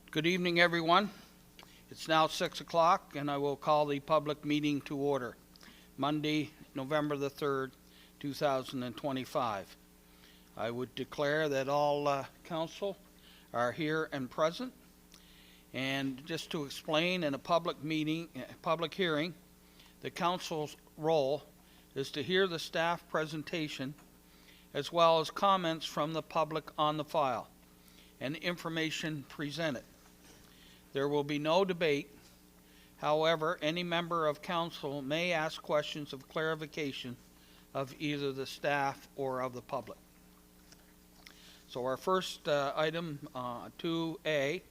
Good evening, everyone. It's now 6 o'clock, and I will call the public meeting to order. Monday, November the 3rd, 2025. I would declare that all council are here and present. And just to explain, in a public hearing, the council's role is to hear the staff presentation as well as comments from the public on the file and information presented. There will be no debate. However, any member of council may ask questions of clarification of either the staff or of the public. So our first item, 2A,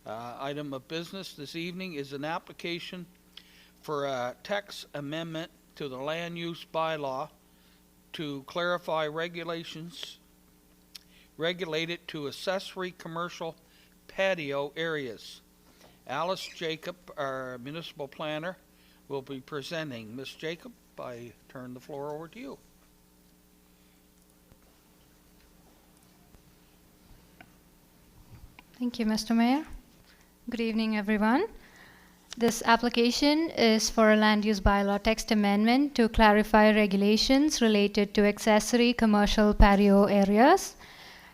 item of business this evening is an application for a text amendment to the land use bylaw to clarify regulations related to accessory commercial patio areas. Alice Jacob, our municipal planner, will be presenting. Ms. Jacob, I turn the floor over to you. Thank you, Mr. Mayor. Good evening, everyone. This application is for a land use bylaw text amendment to clarify regulations related to accessory commercial patio areas.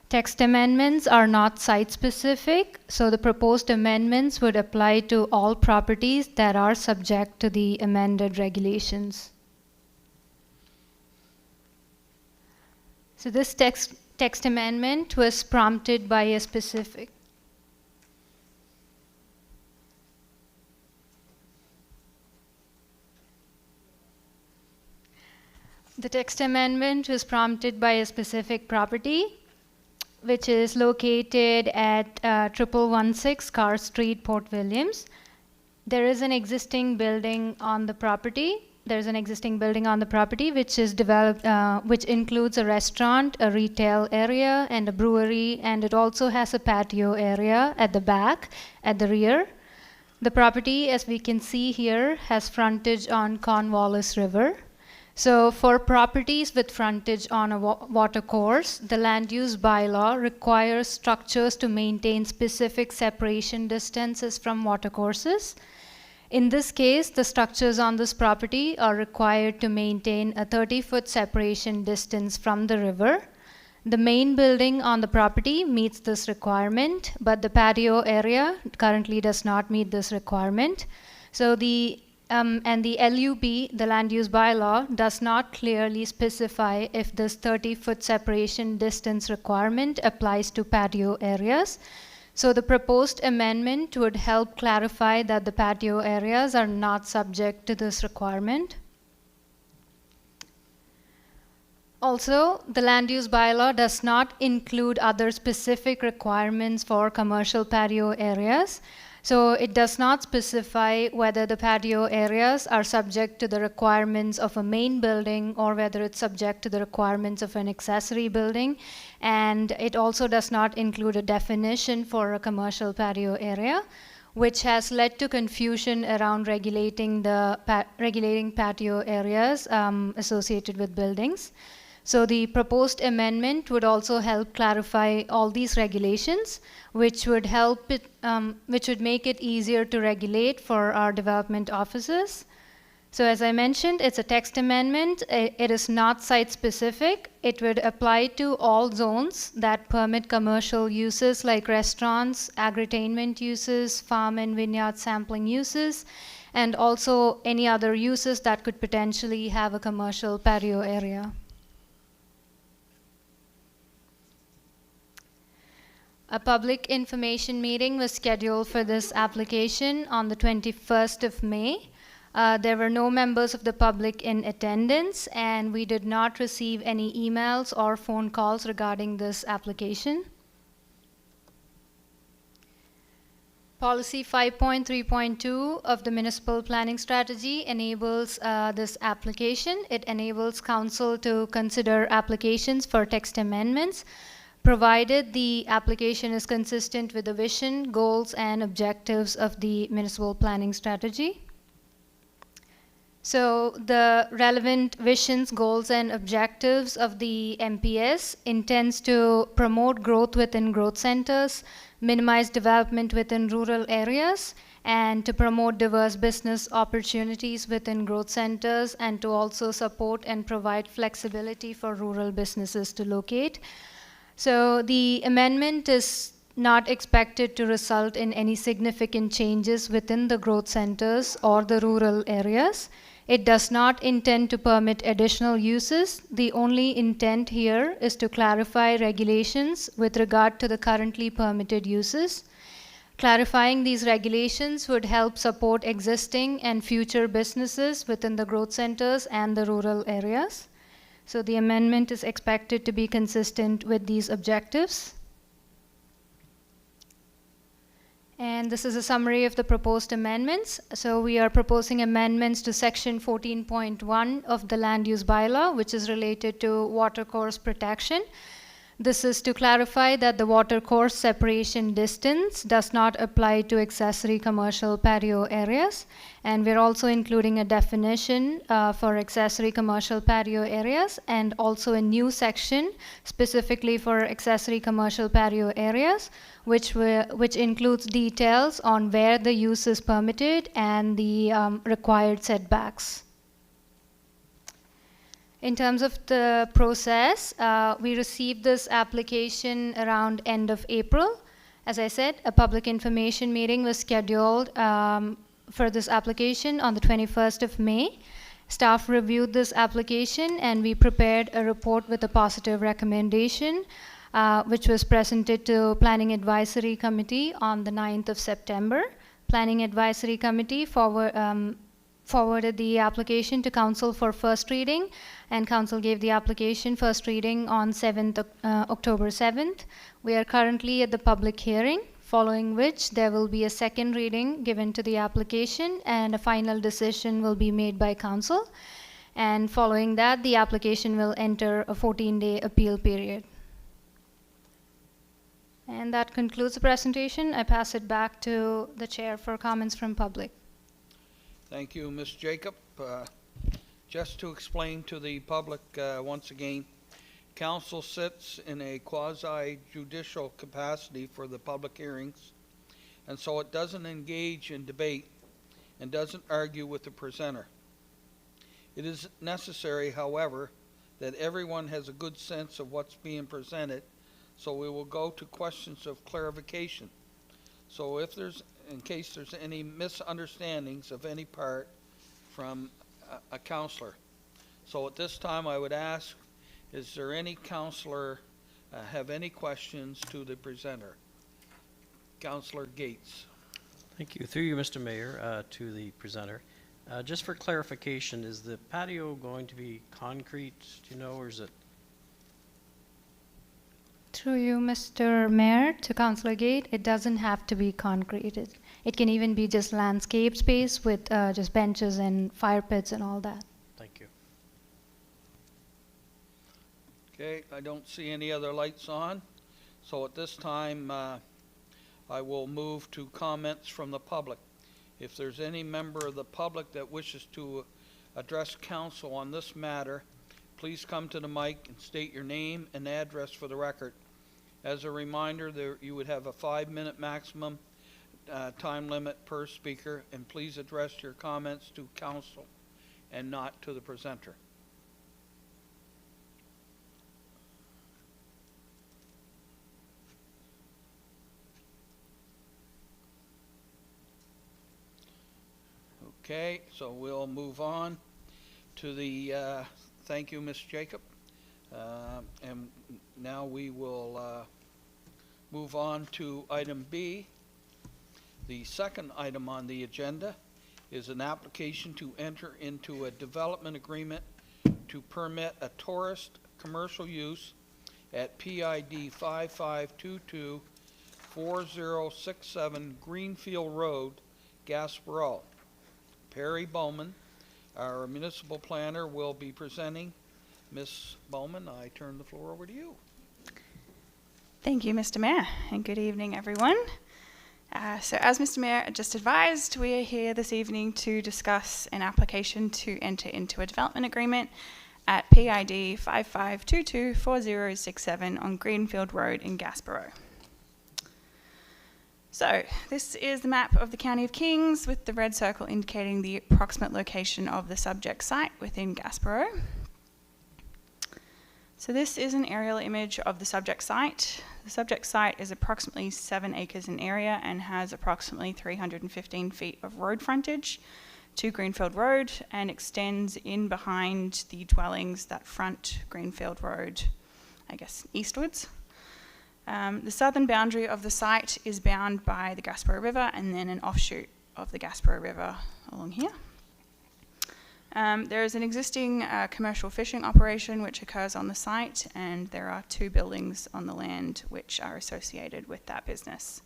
Text amendments are not site-specific, so the proposed amendments would apply to all properties that are subject to the amended regulations. So this text amendment was prompted by a specific property, which is located at 1116 Carr Street, Port Williams. There is an existing building on the property. Which is developed, which includes a restaurant, a retail area, and a brewery, and it also has a patio area at the back, at the rear. The property, as we can see here, has frontage on Cornwallis River. So for properties with frontage on a water course, the land use bylaw requires structures to maintain specific separation distances from water courses. In this case, the structures on this property are required to maintain a 30-foot separation distance from the river. The main building on the property meets this requirement, but the patio area currently does not meet this requirement. So and the LUB, the land use bylaw, does not clearly specify if this 30-foot separation distance requirement applies to patio areas. So the proposed amendment would help clarify that the patio areas are not subject to this requirement. Also, the land use bylaw does not include other specific requirements for commercial patio areas. So it does not specify whether the patio areas are subject to the requirements of a main building or whether it's subject to the requirements of an accessory building. And it also does not include a definition for a commercial patio area, which has led to confusion around regulating patio areas associated with buildings. So the proposed amendment would also help clarify all these regulations, which would make it easier to regulate for our development officers. So as I mentioned, it's a text amendment. It is not site-specific. It would apply to all zones that permit commercial uses like restaurants, agritainment uses, farm and vineyard sampling uses, and also any other uses that could potentially have a commercial patio area. A public information meeting was scheduled for this application on the 21st of May. There were no members of the public in attendance, and we did not receive any emails or phone calls regarding this application. Policy 5.3.2 of the Municipal Planning Strategy enables this application. It enables Council to consider applications for text amendments, provided the application is consistent with the vision, goals, and objectives of the Municipal Planning Strategy. So the relevant visions, goals, and objectives of the MPS intends to promote growth within growth centers, minimize development within rural areas, and to promote diverse business opportunities within growth centers, and to also support and provide flexibility for rural businesses to locate. So the amendment is not expected to result in any significant changes within the growth centers or the rural areas. It does not intend to permit additional uses. The only intent here is to clarify regulations with regard to the currently permitted uses. Clarifying these regulations would help support existing and future businesses within the growth centers and the rural areas. So the amendment is expected to be consistent with these objectives. And this is a summary of the proposed amendments. So we are proposing amendments to section 14.1 of the land use bylaw, which is related to watercourse protection. This is to clarify that the watercourse separation distance does not apply to accessory commercial patio areas. And we're also including a definition for accessory commercial patio areas, and also a new section specifically for accessory commercial patio areas, which includes details on where the use is permitted and the required setbacks. In terms of the process, we received this application around end of April. As I said, a public information meeting was scheduled for this application on the 21st of May. Staff reviewed this application and we prepared a report with a positive recommendation, which was presented to Planning Advisory Committee on the 9th of September. Planning Advisory Committee forwarded the application to Council for first reading, and Council gave the application first reading on October 7th. We are currently at the public hearing, following which there will be a second reading given to the application and a final decision will be made by Council. And following that, the application will enter a 14-day appeal period. And that concludes the presentation. I pass it back to the chair for comments from public. Thank you, Ms. Jacob. Just to explain to the public once again, Council sits in a quasi-judicial capacity for the public hearings, and so it doesn't engage in debate and doesn't argue with the presenter. It is necessary, however, that everyone has a good sense of what's being presented, so we will go to questions of clarification. So if there's, in case there's any misunderstandings of any part from a councillor. So at this time I would ask, is there any councillor have any questions to the presenter? Councillor Gates. Thank you. Through you, Mr. Mayor, to the presenter. Just for clarification, is the patio going to be concrete, do you know, or is it? Through you, Mr. Mayor, to Councillor Gate, it doesn't have to be concrete. It can even be just landscape space with just benches and fire pits and all that. Thank you. Okay, I don't see any other lights on. So at this time, I will move to comments from the public. If there's any member of the public that wishes to address council on this matter, please come to the mic and state your name and address for the record. As a reminder, you would have a 5-minute maximum time limit per speaker, and please address your comments to council and not to the presenter. Okay, so we'll move on to the, thank you, Ms. Jacob. And now we will move on to item B. The second item on the agenda is an application to enter into a development agreement to permit a tourist commercial use at PID 5522-4067 Greenfield Road, Gaspereau. Perry Bowman, our municipal planner, will be presenting. Ms. Bowman, I turn the floor over to you. Thank you, Mr. Mayor, and good evening, everyone. So as Mr Mayor just advised, we are here this evening to discuss an application to enter into a development agreement at PID 55224067 on Greenfield Road in Gaspereau. So this is the map of the County of Kings with the red circle indicating the approximate location of the subject site within Gaspereau. So this is an aerial image of the subject site. The subject site is approximately 7 acres in area and has approximately 315 feet of road frontage to Greenfield Road and extends in behind the dwellings that front Greenfield Road, I guess, eastwards. The southern boundary of the site is bound by the Gaspereau River and then an offshoot of the Gaspereau River along here. There is an existing commercial fishing operation which occurs on the site, and there are 2 buildings on the land which are associated with that business.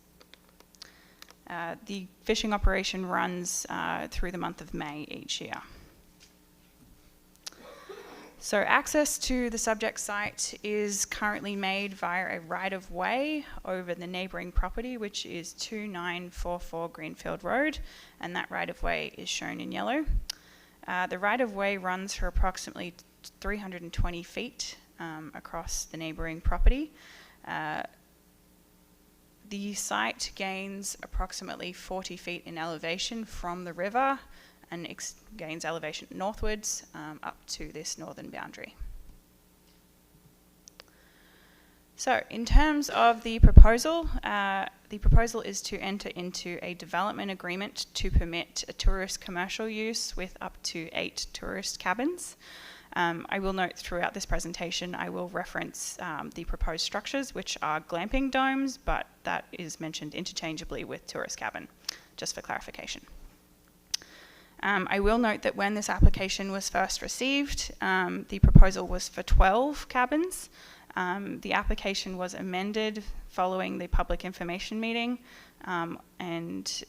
The fishing operation runs through the month of May each year. So access to the subject site is currently made via a right-of-way over the neighbouring property, which is 2944 Greenfield Road, and that right-of-way is shown in yellow. The right-of-way runs for approximately 320 feet across the neighbouring property. The site gains approximately 40 feet in elevation from the river and gains elevation northwards up to this northern boundary. So in terms of the proposal is to enter into a development agreement to permit a tourist commercial use with up to 8 tourist cabins. I will note throughout this presentation I will reference the proposed structures, which are glamping domes, but that is mentioned interchangeably with tourist cabin, just for clarification. I will note that when this application was first received, the proposal was for 12 cabins. The application was amended following the public information meeting, and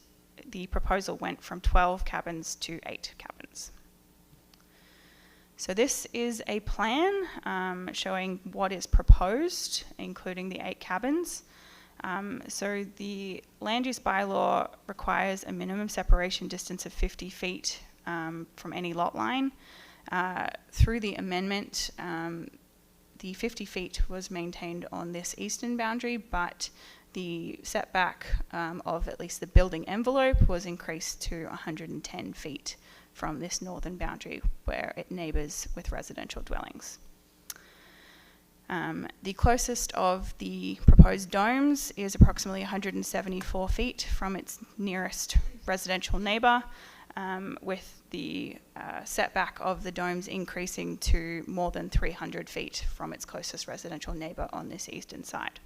the proposal went from 12 cabins to 8 cabins. So this is a plan showing what is proposed, including the 8 cabins. So the land use bylaw requires a minimum separation distance of 50 feet from any lot line. Through the amendment, the 50 feet was maintained on this eastern boundary, but the setback of at least the building envelope was increased to 110 feet from this northern boundary where it neighbours with residential dwellings. The closest of the proposed domes is approximately 174 feet from its nearest residential neighbour, with the setback of the domes increasing to more than 300 feet from its closest residential neighbour on this eastern side.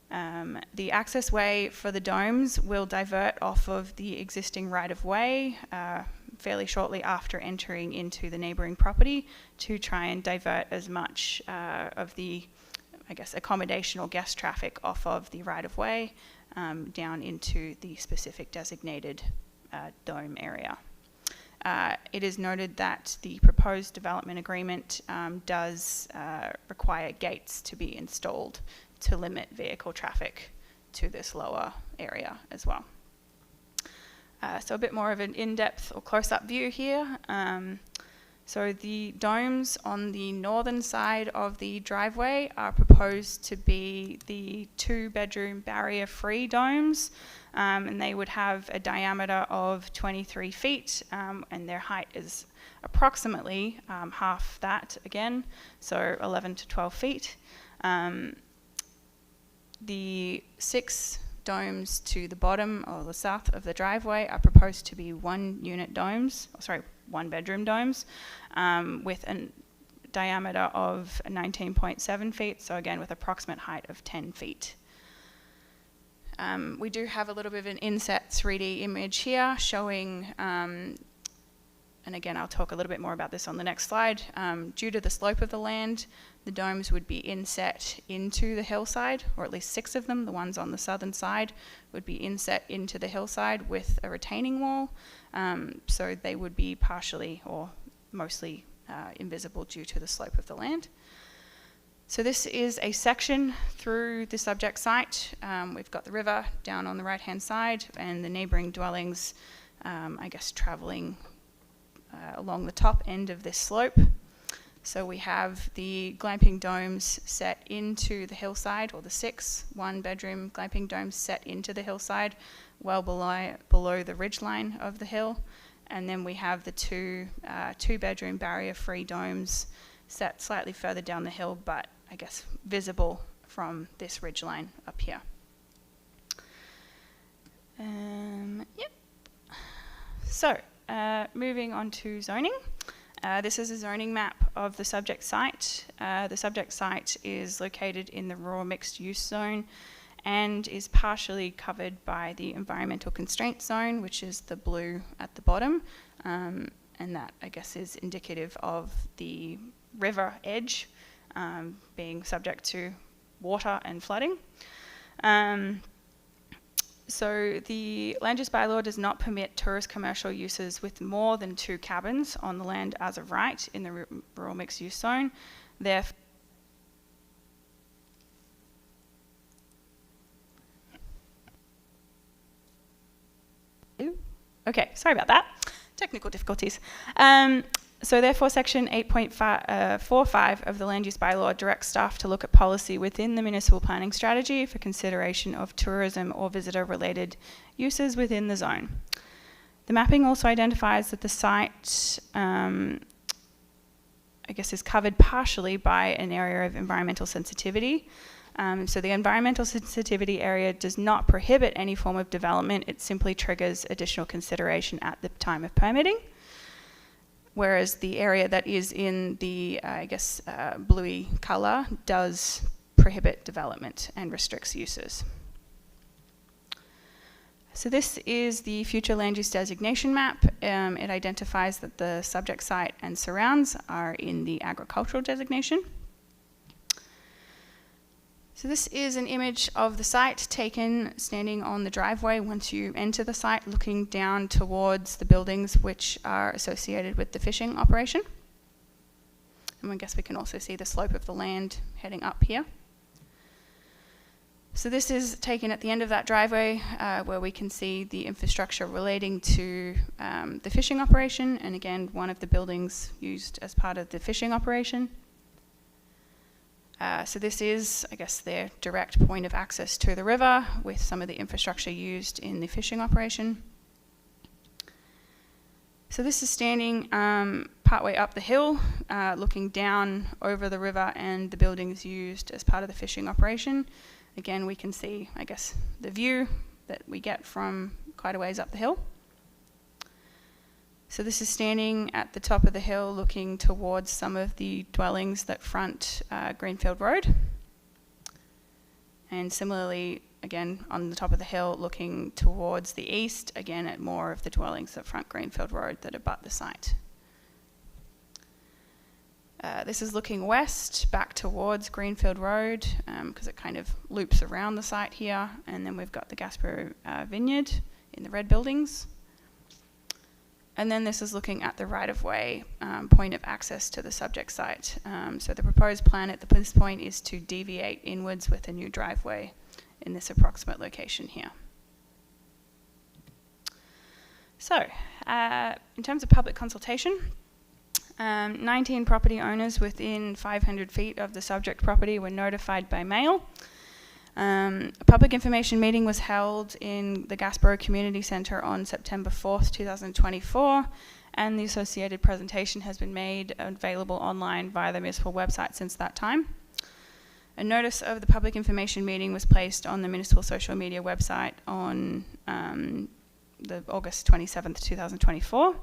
The access way for the domes will divert off of the existing right-of-way fairly shortly after entering into the neighbouring property to try and divert as much of the, I guess, accommodation or guest traffic off of the right-of-way down into the specific designated dome area. It is noted that the proposed development agreement does require gates to be installed to limit vehicle traffic to this lower area as well. So a bit more of an in-depth or close-up view here. So the domes on the northern side of the driveway are proposed to be the 2-bedroom barrier-free domes, and they would have a diameter of 23 feet, and their height is approximately half that again, so 11 to 12 feet. The 6 domes to the bottom or the south of the driveway are proposed to be 1-bedroom domes, with a diameter of 19.7 feet, so again with approximate height of 10 feet. We do have a little bit of an inset 3D image here showing, and again I'll talk a little bit more about this on the next slide, due to the slope of the land, the domes would be inset into the hillside, or at least 6 of them, the ones on the southern side, would be inset into the hillside with a retaining wall, so they would be partially or mostly invisible due to the slope of the land. So this is a section through the subject site. We've got the river down on the right-hand side and the neighbouring dwellings, I guess, travelling along the top end of this slope. So we have the glamping domes set into the hillside, or the 6 one-bedroom glamping domes set into the hillside, well below the ridgeline of the hill. And then we have the two-bedroom barrier-free domes set slightly further down the hill, but I guess visible from this ridgeline up here. Yep. So, moving on to zoning. This is a zoning map of the subject site. The subject site is located in the raw mixed use zone and is partially covered by the environmental constraint zone, which is the blue at the bottom. And that, I guess, is indicative of the river edge being subject to water and flooding. So the land use bylaw does not permit tourist commercial uses with more than 2 cabins on the land as of right in the rural mixed use zone. Therefore, okay, sorry about that. Technical difficulties. So therefore, section 8.45 of the land use bylaw directs staff to look at policy within the municipal planning strategy for consideration of tourism or visitor-related uses within the zone. The mapping also identifies that the site, I guess, is covered partially by an area of environmental sensitivity. So the environmental sensitivity area does not prohibit any form of development. It simply triggers additional consideration at the time of permitting. Whereas the area that is in the, bluey colour does prohibit development and restricts uses. So this is the future land use designation map. It identifies that the subject site and surrounds are in the agricultural designation. So this is an image of the site taken standing on the driveway once you enter the site, looking down towards the buildings which are associated with the fishing operation. And I guess we can also see the slope of the land heading up here. So this is taken at the end of that driveway where we can see the infrastructure relating to the fishing operation, and again, one of the buildings used as part of the fishing operation. So this is, I guess, their direct point of access to the river with some of the infrastructure used in the fishing operation. So this is standing partway up the hill, looking down over the river and the buildings used as part of the fishing operation. Again, we can see, I guess, the view that we get from quite a ways up the hill. So this is standing at the top of the hill looking towards some of the dwellings that front Greenfield Road. And similarly, again, on the top of the hill looking towards the east, again at more of the dwellings that front Greenfield Road that abut the site. This is looking west back towards Greenfield Road because it kind of loops around the site here. And then we've got the Gaspereau vineyard in the red buildings. And then this is looking at the right-of-way point of access to the subject site. So the proposed plan at this point is to deviate inwards with a new driveway in this approximate location here. So, in terms of public consultation, 19 property owners within 500 feet of the subject property were notified by mail. A public information meeting was held in the Gaspereau Community Centre on September 4th, 2024, and the associated presentation has been made available online via the municipal website since that time. A notice of the public information meeting was placed on the municipal social media website on the August 27th, 2024.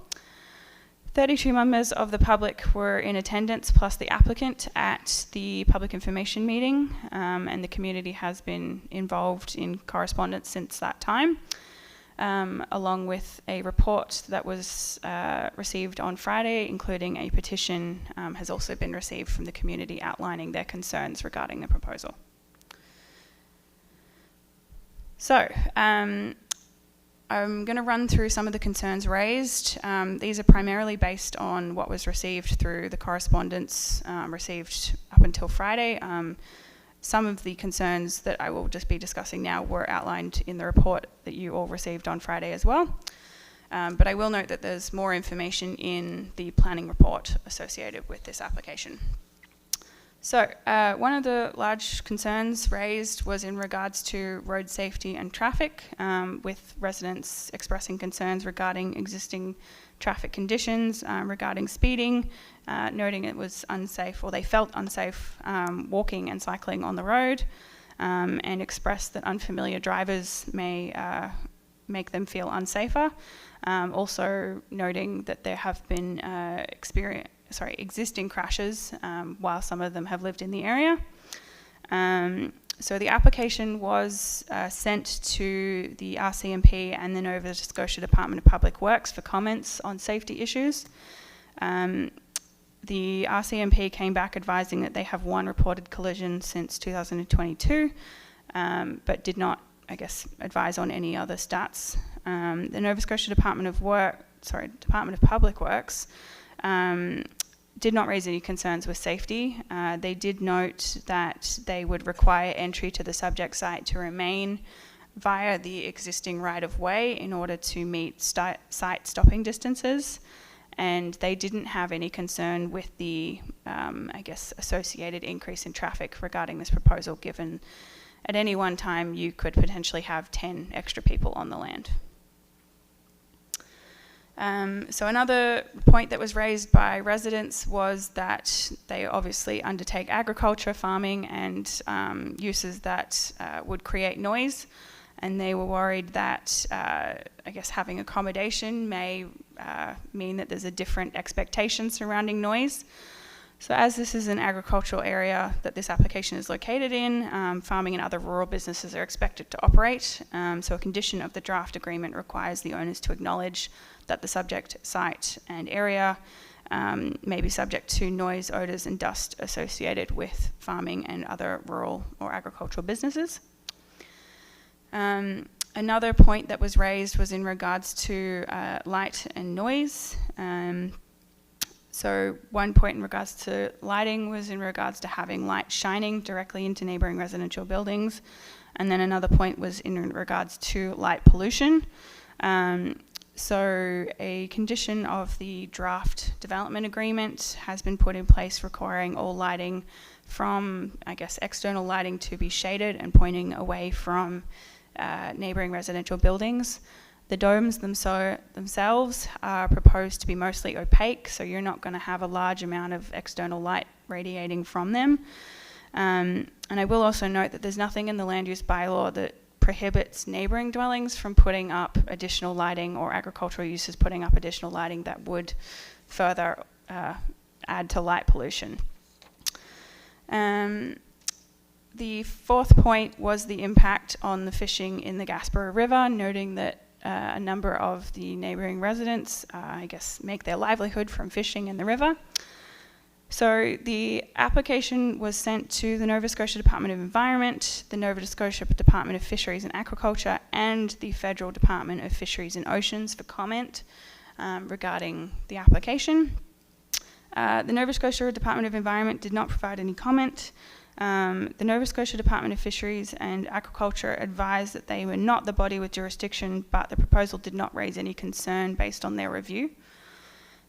32 members of the public were in attendance, plus the applicant at the public information meeting, and the community has been involved in correspondence since that time, along with a report that was received on Friday, including a petition has also been received from the community outlining their concerns regarding the proposal. So, I'm going to run through some of the concerns raised. These are primarily based on what was received through the correspondence received up until Friday. Some of the concerns that I will just be discussing now were outlined in the report that you all received on Friday as well. But I will note that there's more information in the planning report associated with this application. So one of the large concerns raised was in regards to road safety and traffic, with residents expressing concerns regarding existing traffic conditions, regarding speeding, noting it was unsafe, or they felt unsafe walking and cycling on the road, and expressed that unfamiliar drivers may make them feel unsafer. Also noting that there have been existing crashes while some of them have lived in the area. So the application was sent to the RCMP and the Nova Scotia Department of Public Works for comments on safety issues. The RCMP came back advising that they have one reported collision since 2022, but did not, I guess, advise on any other stats. The Nova Scotia Department of Public Works did not raise any concerns with safety. They did note that they would require entry to the subject site to remain via the existing right-of-way in order to meet site stopping distances. And they didn't have any concern with the, associated increase in traffic regarding this proposal, given at any one time you could potentially have 10 extra people on the land. So another point that was raised by residents was that they obviously undertake agriculture, farming, and uses that would create noise, and they were worried that having accommodation may mean that there's a different expectation surrounding noise. So as this is an agricultural area that this application is located in, farming and other rural businesses are expected to operate. So a condition of the draft agreement requires the owners to acknowledge that the subject site and area may be subject to noise, odours and dust associated with farming and other rural or agricultural businesses. Another point that was raised was in regards to light and noise. So one point in regards to lighting was in regards to having light shining directly into neighbouring residential buildings. And then another point was in regards to light pollution. So a condition of the draft development agreement has been put in place requiring all lighting from, external lighting to be shaded and pointing away from neighbouring residential buildings. The domes themselves are proposed to be mostly opaque, so you're not going to have a large amount of external light radiating from them. And I will also note that there's nothing in the land use bylaw that prohibits neighbouring dwellings from putting up additional lighting, or agricultural uses putting up additional lighting that would further add to light pollution. The fourth point was the impact on the fishing in the Gaspereau River, noting that a number of the neighbouring residents, make their livelihood from fishing in the river. So the application was sent to the Nova Scotia Department of Environment, the Nova Scotia Department of Fisheries and Aquaculture, and the Federal Department of Fisheries and Oceans for comment regarding the application. The Nova Scotia Department of Environment did not provide any comment. The Nova Scotia Department of Fisheries and Aquaculture advised that they were not the body with jurisdiction, but the proposal did not raise any concern based on their review.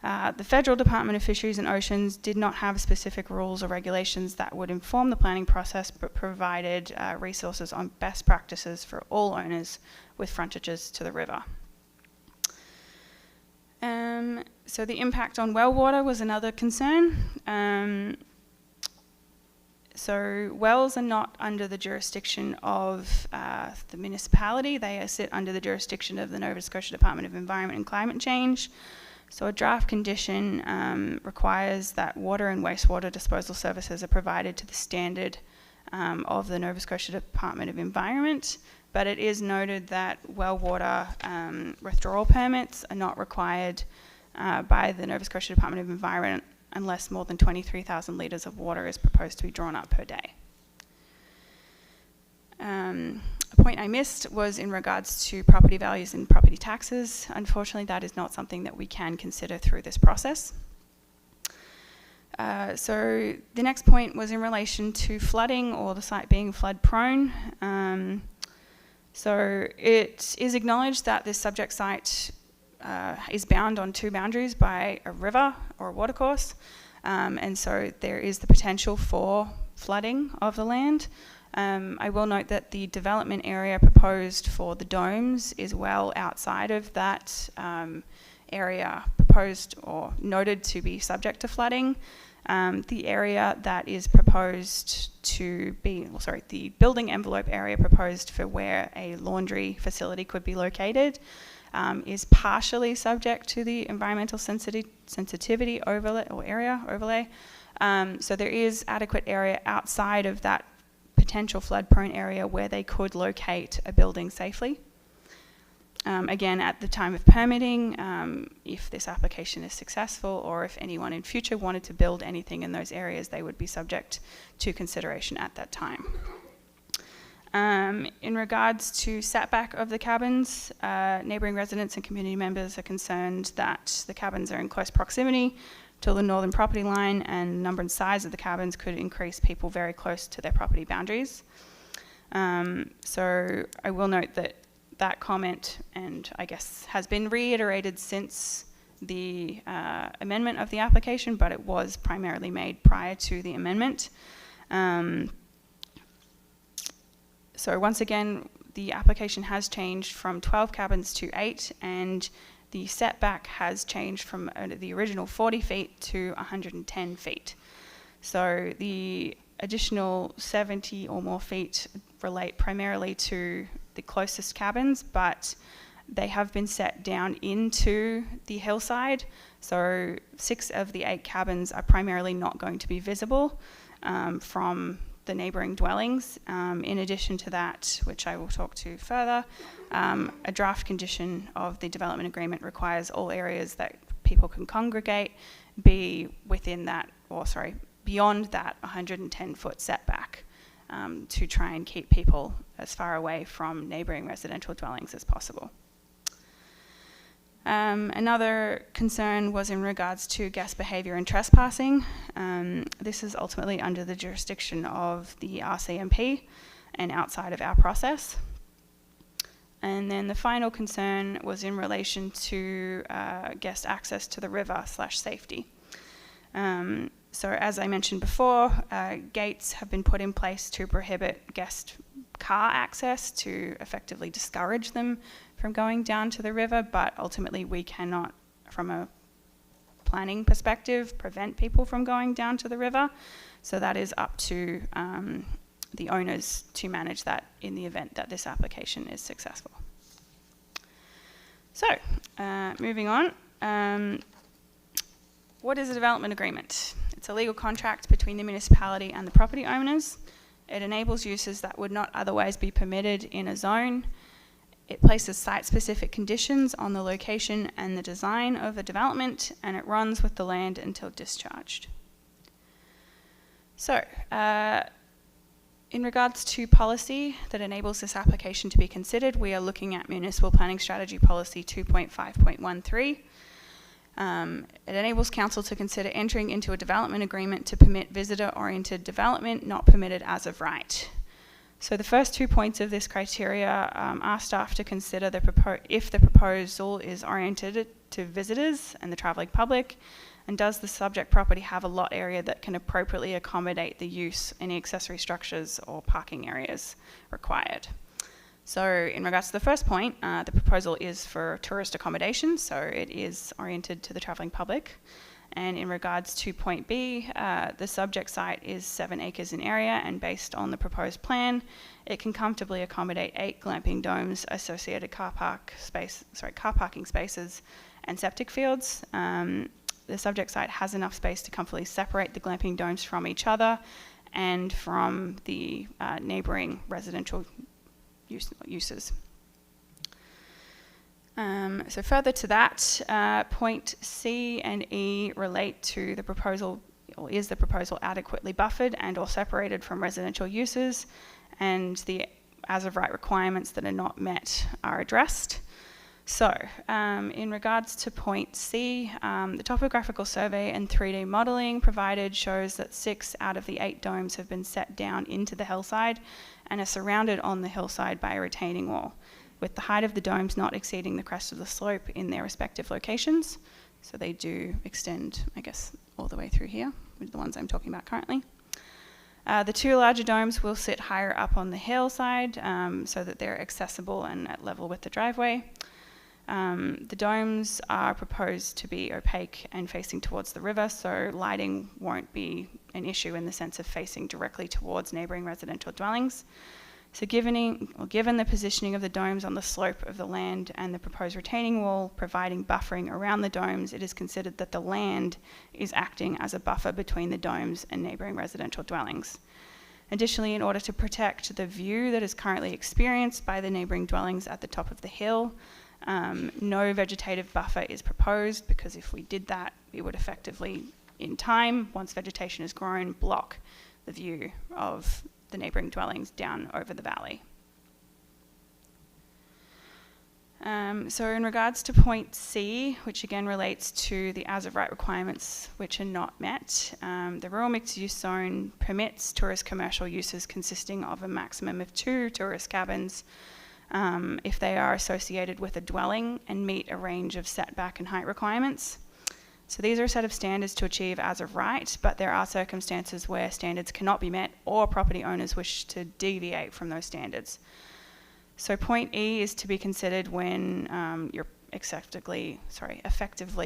The Federal Department of Fisheries and Oceans did not have specific rules or regulations that would inform the planning process, but provided resources on best practices for all owners with frontages to the river. So the impact on well water was another concern. So wells are not under the jurisdiction of the municipality. They sit under the jurisdiction of the Nova Scotia Department of Environment and Climate Change. So a draft condition requires that water and wastewater disposal services are provided to the standard of the Nova Scotia Department of Environment, but it is noted that well water withdrawal permits are not required by the Nova Scotia Department of Environment unless more than 23,000 litres of water is proposed to be drawn up per day. A point I missed was in regards to property values and property taxes. Unfortunately, that is not something that we can consider through this process. So the next point was in relation to flooding or the site being flood prone. So it is acknowledged that this subject site is bound on two boundaries by a river or a watercourse, and so there is the potential for flooding of the land. I will note that the development area proposed for the domes is well outside of that area proposed or noted to be subject to flooding. The area that is proposed to be, the building envelope area proposed for where a laundry facility could be located is partially subject to the environmental sensitivity overlay or area overlay. So there is adequate area outside of that potential flood prone area where they could locate a building safely. Again, at the time of permitting, if this application is successful or if anyone in future wanted to build anything in those areas, they would be subject to consideration at that time. In regards to setback of the cabins, neighbouring residents and community members are concerned that the cabins are in close proximity to the northern property line, and the number and size of the cabins could increase people very close to their property boundaries. So I will note that comment, and I guess has been reiterated since the amendment of the application, but it was primarily made prior to the amendment. So once again, the application has changed from 12 cabins to 8, and the setback has changed from the original 40 feet to 110 feet. So the additional 70 or more feet relate primarily to the closest cabins, but they have been set down into the hillside. So 6 of the 8 cabins are primarily not going to be visible from the neighbouring dwellings. In addition to that, which I will talk to further, a draft condition of the development agreement requires all areas that people can congregate be within that, beyond that 110-foot setback, to try and keep people as far away from neighbouring residential dwellings as possible. Another concern was in regards to guest behaviour and trespassing. This is ultimately under the jurisdiction of the RCMP and outside of our process. And then the final concern was in relation to guest access to the river/safety. So as I mentioned before, gates have been put in place to prohibit guest car access to effectively discourage them from going down to the river, but ultimately we cannot, from a planning perspective, prevent people from going down to the river. So that is up to the owners to manage that in the event that this application is successful. So, moving on. What is a development agreement? It's a legal contract between the municipality and the property owners. It enables uses that would not otherwise be permitted in a zone. It places site-specific conditions on the location and the design of the development, and it runs with the land until discharged. So, in regards to policy that enables this application to be considered, we are looking at Municipal Planning Strategy Policy 2.5.13. It enables council to consider entering into a development agreement to permit visitor-oriented development not permitted as of right. So the first 2 points of this criteria ask staff to consider if the proposal is oriented to visitors and the travelling public, and does the subject property have a lot area that can appropriately accommodate the use, any accessory structures or parking areas required. So in regards to the first point, the proposal is for tourist accommodation, so it is oriented to the travelling public. And in regards to point B, the subject site is 7 acres in area, and based on the proposed plan, it can comfortably accommodate 8 glamping domes, associated car parking spaces, and septic fields. The subject site has enough space to comfortably separate the glamping domes from each other and from the neighbouring residential uses. So further to that, point C and E relate to the proposal, or is the proposal adequately buffered and or separated from residential uses, and the as of right requirements that are not met are addressed. So, in regards to point C, the topographical survey and 3D modelling provided shows that 6 out of the 8 domes have been set down into the hillside and are surrounded on the hillside by a retaining wall, with the height of the domes not exceeding the crest of the slope in their respective locations. So they do extend, I guess, all the way through here, with the ones I'm talking about currently. The 2 larger domes will sit higher up on the hillside so that they're accessible and at level with the driveway. The domes are proposed to be opaque and facing towards the river, so lighting won't be an issue in the sense of facing directly towards neighbouring residential dwellings. So given the positioning of the domes on the slope of the land and the proposed retaining wall providing buffering around the domes, it is considered that the land is acting as a buffer between the domes and neighbouring residential dwellings. Additionally, in order to protect the view that is currently experienced by the neighbouring dwellings at the top of the hill, no vegetative buffer is proposed, because if we did that, we would effectively, in time, once vegetation is grown, block the view of the neighbouring dwellings down over the valley. So in regards to point C, which again relates to the as of right requirements which are not met, the rural mixed use zone permits tourist commercial uses consisting of a maximum of 2 tourist cabins if they are associated with a dwelling and meet a range of setback and height requirements. So these are a set of standards to achieve as of right, but there are circumstances where standards cannot be met or property owners wish to deviate from those standards. So point E is to be considered when you're effectively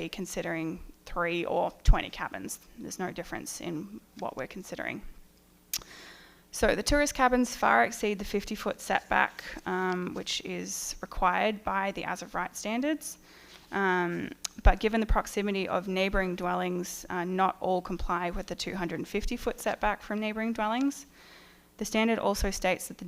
considering 3 or 20 cabins. There's no difference in what we're considering. So the tourist cabins far exceed the 50-foot setback, which is required by the as of right standards. But given the proximity of neighbouring dwellings, not all comply with the 250-foot setback from neighbouring dwellings. The standard also states that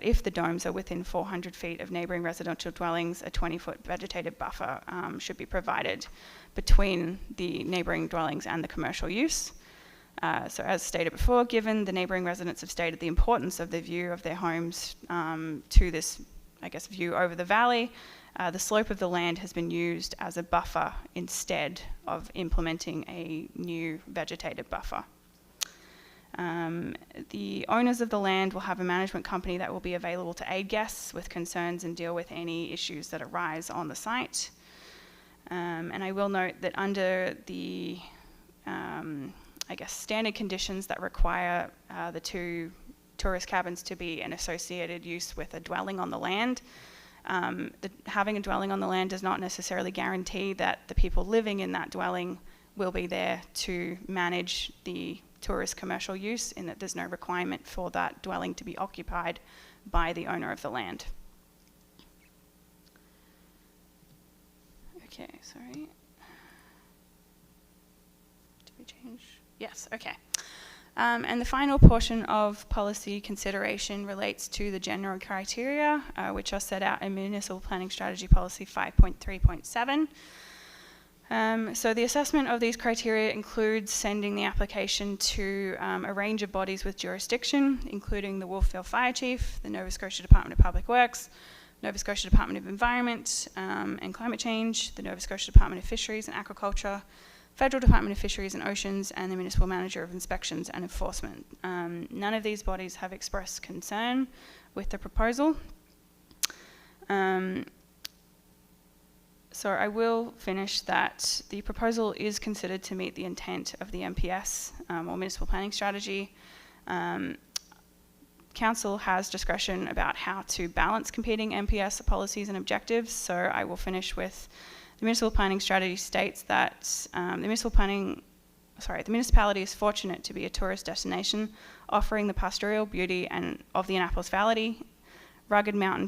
if the domes are within 400 feet of neighbouring residential dwellings, a 20-foot vegetative buffer should be provided between the neighbouring dwellings and the commercial use. So as stated before, given the neighbouring residents have stated the importance of the view of their homes to this, I guess, view over the valley, the slope of the land has been used as a buffer instead of implementing a new vegetative buffer. The owners of the land will have a management company that will be available to aid guests with concerns and deal with any issues that arise on the site. And I will note that under the, standard conditions that require the 2 tourist cabins to be an associated use with a dwelling on the land, having a dwelling on the land does not necessarily guarantee that the people living in that dwelling will be there to manage the tourist commercial use, in that there's no requirement for that dwelling to be occupied by the owner of the land. Okay, sorry. Did we change? Yes, okay. And the final portion of policy consideration relates to the general criteria, which are set out in Municipal Planning Strategy Policy 5.3.7. So the assessment of these criteria includes sending the application to a range of bodies with jurisdiction, including the Wolfville Fire Chief, the Nova Scotia Department of Public Works, Nova Scotia Department of Environment and Climate Change, the Nova Scotia Department of Fisheries and Aquaculture, Federal Department of Fisheries and Oceans, and the Municipal Manager of Inspections and Enforcement. None of these bodies have expressed concern with the proposal. So I will finish that the proposal is considered to meet the intent of the MPS or Municipal Planning Strategy. Council has discretion about how to balance competing MPS policies and objectives, so I will finish with the Municipal Planning Strategy states that the municipality is fortunate to be a tourist destination offering the pastoral beauty of the Annapolis Valley, rugged mountain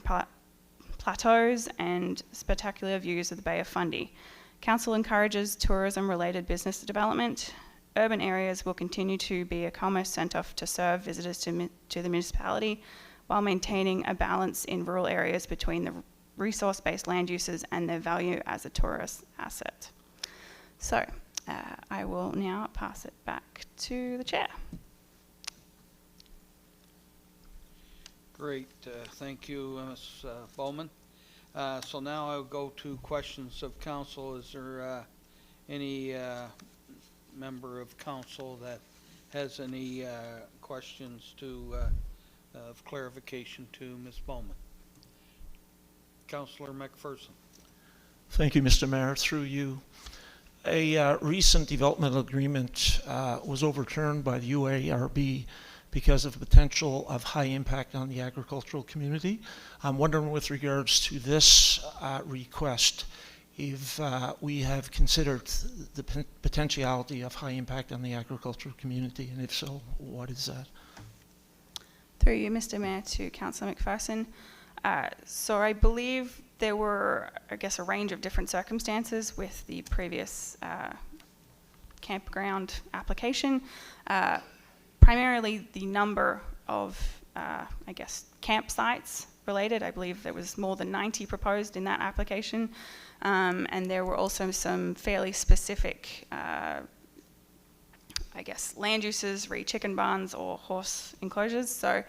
plateaus and spectacular views of the Bay of Fundy. Council encourages tourism-related business development. Urban areas will continue to be a commerce centre to serve visitors to the municipality, while maintaining a balance in rural areas between the resource-based land uses and their value as a tourist asset. So I will now pass it back to the chair. Great, thank you, Ms. Bowman. So now I'll go to questions of council. Is there any member of council that has any questions of clarification to Ms. Bowman? Councillor McPherson. Thank you, Mr. Mayor. Through you, a recent development agreement was overturned by the UARB because of potential of high impact on the agricultural community. I'm wondering, with regards to this request, if we have considered the potentiality of high impact on the agricultural community, and if so, what is that? Through you, Mr. Mayor, to Councillor McPherson. So I believe there were, I guess, a range of different circumstances with the previous campground application. Primarily the number of, I guess, campsites related. I believe there was more than 90 proposed in that application. And there were also some fairly specific, I guess, land uses, chicken barns or horse enclosures. So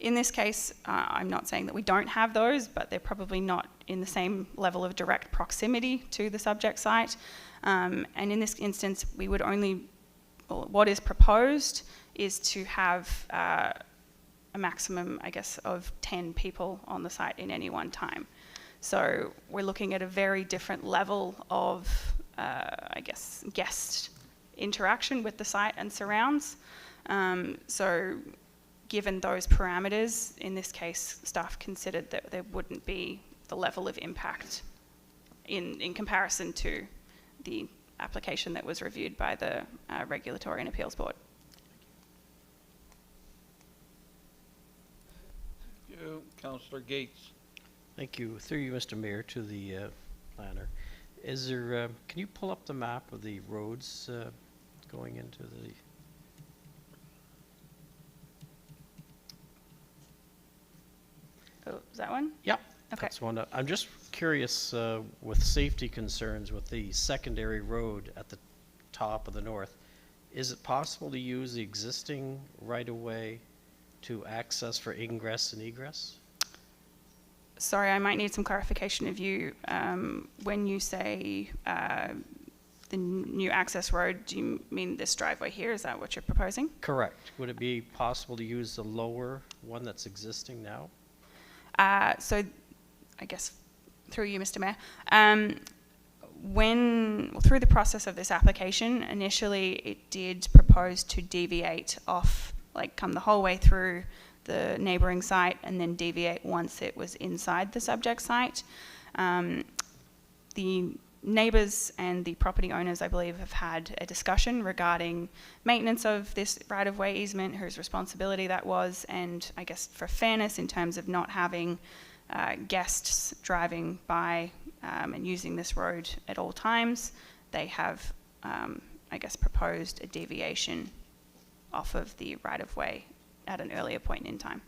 in this case, I'm not saying that we don't have those, but they're probably not in the same level of direct proximity to the subject site. And in this instance, we would only, well, what is proposed is to have a maximum, I guess, of 10 people on the site in any one time. So we're looking at a very different level of, I guess, guest interaction with the site and surrounds. So given those parameters, in this case, staff considered that there wouldn't be the level of impact in comparison to the application that was reviewed by the Regulatory and Appeals Board. Thank you. Councillor Gates. Thank you. Through you, Mr. Mayor, to the planner. Is there, can you pull up the map of the roads going into the... Oh, is that one? Yep. Okay. That's one. I'm just curious with safety concerns with the secondary road at the top of the north. Is it possible to use the existing right-of-way to access for ingress and egress? Sorry, I might need some clarification of you. When you say the new access road, do you mean this driveway here? Is that what you're proposing? Correct. Would it be possible to use the lower one that's existing now? So I guess through you, Mr. Mayor, through the process of this application, initially it did propose to deviate off, like come the whole way through the neighbouring site and then deviate once it was inside the subject site. The neighbours and the property owners, I believe, have had a discussion regarding maintenance of this right-of-way easement, whose responsibility that was, and I guess for fairness in terms of not having guests driving by and using this road at all times, they have, I guess, proposed a deviation off of the right-of-way at an earlier point in time.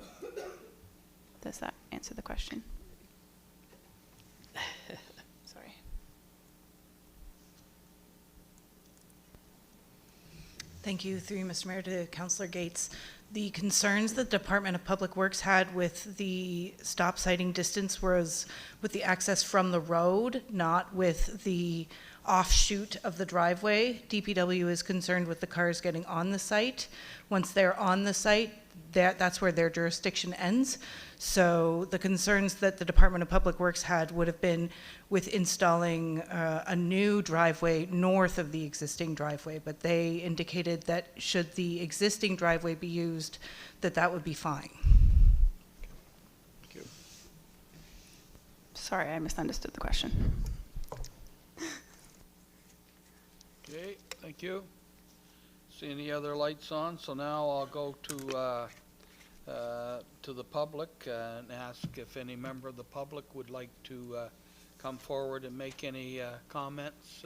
Does that answer the question? Sorry. Thank you. Through you, Mr. Mayor, to Councillor Gates. The concerns that the Department of Public Works had with the stop sighting distance was with the access from the road, not with the offshoot of the driveway. DPW is concerned with the cars getting on the site. Once they're on the site, that's where their jurisdiction ends. So the concerns that the Department of Public Works had would have been with installing a new driveway north of the existing driveway, but they indicated that should the existing driveway be used, that would be fine. Thank you. Sorry, I misunderstood the question. Okay, thank you. See any other lights on? So now I'll go to the public and ask if any member of the public would like to come forward and make any comments.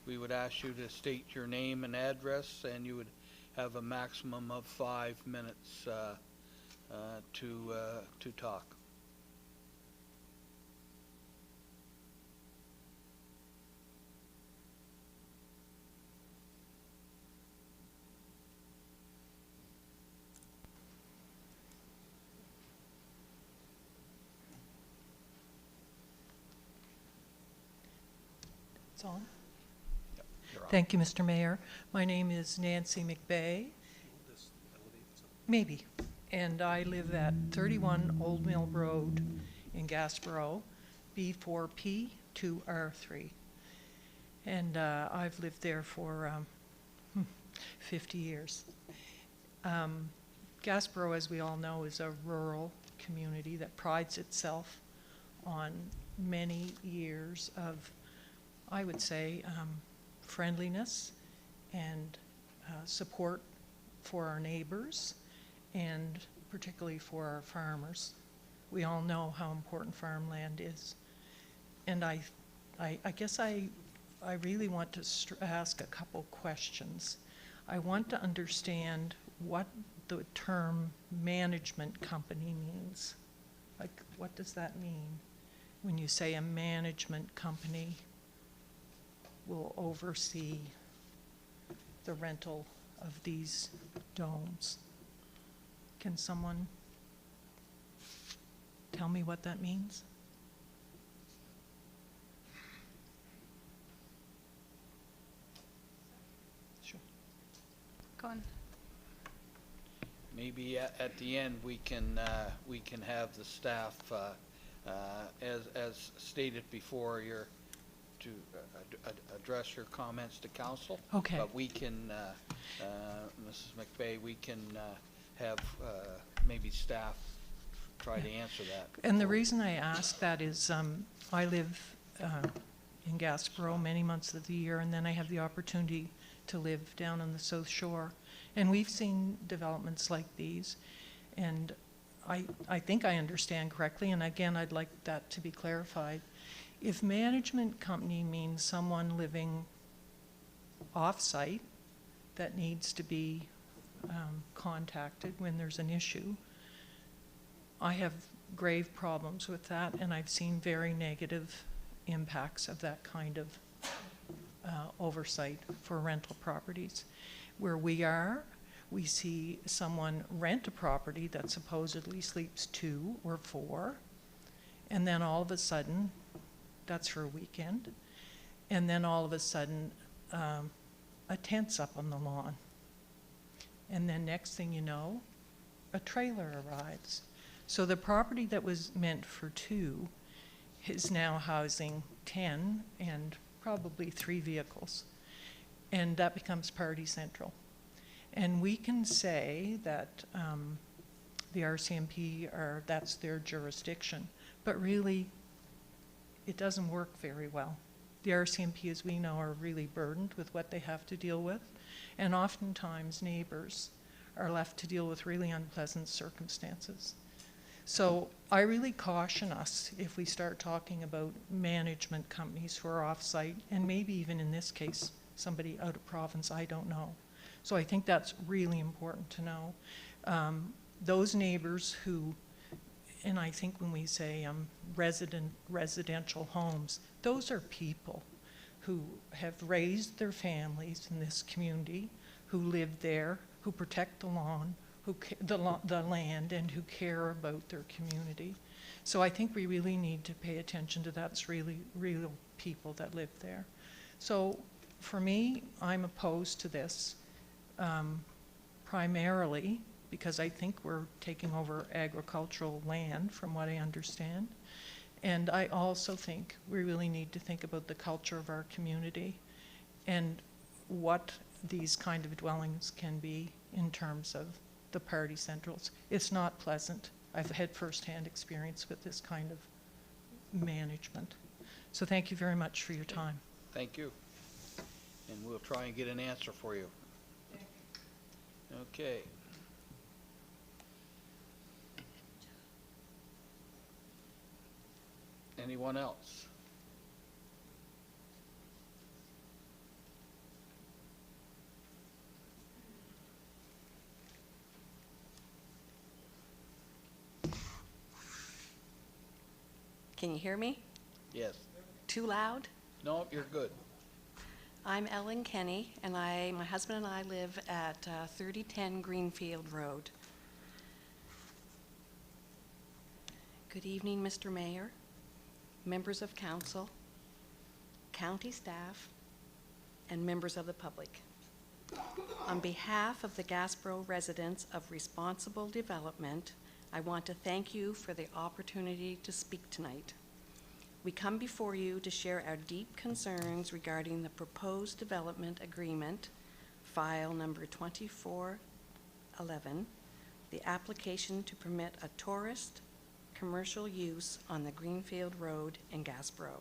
We would ask you to state your name and address, and you would have a maximum of 5 minutes to talk. It's on. You're on. Thank you, Mr. Mayor. My name is Nancy McBay. Maybe. And I live at 31 Old Mill Road in Gaspereau, B4P2R3. And I've lived there for 50 years. Gaspereau, as we all know, is a rural community that prides itself on many years of, I would say, friendliness and support for our neighbors, and particularly for our farmers. We all know how important farmland is. And I guess I really want to ask a couple questions. I want to understand what the term management company means. Like, what does that mean when you say a management company will oversee the rental of these domes? Can someone tell me what that means? Sure. Go on. Maybe at the end, we can have the staff, as stated before, to address your comments to council. Okay. But we can, Mrs. McVeigh, we can have maybe staff try to answer that. And the reason I ask that is I live in Gaspereau many months of the year, and then I have the opportunity to live down on the South Shore. And we've seen developments like these, and I think I understand correctly, and again, I'd like that to be clarified. If management company means someone living off-site that needs to be contacted when there's an issue, I have grave problems with that, and I've seen very negative impacts of that kind of oversight for rental properties. Where we are, we see someone rent a property that supposedly sleeps 2 or 4, and then all of a sudden, that's for a weekend, and then all of a sudden, a tent's up on the lawn. And then next thing you know, a trailer arrives. So the property that was meant for 2 is now housing 10 and probably 3 vehicles. And that becomes party central. And we can say that the RCMP, that's their jurisdiction, but really it doesn't work very well. The RCMP, as we know, are really burdened with what they have to deal with, and oftentimes neighbors are left to deal with really unpleasant circumstances. So I really caution us if we start talking about management companies who are off-site, and maybe even in this case, somebody out of province, I don't know. So I think that's really important to know. Those neighbors who, and I think when we say residential homes, those are people who have raised their families in this community, who live there, who protect the lawn, the land, and who care about their community. So I think we really need to pay attention to that's really real people that live there. So for me, I'm opposed to this primarily because I think we're taking over agricultural land, from what I understand. And I also think we really need to think about the culture of our community and what these kind of dwellings can be in terms of the party centrals. It's not pleasant. I've had firsthand experience with this kind of management. So thank you very much for your time. Thank you. And we'll try and get an answer for you. Okay. Anyone else? Can you hear me? Yes. Too loud? No, you're good. I'm Ellen Kenny, and my husband and I live at 3010 Greenfield Road. Good evening, Mr. Mayor, members of council, county staff, and members of the public. On behalf of the Gaspereau residents of Responsible Development, I want to thank you for the opportunity to speak tonight. We come before you to share our deep concerns regarding the proposed development agreement, file number 2411, the application to permit a tourist commercial use on the Greenfield Road in Gaspereau.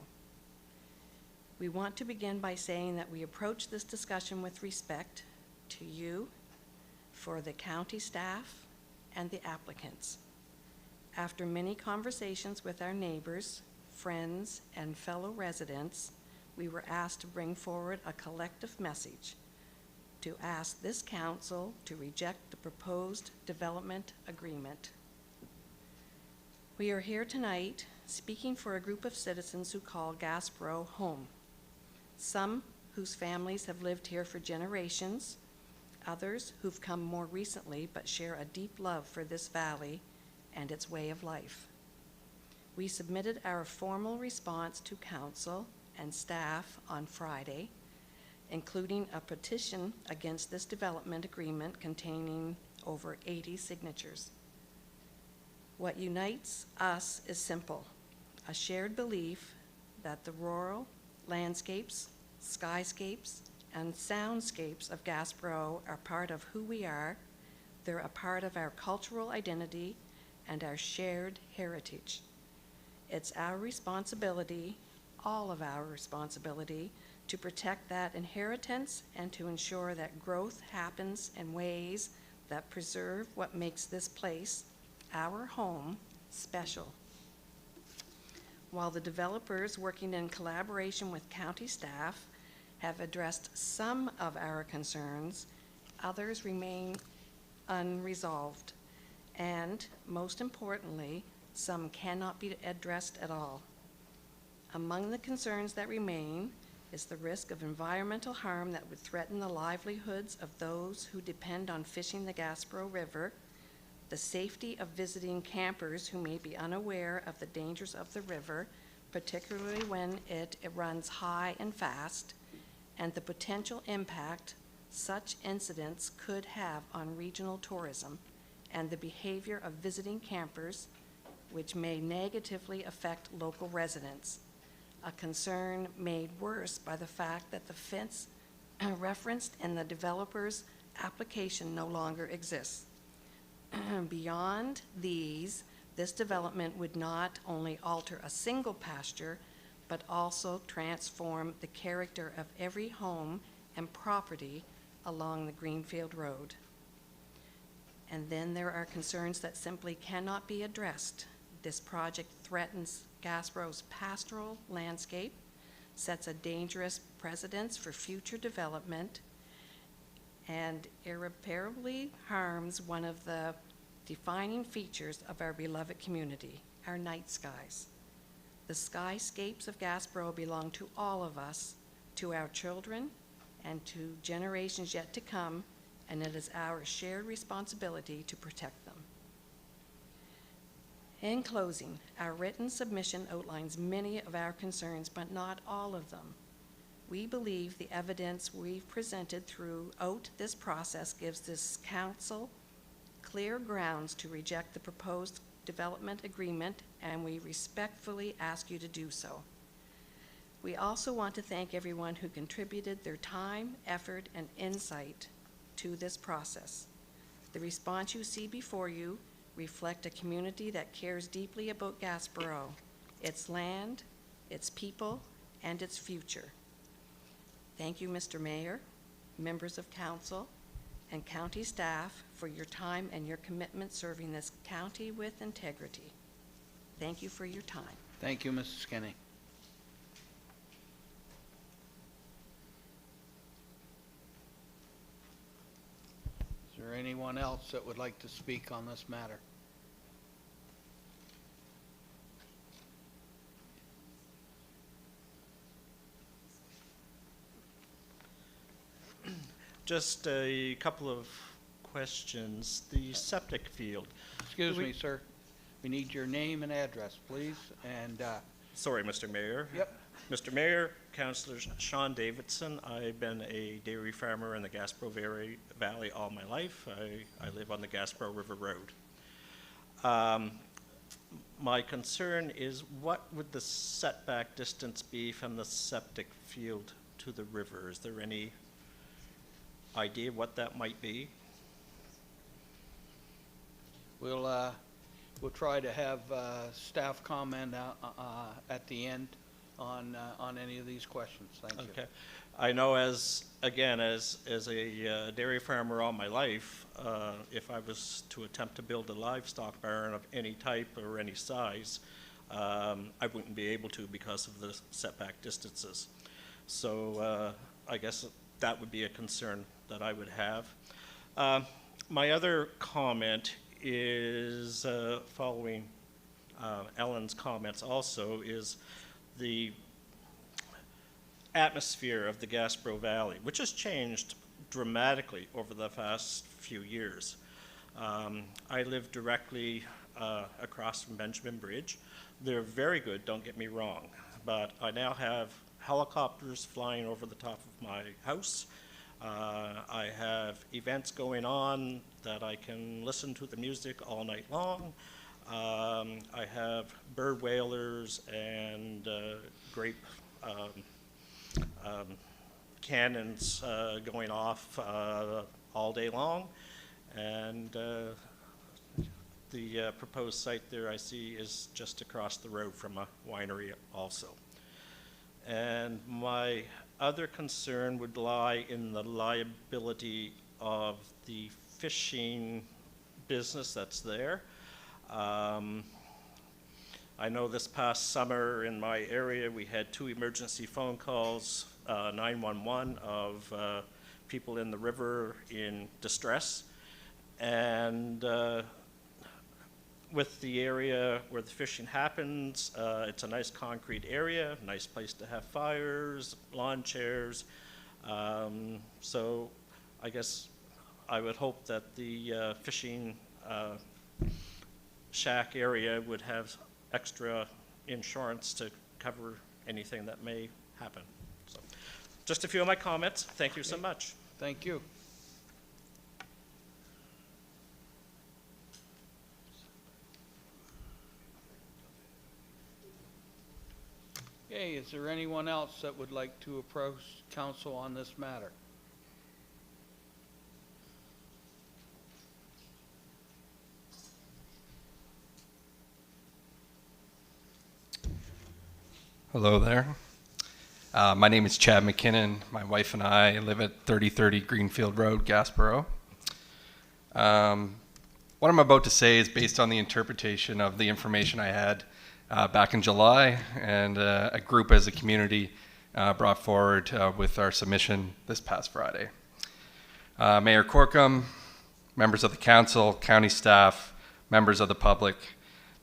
We want to begin by saying that we approach this discussion with respect to you, for the county staff, and the applicants. After many conversations with our neighbors, friends, and fellow residents, we were asked to bring forward a collective message to ask this council to reject the proposed development agreement. We are here tonight speaking for a group of citizens who call Gaspereau home. Some whose families have lived here for generations, others who've come more recently but share a deep love for this valley and its way of life. We submitted our formal response to council and staff on Friday, including a petition against this development agreement containing over 80 signatures. What unites us is simple: a shared belief that the rural landscapes, skyscapes, and soundscapes of Gaspereau are part of who we are. They're a part of our cultural identity and our shared heritage. It's our responsibility, all of our responsibility, to protect that inheritance and to ensure that growth happens in ways that preserve what makes this place, our home, special. While the developers working in collaboration with county staff have addressed some of our concerns, others remain unresolved. And most importantly, some cannot be addressed at all. Among the concerns that remain is the risk of environmental harm that would threaten the livelihoods of those who depend on fishing the Gaspereau River, the safety of visiting campers who may be unaware of the dangers of the river, particularly when it runs high and fast, and the potential impact such incidents could have on regional tourism and the behavior of visiting campers, which may negatively affect local residents. A concern made worse by the fact that the fence referenced in the developer's application no longer exists. Beyond these, this development would not only alter a single pasture, but also transform the character of every home and property along the Greenfield Road. And then there are concerns that simply cannot be addressed. This project threatens Gaspereau's pastoral landscape, sets a dangerous precedence for future development, and irreparably harms one of the defining features of our beloved community, our night skies. The skyscapes of Gaspereau belong to all of us, to our children, and to generations yet to come, and it is our shared responsibility to protect them. In closing, our written submission outlines many of our concerns, but not all of them. We believe the evidence we've presented throughout this process gives this council clear grounds to reject the proposed development agreement, and we respectfully ask you to do so. We also want to thank everyone who contributed their time, effort, and insight to this process. The response you see before you reflect a community that cares deeply about Gaspereau, its land, its people, and its future. Thank you, Mr. Mayor, members of council, and county staff for your time and your commitment serving this county with integrity. Thank you for your time. Thank you, Mrs. Kenny. Is there anyone else that would like to speak on this matter? Just a couple of questions. The septic field. Excuse me, sir. We need your name and address, please. And Sorry, Mr. Mayor. yep. Mr. Mayor, Councillor Sean Davidson. I've been a dairy farmer in the Gaspereau Valley all my life. I live on the Gaspereau River Road. My concern is, what would the setback distance be from the septic field to the river? Is there any idea what that might be? We'll try to have staff comment at the end on any of these questions. Thank you. Okay. I know as a dairy farmer all my life, if I was to attempt to build a livestock barn of any type or any size, I wouldn't be able to because of the setback distances. So I guess that would be a concern that I would have. My other comment is following Ellen's comments also, is the atmosphere of the Gaspereau Valley, which has changed dramatically over the past few years. I live directly across from Benjamin Bridge. They're very good, don't get me wrong, but I now have helicopters flying over the top of my house. I have events going on that I can listen to the music all night long. I have bird whalers and grape cannons going off all day long, and the proposed site there I see is just across the road from a winery also. And my other concern would lie in the liability of the fishing business that's there. I know this past summer in my area we had 2 emergency phone calls, 911, of people in the river in distress. And with the area where the fishing happens, it's a nice concrete area, nice place to have fires, lawn chairs. So I guess I would hope that the fishing shack area would have extra insurance to cover anything that may happen. So just a few of my comments. Thank you so much. Thank you. Okay, is there anyone else that would like to approach council on this matter? Hello there. My name is Chad McKinnon. My wife and I live at 3030 Greenfield Road, Gaspereau. What I'm about to say is based on the interpretation of the information I had back in July, and a group as a community brought forward with our submission this past Friday. Mayor Corkum, members of the council, county staff, members of the public,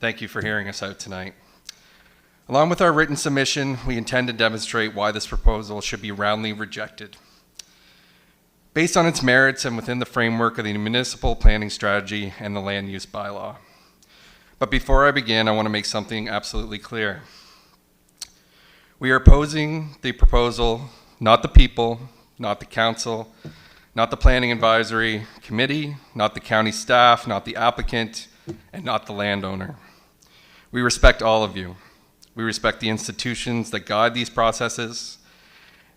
thank you for hearing us out tonight. Along with our written submission, we intend to demonstrate why this proposal should be roundly rejected. Based on its merits and within the framework of the municipal planning strategy and the land use bylaw. But before I begin, I want to make something absolutely clear. We are opposing the proposal, not the people, not the council, not the planning advisory committee, not the county staff, not the applicant, and not the landowner. We respect all of you. We respect the institutions that guide these processes.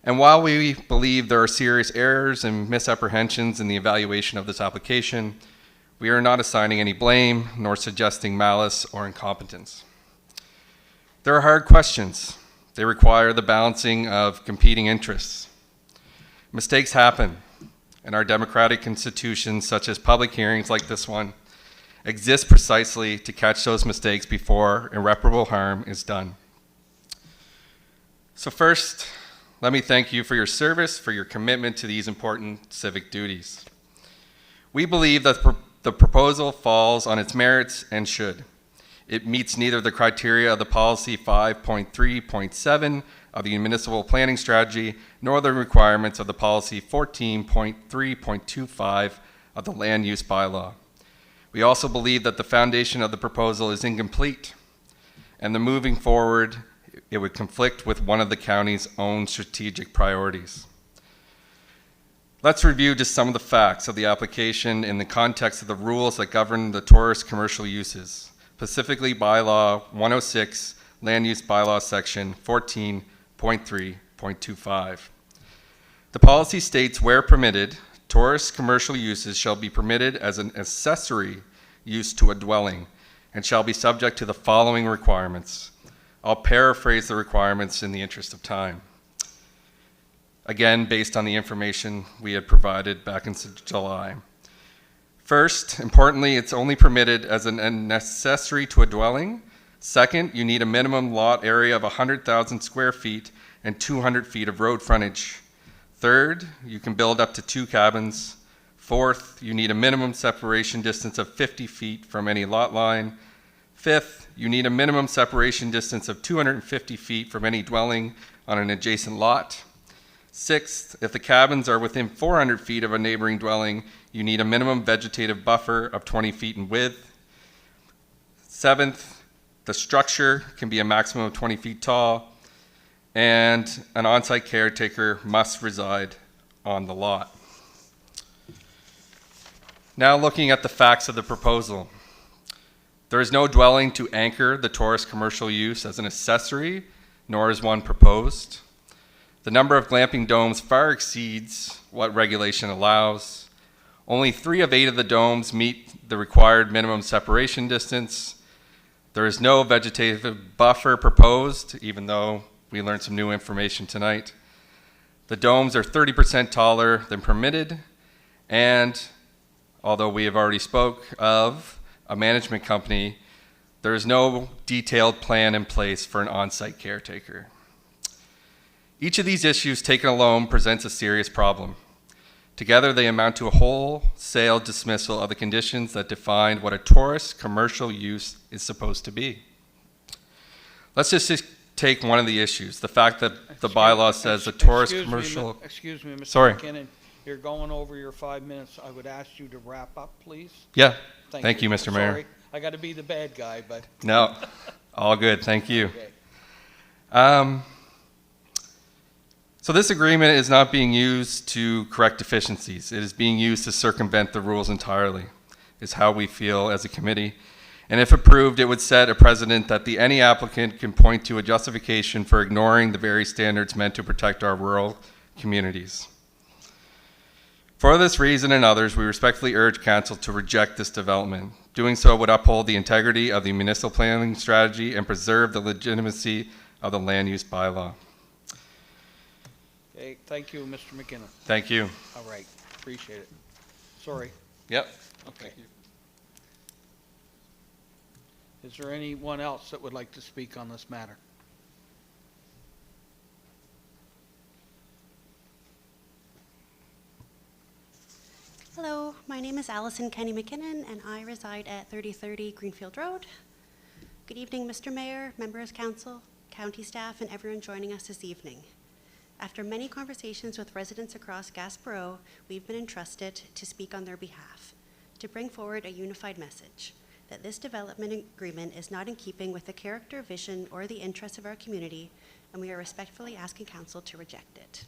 And while we believe there are serious errors and misapprehensions in the evaluation of this application, we are not assigning any blame nor suggesting malice or incompetence. There are hard questions. They require the balancing of competing interests. Mistakes happen, and our democratic institutions, such as public hearings like this one, exist precisely to catch those mistakes before irreparable harm is done. So first, let me thank you for your service, for your commitment to these important civic duties. We believe that the proposal falls on its merits and should. It meets neither the criteria of the policy 5.3.7 of the municipal planning strategy, nor the requirements of the policy 14.3.25 of the land use bylaw. We also believe that the foundation of the proposal is incomplete, and the moving forward it would conflict with one of the county's own strategic priorities. Let's review just some of the facts of the application in the context of the rules that govern the tourist commercial uses, specifically Bylaw 106, Land Use Bylaw Section 14.3.25. The policy states, where permitted, tourist commercial uses shall be permitted as an accessory use to a dwelling and shall be subject to the following requirements. I'll paraphrase the requirements in the interest of time. Again, based on the information we had provided back in July. First, importantly, it's only permitted as an accessory to a dwelling. Second, you need a minimum lot area of 100,000 square feet and 200 feet of road frontage. Third, you can build up to 2 cabins. Fourth, you need a minimum separation distance of 50 feet from any lot line. Fifth, you need a minimum separation distance of 250 feet from any dwelling on an adjacent lot. Sixth, if the cabins are within 400 feet of a neighboring dwelling, you need a minimum vegetative buffer of 20 feet in width. Seventh, the structure can be a maximum of 20 feet tall, and an on-site caretaker must reside on the lot. Now looking at the facts of the proposal. There is no dwelling to anchor the tourist commercial use as an accessory, nor is one proposed. The number of glamping domes far exceeds what regulation allows. Only 3 of 8 of the domes meet the required minimum separation distance. There is no vegetative buffer proposed, even though we learned some new information tonight. The domes are 30% taller than permitted, and although we have already spoke of a management company, there is no detailed plan in place for an on-site caretaker. Each of these issues taken alone presents a serious problem. Together, they amount to a wholesale dismissal of the conditions that define what a tourist commercial use is supposed to be. Let's just take one of the issues, the fact that the bylaw says a tourist commercial... Excuse me, Mr. Sorry. McKinnon, you're going over your 5 minutes. I would ask you to wrap up, please. Yeah, thank you, Mr. Mayor. Sorry, I got to be the bad guy, but... No, all good, thank you. Okay. So this agreement is not being used to correct deficiencies. It is being used to circumvent the rules entirely, is how we feel as a committee. And if approved, it would set a precedent that any applicant can point to a justification for ignoring the very standards meant to protect our rural communities. For this reason and others, we respectfully urge Council to reject this development. Doing so would uphold the integrity of the municipal planning strategy and preserve the legitimacy of the land use bylaw. Okay, thank you, Mr. McKinnon. Thank you. All right, appreciate it. Sorry. Yep. Okay. Is there anyone else that would like to speak on this matter? Hello, my name is Allison Kenny McKinnon, and I reside at 3030 Greenfield Road. Good evening, Mr. Mayor, members, council, county staff, and everyone joining us this evening. After many conversations with residents across Gaspereau, we've been entrusted to speak on their behalf, to bring forward a unified message that this development agreement is not in keeping with the character, vision, or the interests of our community, and we are respectfully asking council to reject it.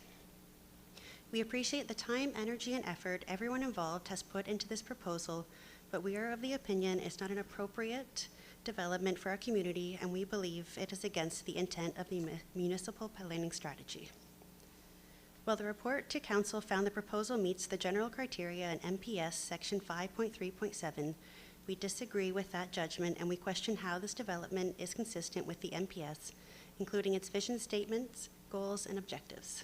We appreciate the time, energy, and effort everyone involved has put into this proposal, but we are of the opinion it's not an appropriate development for our community, and we believe it is against the intent of the municipal planning strategy. While the report to council found the proposal meets the general criteria in MPS section 5.3.7, we disagree with that judgment, and we question how this development is consistent with the MPS, including its vision statements, goals, and objectives.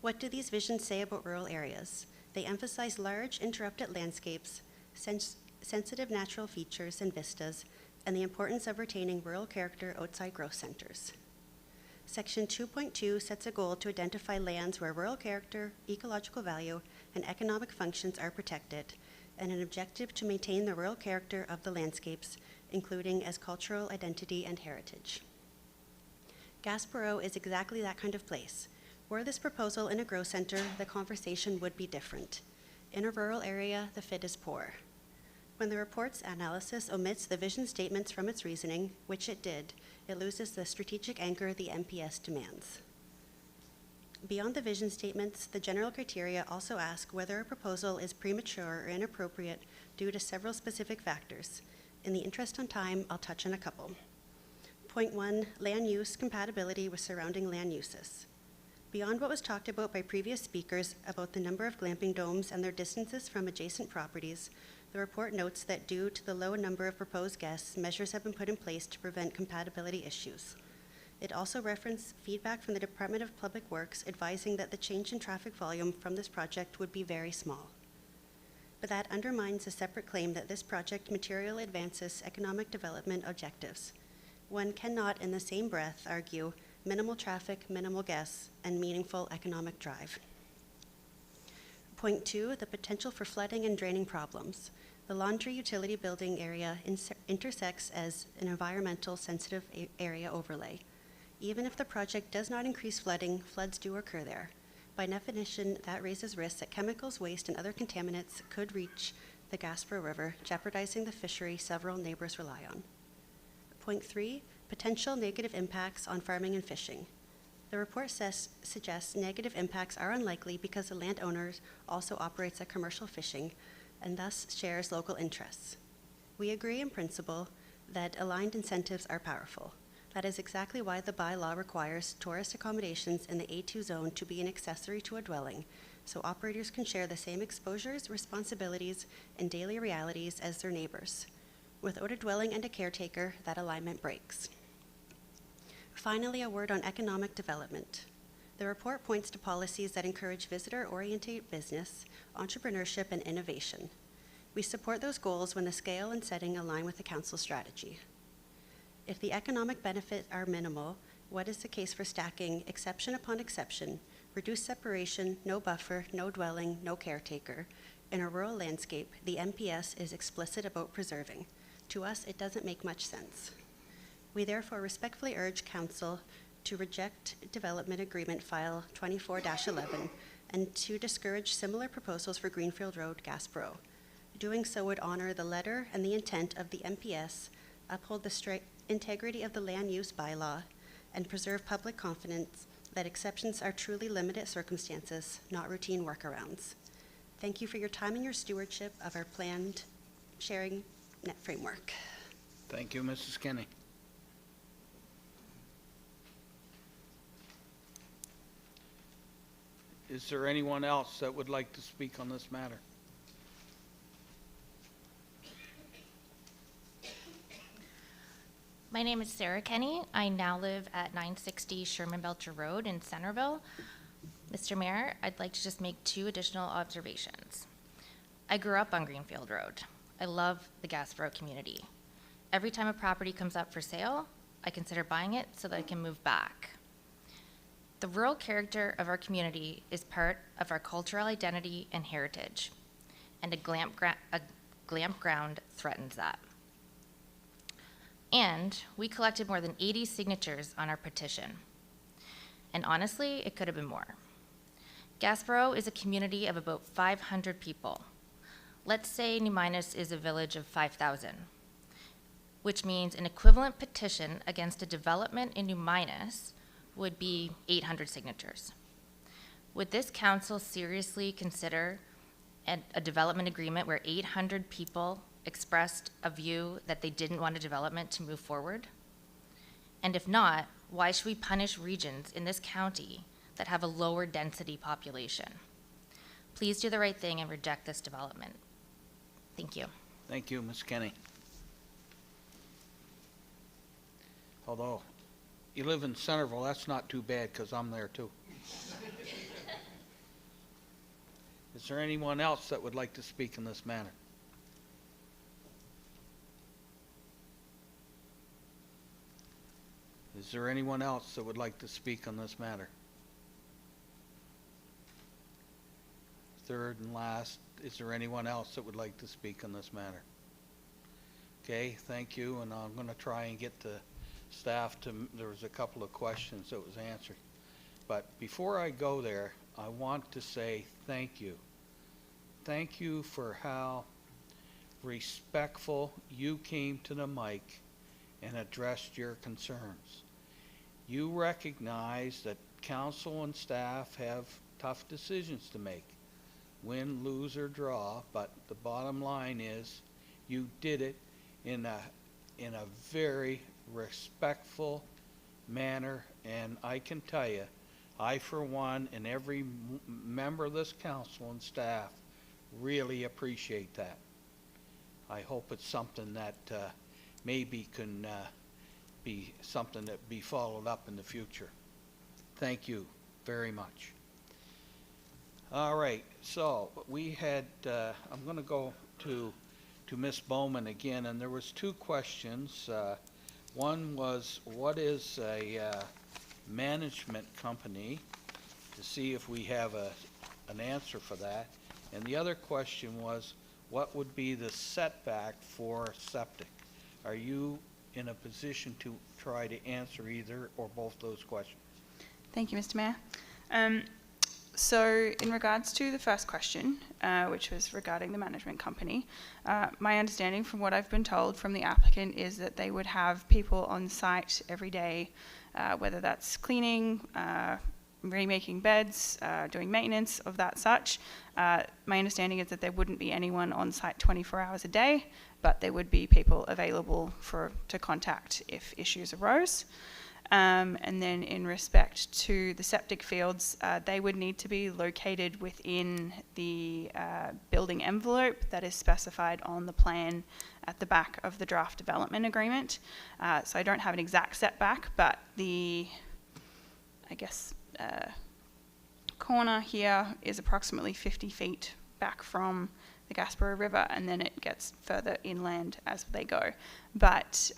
What do these visions say about rural areas? They emphasize large, interrupted landscapes, sensitive natural features and vistas, and the importance of retaining rural character outside growth centers. Section 2.2 sets a goal to identify lands where rural character, ecological value, and economic functions are protected, and an objective to maintain the rural character of the landscapes, including as cultural identity and heritage. Gaspereau is exactly that kind of place. Were this proposal in a growth center, the conversation would be different. In a rural area, the fit is poor. When the report's analysis omits the vision statements from its reasoning, which it did, it loses the strategic anchor the MPS demands. Beyond the vision statements, the general criteria also ask whether a proposal is premature or inappropriate due to several specific factors. In the interest of time, I'll touch on a couple. Point 1, land use compatibility with surrounding land uses. Beyond what was talked about by previous speakers about the number of glamping domes and their distances from adjacent properties, the report notes that due to the low number of proposed guests, measures have been put in place to prevent compatibility issues. It also referenced feedback from the Department of Public Works advising that the change in traffic volume from this project would be very small. But that undermines a separate claim that this project materially advances economic development objectives. One cannot, in the same breath, argue minimal traffic, minimal guests, and meaningful economic drive. Point 2, the potential for flooding and draining problems. The laundry utility building area intersects as an environmental sensitive area overlay. Even if the project does not increase flooding, floods do occur there. By definition, that raises risks that chemicals, waste, and other contaminants could reach the Gaspereau River, jeopardizing the fishery several neighbors rely on. Point 3, potential negative impacts on farming and fishing. The report suggests negative impacts are unlikely because the landowner also operates a commercial fishing and thus shares local interests. We agree in principle that aligned incentives are powerful. That is exactly why the bylaw requires tourist accommodations in the A2 zone to be an accessory to a dwelling, so operators can share the same exposures, responsibilities, and daily realities as their neighbors. Without a dwelling and a caretaker, that alignment breaks. Finally, a word on economic development. The report points to policies that encourage visitor-oriented business, entrepreneurship, and innovation. We support those goals when the scale and setting align with the Council's strategy. If the economic benefits are minimal, what is the case for stacking exception upon exception, reduced separation, no buffer, no dwelling, no caretaker? In a rural landscape, the MPS is explicit about preserving. To us, it doesn't make much sense. We therefore respectfully urge Council to reject Development Agreement File 24-11 and to discourage similar proposals for Greenfield Road, Gaspereau. Doing so would honor the letter and the intent of the MPS, uphold the integrity of the land use bylaw, and preserve public confidence that exceptions are truly limited circumstances, not routine workarounds. Thank you for your time and your stewardship of our planned sharing net framework. Thank you, Mrs. Kenny. Is there anyone else that would like to speak on this matter? My name is Sarah Kenny. I now live at 960 Sherman Belcher Road in Centerville. Mr. Mayor, I'd like to just make 2 additional observations. I grew up on Greenfield Road. I love the Gaspereau community. Every time a property comes up for sale, I consider buying it so that I can move back. The rural character of our community is part of our cultural identity and heritage, and a glamp ground threatens that. And we collected more than 80 signatures on our petition. And honestly, it could have been more. Gaspereau is a community of about 500 people. Let's say Minas is a village of 5,000, which means an equivalent petition against a development in Minas would be 800 signatures. Would this council seriously consider a development agreement where 800 people expressed a view that they didn't want a development to move forward? And if not, why should we punish regions in this county that have a lower density population? Please do the right thing and reject this development. Thank you. Thank you, Ms. Kenny. Although you live in Centerville, that's not too bad because I'm there too. Is there anyone else that would like to speak in this matter? Is there anyone else that would like to speak on this matter? Third and last, is there anyone else that would like to speak on this matter? Okay, thank you, and I'm going to try and get the staff to, there was a couple of questions that was answered. But before I go there, I want to say thank you. Thank you for how respectful you came to the mic and addressed your concerns. You recognize that council and staff have tough decisions to make, win, lose, or draw, but the bottom line is you did it in a very respectful manner, and I can tell you, I for one and every member of this council and staff really appreciate that. I hope it's something that maybe can be something that be followed up in the future. Thank you very much. All right, so we had, I'm going to go to Ms. Bowman again, and there was two questions. One was, what is a management company, to see if we have an answer for that. And the other question was, what would be the setback for septic? Are you in a position to try to answer either or both those questions? Thank you, Mr. Mayor. So in regards to the first question, which was regarding the management company, my understanding from what I've been told from the applicant is that they would have people on site every day, whether that's cleaning, remaking beds, doing maintenance of that such. My understanding is that there wouldn't be anyone on site 24 hours a day, but there would be people available to contact if issues arose. And then in respect to the septic fields, they would need to be located within the building envelope that is specified on the plan at the back of the draft development agreement. So I don't have an exact setback, but the, I guess, corner here is approximately 50 feet back from the Gaspereau River, and then it gets further inland as they go. But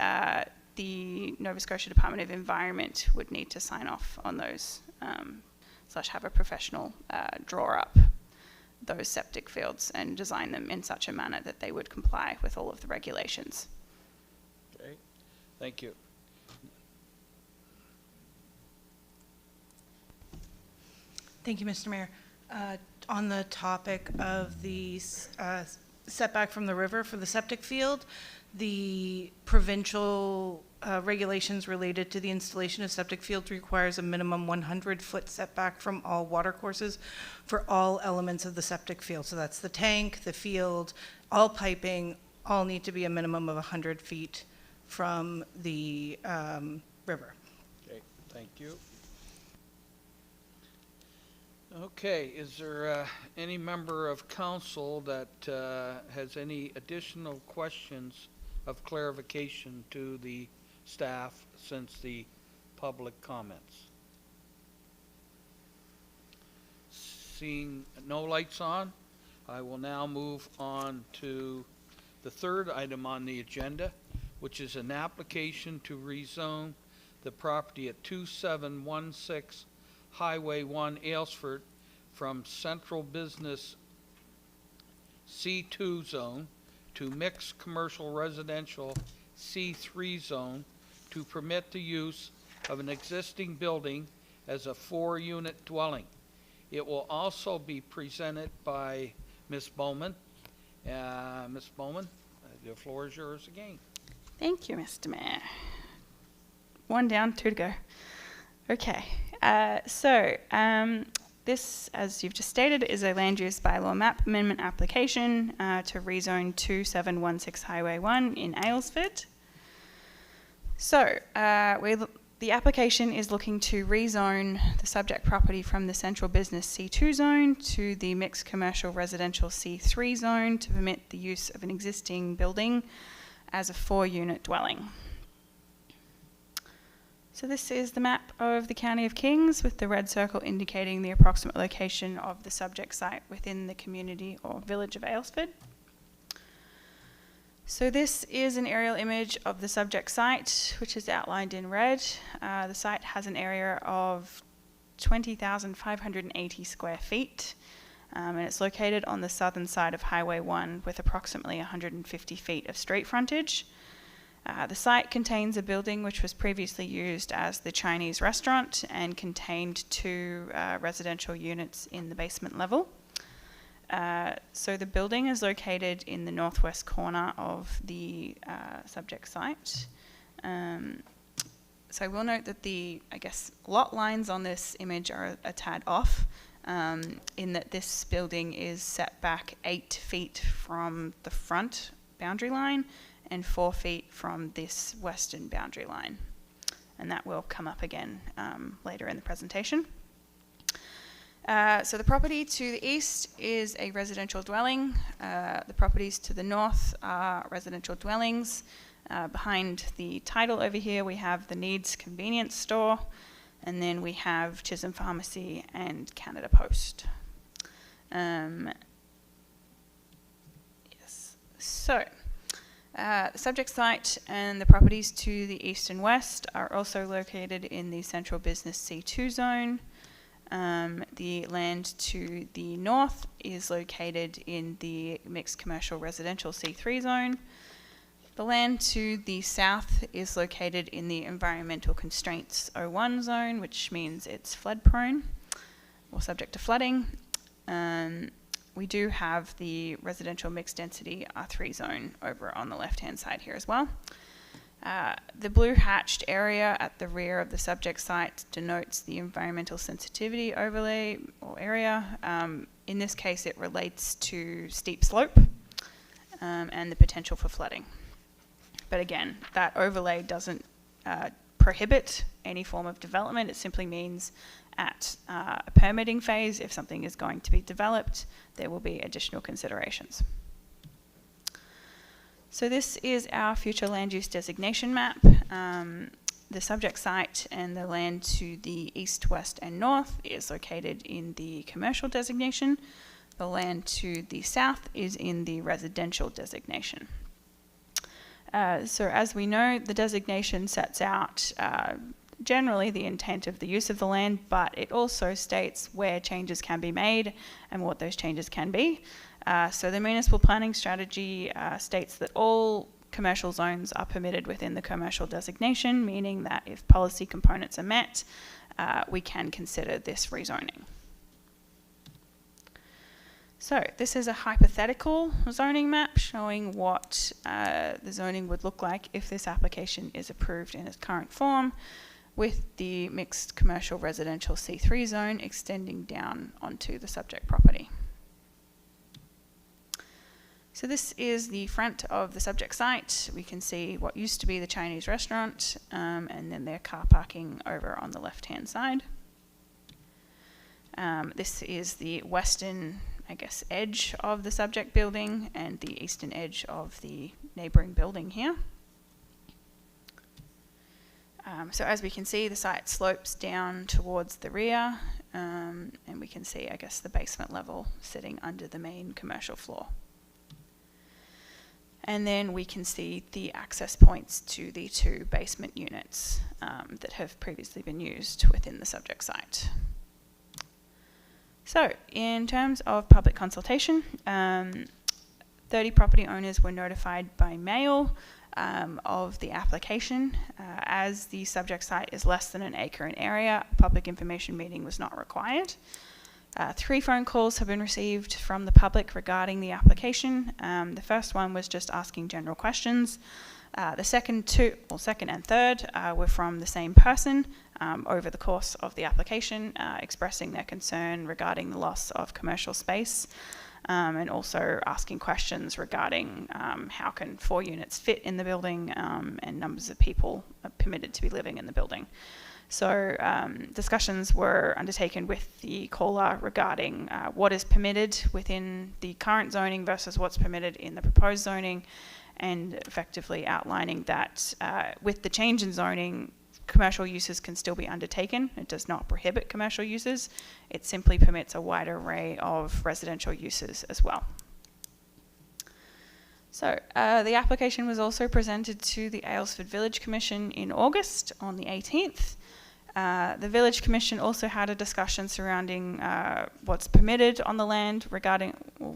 the Nova Scotia Department of Environment would need to sign off on those, / have a professional draw up those septic fields and design them in such a manner that they would comply with all of the regulations. Okay, thank you. Thank you, Mr. Mayor. On the topic of the setback from the river for the septic field, the provincial regulations related to the installation of septic fields requires a minimum 100-foot setback from all watercourses for all elements of the septic field. So that's the tank, the field, all piping, all need to be a minimum of 100 feet from the river. Okay, thank you. Okay, is there any member of council that has any additional questions of clarification to the staff since the public comments? Seeing no lights on, I will now move on to the third item on the agenda, which is an application to rezone the property at 2716 Highway 1, Aylesford, from Central Business C2 zone to Mixed Commercial Residential C3 zone to permit the use of an existing building as a 4-unit dwelling. It will also be presented by Ms. Bowman. Ms. Bowman, the floor is yours again. Thank you, Mr. Mayor. One down, two to go. Okay, this, as you've just stated, is a land use bylaw map amendment application to rezone 2716 Highway 1 in Aylesford. So, the application is looking to rezone the subject property from the Central Business C2 zone to the Mixed Commercial Residential C3 zone to permit the use of an existing building as a 4-unit dwelling. So this is the map of the County of Kings, with the red circle indicating the approximate location of the subject site within the community or village of Aylesford. So this is an aerial image of the subject site, which is outlined in red. The site has an area of 20,580 square feet, and it's located on the southern side of Highway 1 with approximately 150 feet of street frontage. The site contains a building which was previously used as the Chinese restaurant and contained 2 residential units in the basement level. So the building is located in the northwest corner of the subject site. So I will note that the, I guess, lot lines on this image are a tad off, in that this building is set back 8 feet from the front boundary line and 4 feet from this western boundary line. And that will come up again later in the presentation. So the property to the east is a residential dwelling. The properties to the north are residential dwellings. Behind the title over here, we have the Needs convenience store, and then we have Chisholm Pharmacy and Canada Post. Yes. So the subject site and the properties to the east and west are also located in the Central Business C2 zone. The land to the north is located in the Mixed Commercial Residential C3 zone. The land to the south is located in the Environmental Constraints 01 zone, which means it's flood prone or subject to flooding. We do have the Residential Mixed Density R3 zone over on the left-hand side here as well. The blue hatched area at the rear of the subject site denotes the environmental sensitivity overlay or area. In this case, it relates to steep slope and the potential for flooding. But again, that overlay doesn't prohibit any form of development. It simply means at a permitting phase, if something is going to be developed, there will be additional considerations. So this is our future land use designation map. The subject site and the land to the east, west, and north is located in the commercial designation. The land to the south is in the residential designation. So as we know, the designation sets out generally the intent of the use of the land, but it also states where changes can be made and what those changes can be. So the municipal planning strategy states that all commercial zones are permitted within the commercial designation, meaning that if policy components are met, we can consider this rezoning. So this is a hypothetical zoning map showing what the zoning would look like if this application is approved in its current form, with the mixed commercial residential C3 zone extending down onto the subject property. So this is the front of the subject site. We can see what used to be the Chinese restaurant and then their car parking over on the left-hand side. This is the western, I guess, edge of the subject building and the eastern edge of the neighbouring building here. So as we can see, the site slopes down towards the rear, and we can see, I guess, the basement level sitting under the main commercial floor. And then we can see the access points to the 2 basement units that have previously been used within the subject site. So in terms of public consultation, 30 property owners were notified by mail of the application. As the subject site is less than an acre in area, a public information meeting was not required. 3 phone calls have been received from the public regarding the application. The first one was just asking general questions. The second and third were from the same person over the course of the application, expressing their concern regarding the loss of commercial space, and also asking questions regarding how can 4 units fit in the building and numbers of people are permitted to be living in the building. So discussions were undertaken with the caller regarding what is permitted within the current zoning versus what's permitted in the proposed zoning, and effectively outlining that with the change in zoning, commercial uses can still be undertaken. It does not prohibit commercial uses. It simply permits a wide array of residential uses as well. So the application was also presented to the Aylesford Village Commission in August on the 18th. The Village Commission also had a discussion surrounding what's permitted on the land regarding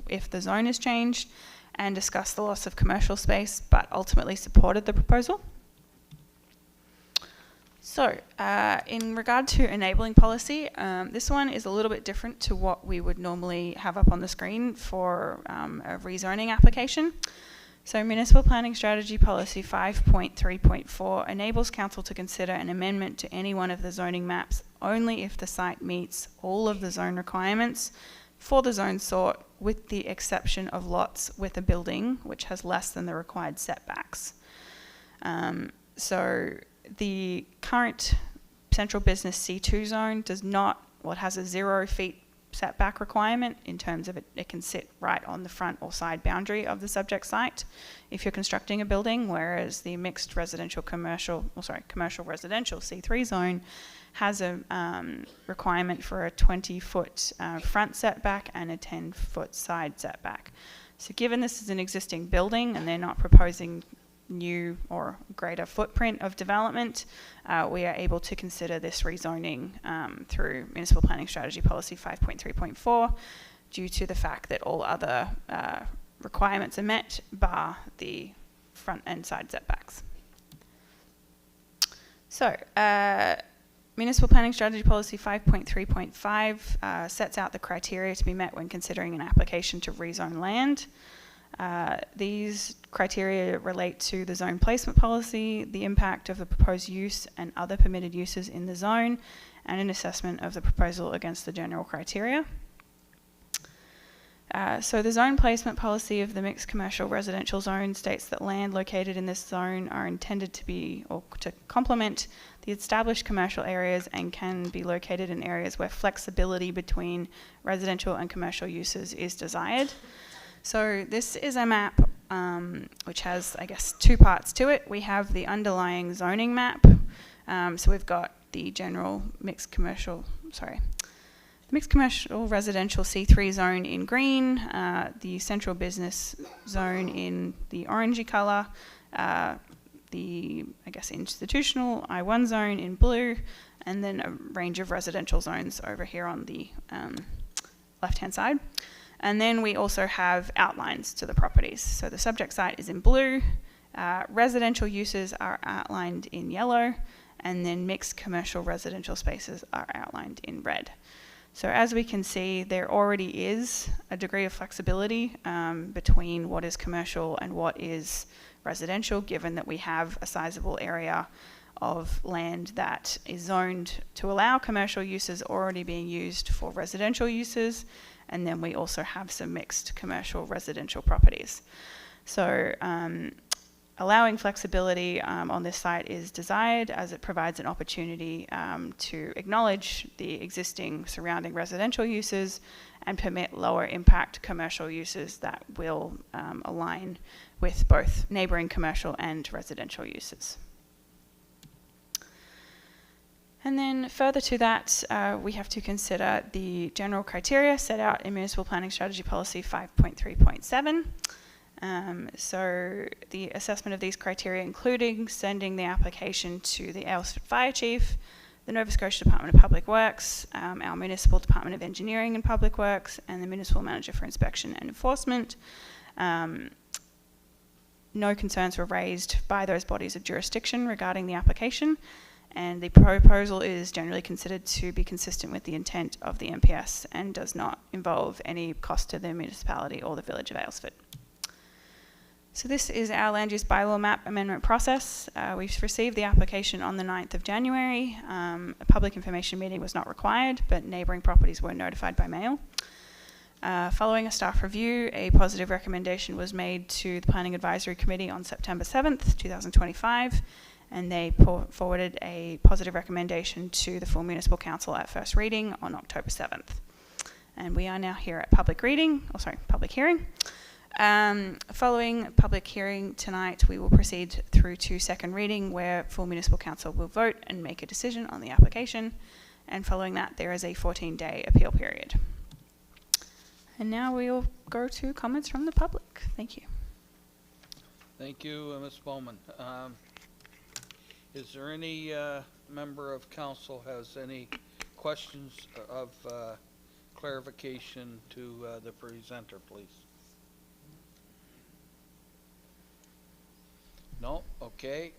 if the zone is changed, and discussed the loss of commercial space, but ultimately supported the proposal. So in regard to enabling policy, this one is a little bit different to what we would normally have up on the screen for a rezoning application. So Municipal Planning Strategy Policy 5.3.4 enables Council to consider an amendment to any one of the zoning maps only if the site meets all of the zone requirements for the zone sought, with the exception of lots with a building which has less than the required setbacks. So the current central business C2 zone does not, well, it has a 0 feet setback requirement in terms of it can sit right on the front or side boundary of the subject site if you're constructing a building, whereas the mixed residential commercial residential C3 zone has a requirement for a 20-foot front setback and a 10-foot side setback. So given this is an existing building and they're not proposing new or greater footprint of development, we are able to consider this rezoning through Municipal Planning Strategy Policy 5.3.4 due to the fact that all other requirements are met bar the front and side setbacks. So, Municipal Planning Strategy Policy 5.3.5 sets out the criteria to be met when considering an application to rezone land. These criteria relate to the zone placement policy, the impact of the proposed use and other permitted uses in the zone, and an assessment of the proposal against the general criteria. So the zone placement policy of the mixed commercial residential zone states that land located in this zone are intended to be, or to complement the established commercial areas, and can be located in areas where flexibility between residential and commercial uses is desired. So this is a map which has, I guess, two parts to it. We have the underlying zoning map. So we've got the general mixed commercial residential C3 zone in green, the central business zone in the orangey colour, the, I guess, institutional I1 zone in blue, and then a range of residential zones over here on the left-hand side. And then we also have outlines to the properties. So the subject site is in blue, residential uses are outlined in yellow, and then mixed commercial residential spaces are outlined in red. So as we can see, there already is a degree of flexibility between what is commercial and what is residential, given that we have a sizable area of land that is zoned to allow commercial uses already being used for residential uses, and then we also have some mixed commercial residential properties. So allowing flexibility on this site is desired, as it provides an opportunity to acknowledge the existing surrounding residential uses and permit lower impact commercial uses that will align with both neighbouring commercial and residential uses. And then further to that, we have to consider the general criteria set out in Municipal Planning Strategy Policy 5.3.7. So the assessment of these criteria, including sending the application to the Aylesford Fire Chief, the Nova Scotia Department of Public Works, our Municipal Department of Engineering and Public Works, and the Municipal Manager for Inspection and Enforcement. No concerns were raised by those bodies of jurisdiction regarding the application, and the proposal is generally considered to be consistent with the intent of the MPS and does not involve any cost to the municipality or the Village of Aylesford. So this is our land use bylaw map amendment process. We've received the application on the 9th of January. A public information meeting was not required, but neighbouring properties were notified by mail. Following a staff review, a positive recommendation was made to the Planning Advisory Committee on September 7th, 2025, and they forwarded a positive recommendation to the full Municipal Council at first reading on October 7th. And we are now here at public hearing. Following public hearing tonight, we will proceed through to second reading, where full Municipal Council will vote and make a decision on the application. And following that, there is a 14-day appeal period. And now we will go to comments from the public. Thank you. Thank you, Ms. Bowman. Is there any member of council has any questions of clarification to the presenter, please? No? Okay.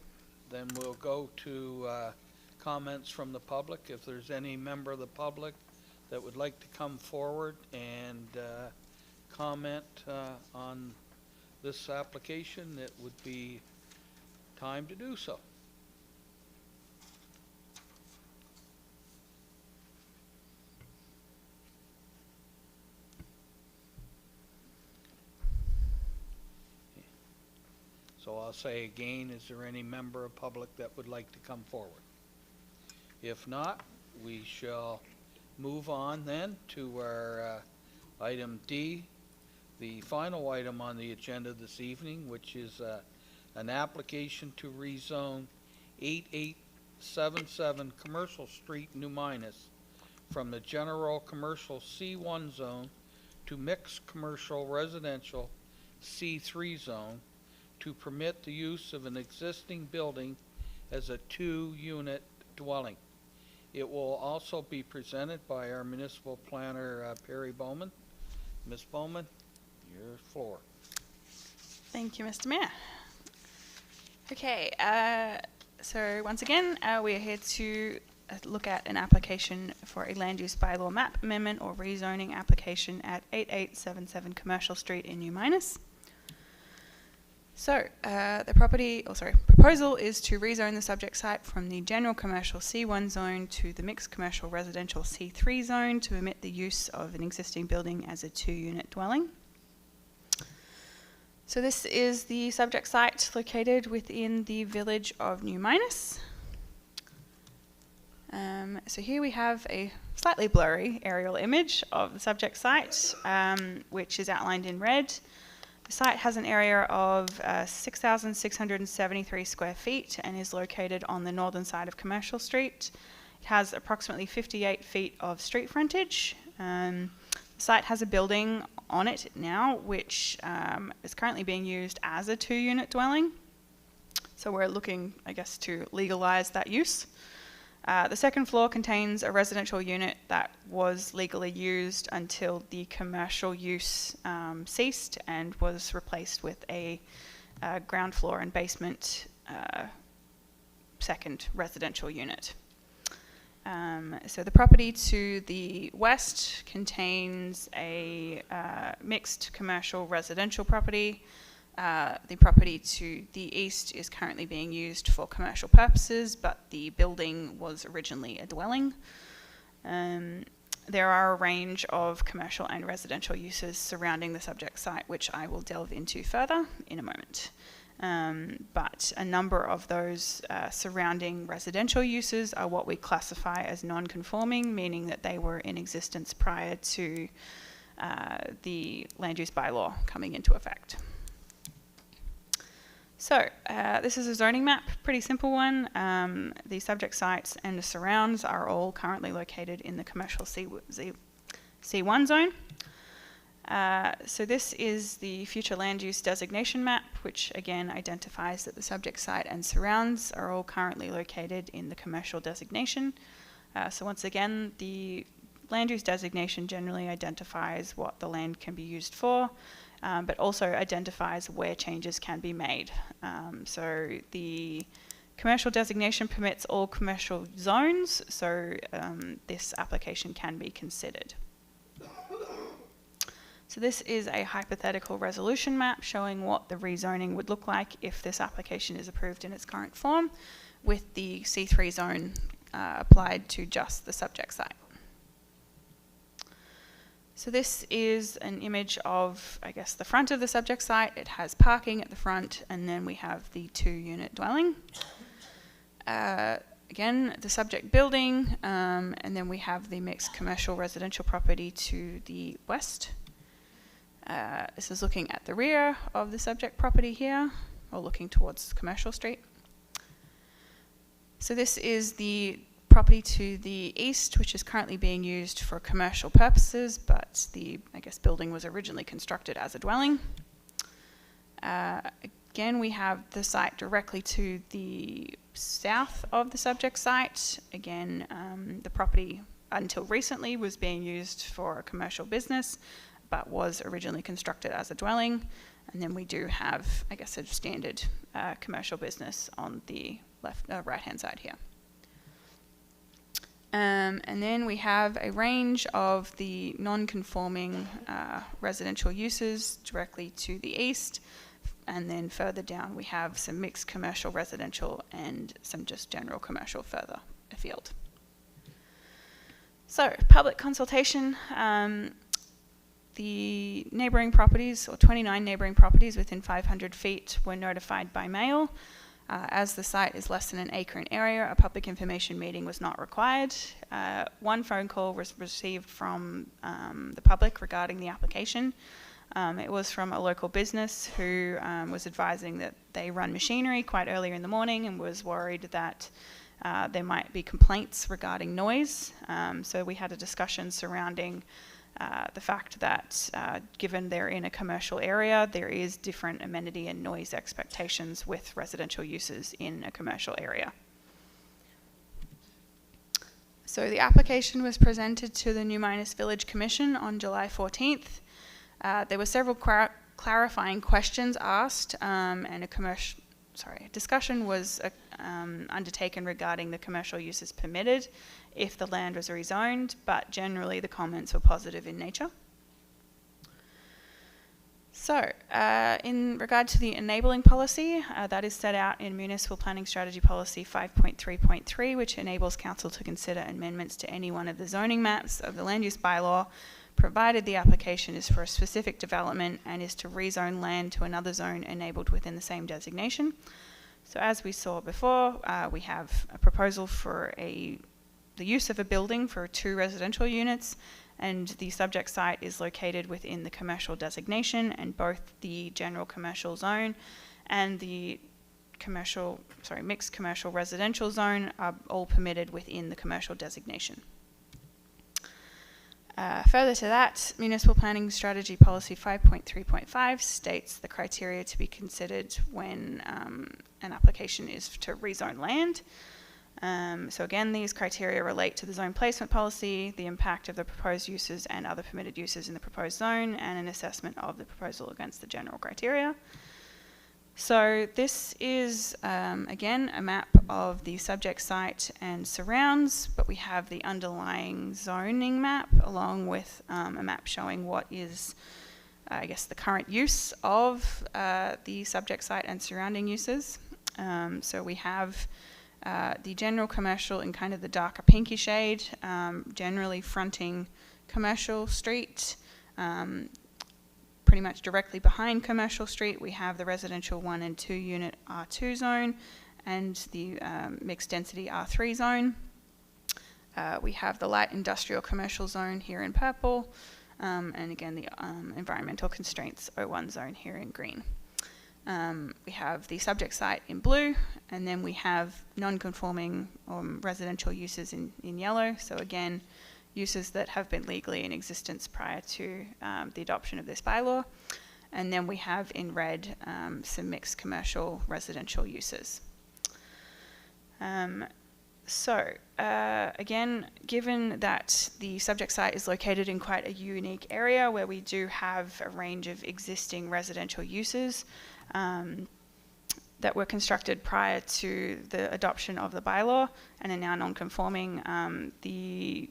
Then we'll go to comments from the public. If there's any member of the public that would like to come forward and comment on this application, it would be time to do so. So I'll say again, is there any member of public that would like to come forward? If not, we shall move on then to our item D, the final item on the agenda this evening, which is an application to rezone 8877 Commercial Street, New Minas, from the general commercial C1 zone to mixed commercial residential C3 zone, to permit the use of an existing building as a 2-unit dwelling. It will also be presented by our municipal planner, Perry Bowman. Ms. Bowman, your floor. Thank you, Mr. Mayor. Okay, so once again, we are here to look at an application for a land use bylaw map amendment or rezoning application at 8877 Commercial Street in New Minas. So, proposal is to rezone the subject site from the general commercial C1 zone to the mixed commercial residential C3 zone to permit the use of an existing building as a 2-unit dwelling. So this is the subject site located within the village of New Minas. So here we have a slightly blurry aerial image of the subject site, which is outlined in red. The site has an area of 6,673 square feet and is located on the northern side of Commercial Street. It has approximately 58 feet of street frontage. The site has a building on it now, which is currently being used as a 2-unit dwelling. So we're looking, I guess, to legalize that use. The second floor contains a residential unit that was legally used until the commercial use ceased and was replaced with a ground floor and basement second residential unit. So the property to the west contains a mixed commercial residential property. The property to the east is currently being used for commercial purposes, but the building was originally a dwelling. There are a range of commercial and residential uses surrounding the subject site, which I will delve into further in a moment. But a number of those surrounding residential uses are what we classify as non-conforming, meaning that they were in existence prior to the land use bylaw coming into effect. So this is a zoning map, pretty simple one. The subject sites and the surrounds are all currently located in the commercial C1 zone. So this is the future land use designation map, which again identifies that the subject site and surrounds are all currently located in the commercial designation. So once again, the land use designation generally identifies what the land can be used for, but also identifies where changes can be made. So the commercial designation permits all commercial zones, so this application can be considered. So this is a hypothetical resolution map showing what the rezoning would look like if this application is approved in its current form, with the C3 zone applied to just the subject site. So this is an image of, I guess, the front of the subject site. It has parking at the front, and then we have the 2-unit dwelling. Again, the subject building, and then we have the mixed commercial residential property to the west. This is looking at the rear of the subject property here, or looking towards Commercial Street. So this is the property to the east, which is currently being used for commercial purposes, but the, I guess, building was originally constructed as a dwelling. Again, we have the site directly to the south of the subject site. Again, the property until recently was being used for a commercial business, but was originally constructed as a dwelling. And then we do have, I guess, a standard commercial business on the right-hand side here. And then we have a range of the non-conforming residential uses directly to the east, and then further down we have some mixed commercial, residential, and some just general commercial further afield. So, public consultation. The neighbouring properties, or 29 neighbouring properties within 500 feet, were notified by mail. As the site is less than an acre in area, a public information meeting was not required. One phone call was received from the public regarding the application. It was from a local business who was advising that they run machinery quite early in the morning and was worried that there might be complaints regarding noise. So we had a discussion surrounding the fact that given they're in a commercial area, there is different amenity and noise expectations with residential uses in a commercial area. So the application was presented to the New Minas Village Commission on July 14th. There were several clarifying questions asked, and a discussion was undertaken regarding the commercial uses permitted if the land was rezoned, but generally the comments were positive in nature. So, in regard to the enabling policy, that is set out in Municipal Planning Strategy Policy 5.3.3, which enables Council to consider amendments to any one of the zoning maps of the land use bylaw, provided the application is for a specific development and is to rezone land to another zone enabled within the same designation. So as we saw before, we have a proposal for the use of a building for 2 residential units, and the subject site is located within the commercial designation, and both the general commercial zone and the mixed commercial residential zone are all permitted within the commercial designation. Further to that, Municipal Planning Strategy Policy 5.3.5 states the criteria to be considered when an application is to rezone land. So again, these criteria relate to the zone placement policy, the impact of the proposed uses and other permitted uses in the proposed zone, and an assessment of the proposal against the general criteria. So this is, again, a map of the subject site and surrounds, but we have the underlying zoning map along with a map showing what is, I guess, the current use of the subject site and surrounding uses. So we have the general commercial in kind of the darker pinky shade, generally fronting Commercial Street. Pretty much directly behind Commercial Street, we have the residential 1 and 2 unit R2 zone and the mixed density R3 zone. We have the light industrial commercial zone here in purple, and again the environmental constraints O1 zone here in green. We have the subject site in blue, and then we have non-conforming residential uses in yellow. So again, uses that have been legally in existence prior to the adoption of this bylaw. And then we have in red some mixed commercial residential uses. Again, given that the subject site is located in quite a unique area where we do have a range of existing residential uses that were constructed prior to the adoption of the bylaw and are now non-conforming, the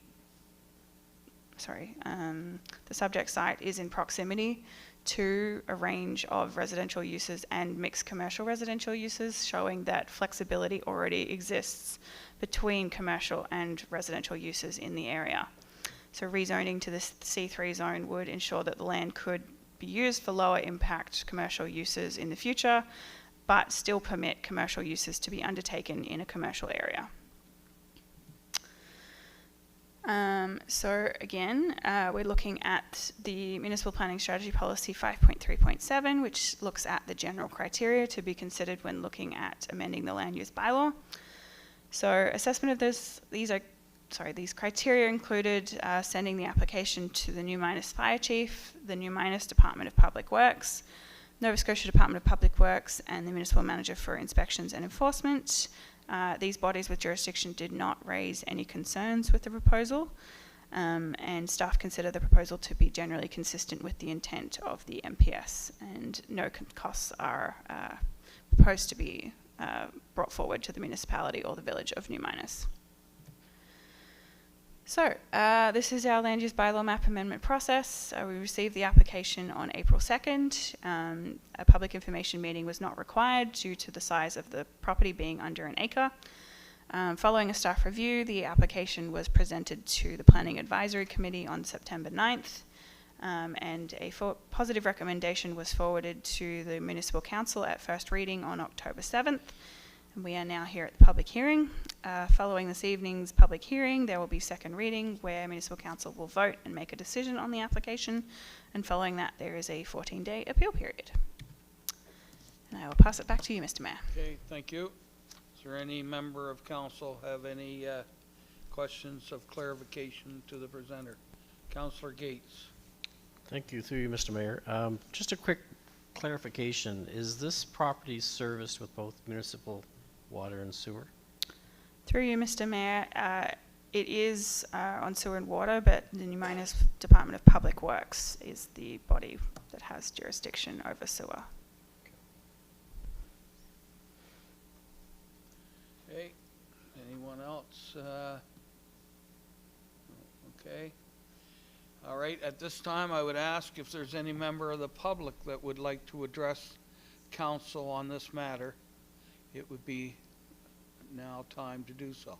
subject site is in proximity to a range of residential uses and mixed commercial residential uses, showing that flexibility already exists between commercial and residential uses in the area. So rezoning to this C3 zone would ensure that the land could be used for lower impact commercial uses in the future, but still permit commercial uses to be undertaken in a commercial area. So again, we're looking at the Municipal Planning Strategy Policy 5.3.7, which looks at the general criteria to be considered when looking at amending the land use bylaw. So assessment of these criteria included sending the application to the New Minas Fire Chief, the New Minas Department of Public Works, Nova Scotia Department of Public Works, and the Municipal Manager for Inspections and Enforcement. These bodies with jurisdiction did not raise any concerns with the proposal, and staff consider the proposal to be generally consistent with the intent of the MPS, and no costs are proposed to be brought forward to the municipality or the village of New Minas. So, this is our land use bylaw map amendment process. We received the application on April 2nd. A public information meeting was not required due to the size of the property being under an acre. Following a staff review, the application was presented to the Planning Advisory Committee on September 9th, and a positive recommendation was forwarded to the Municipal Council at first reading on October 7th. And we are now here at the public hearing. Following this evening's public hearing, there will be second reading where Municipal Council will vote and make a decision on the application. And following that, there is a 14-day appeal period. And I will pass it back to you, Mr. Mayor. Okay, thank you. Is there any member of council have any questions of clarification to the presenter? Councillor Gates. Thank you, through you, Mr. Mayor. Just a quick clarification. Is this property serviced with both municipal water and sewer? Through you, Mr. Mayor, it is on sewer and water, but the New Minas Department of Public Works is the body that has jurisdiction over sewer. Okay, anyone else? Okay. All right, at this time, I would ask if there's any member of the public that would like to address council on this matter. It would be now time to do so.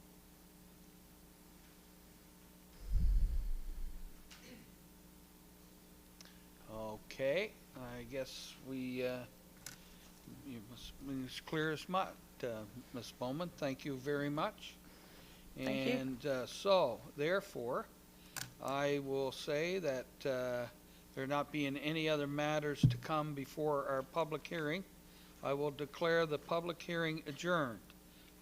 Okay, I guess you must be as clear as mud, Ms. Bowman. Thank you very much. Thank you. And so, therefore, I will say that there not being any other matters to come before our public hearing, I will declare the public hearing adjourned.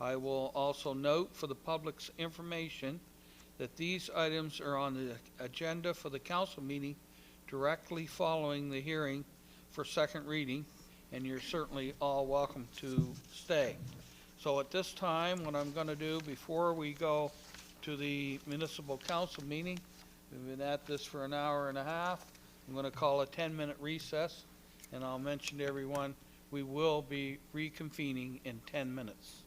I will also note for the public's information that these items are on the agenda for the council meeting directly following the hearing for second reading, and you're certainly all welcome to stay. So at this time, what I'm going to do before we go to the municipal council meeting, we've been at this for an hour and a half. I'm going to call a 10-minute recess, and I'll mention to everyone we will be reconvening in 10 minutes.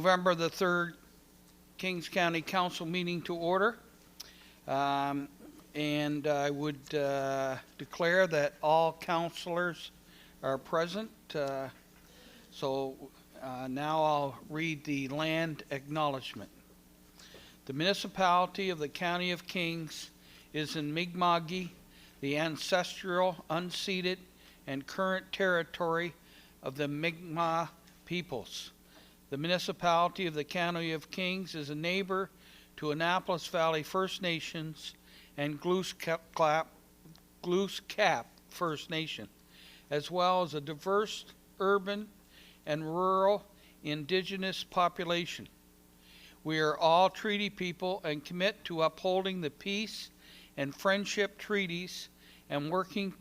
November the 3rd Kings County Council meeting to order. And I would declare that all councillors are present. So now I'll read the land acknowledgement. The municipality of the County of Kings is in Mi'kma'ki, the ancestral, unceded, and current territory of the Mi'kmaq peoples. The municipality of the County of Kings is a neighbor to Annapolis Valley First Nations and Gloos Cap First Nation, as well as a diverse urban and rural indigenous population. We are all treaty people and commit to upholding the peace and friendship treaties and working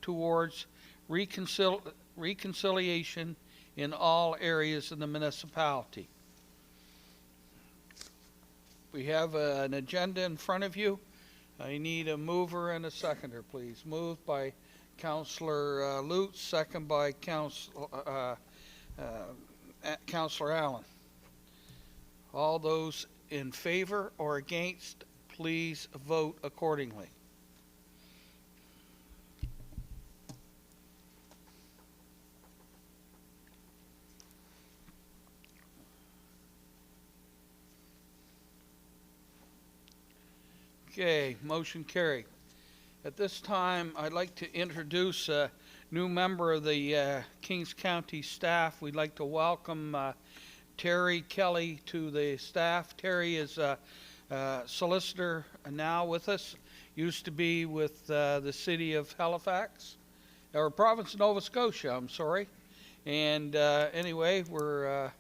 towards reconciliation in all areas of the municipality. We have an agenda in front of you. I need a mover and a seconder, please. Moved by Councillor Lutz, second by Councillor Allen. All those in favor or against, please vote accordingly. Okay, motion carried. At this time, I'd like to introduce a new member of the Kings County staff. We'd like to welcome Terry Kelly to the staff. Terry is a solicitor now with us. Used to be with the city of Halifax, or province of Nova Scotia, I'm sorry. And anyway, we're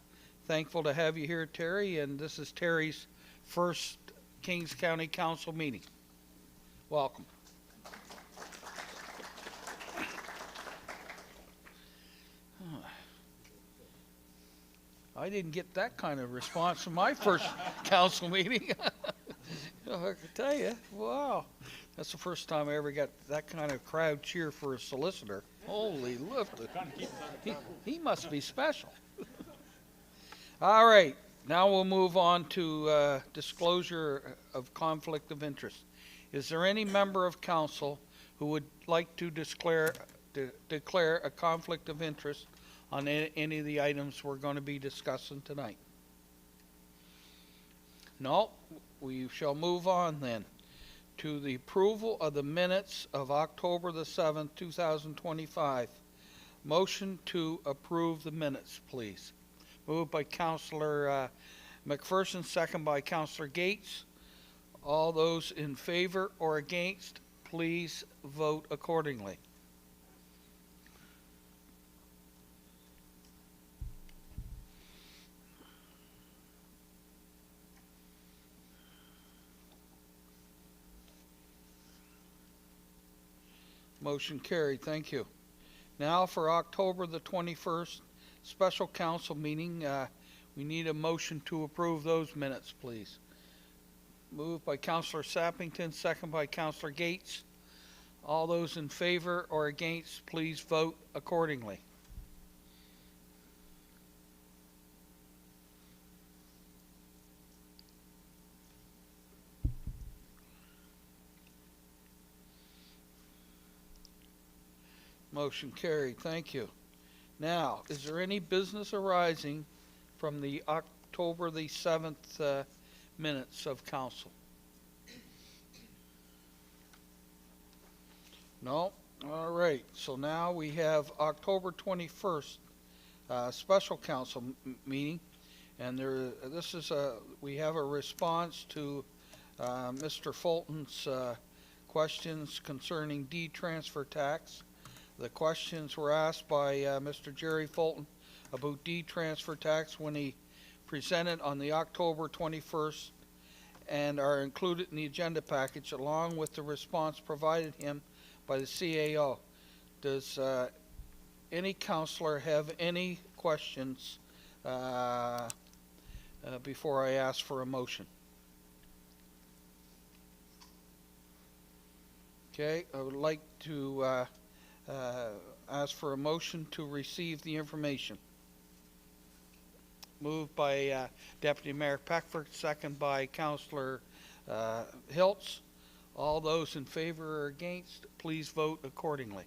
thankful to have you here, Terry, and this is Terry's first Kings County Council meeting. Welcome. I didn't get that kind of response from my first council meeting. I can tell you, wow. That's the first time I ever got that kind of crowd cheer for a solicitor. Holy lift. He must be special. All right. Now we'll move on to disclosure of conflict of interest. Is there any member of council who would like to declare a conflict of interest on any of the items we're going to be discussing tonight? No, we shall move on then to the approval of the minutes of October the 7th, 2025. Motion to approve the minutes, please. Moved by Councillor McPherson, second by Councillor Gates. All those in favor or against, please vote accordingly. Motion carried. Thank you. Now for October the 21st, special council meeting. We need a motion to approve those minutes, please. Moved by Councillor Sappington, second by Councillor Gates. All those in favor or against, please vote accordingly. Motion carried. Thank you. Now, is there any business arising from the October the 7th minutes of council? No? All right. So now we have October 21st special council meeting. And we have a response to Mr. Fulton's questions concerning deed transfer tax. The questions were asked by Mr. Jerry Fulton about deed transfer tax when he presented on the October 21st and are included in the agenda package along with the response provided him by the CAO. Does any councillor have any questions before I ask for a motion? Okay, I would like to ask for a motion to receive the information. Moved by Deputy Mayor Peckford, second by Councillor Hiltz. All those in favor or against, please vote accordingly.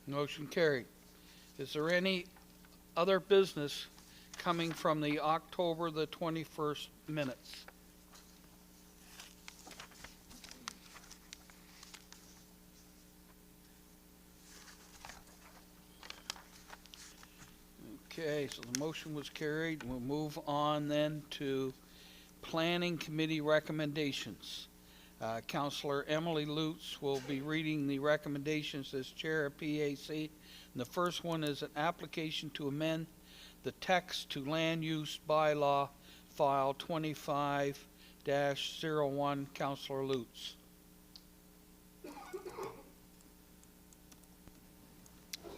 Motion carried. Is there any other business coming from the October the 21st minutes? Okay, so the motion was carried. We'll move on then to Planning Committee recommendations. Councillor Emily Lutz will be reading the recommendations as chair of PAC. And the first one is an application to amend the text to land use bylaw file 25-01. Councillor Lutz.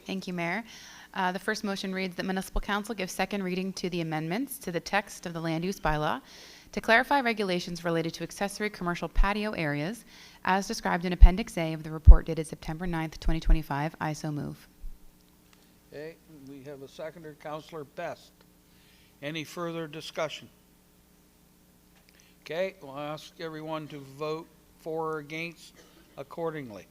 Thank you, Mayor. The first motion reads that Municipal Council give second reading to the amendments to the text of the land use bylaw to clarify regulations related to accessory commercial patio areas as described in Appendix A of the report dated September 9th, 2025. I so move. Okay, we have a seconder, Councillor Best. Any further discussion? Okay, we'll ask everyone to vote for or against accordingly.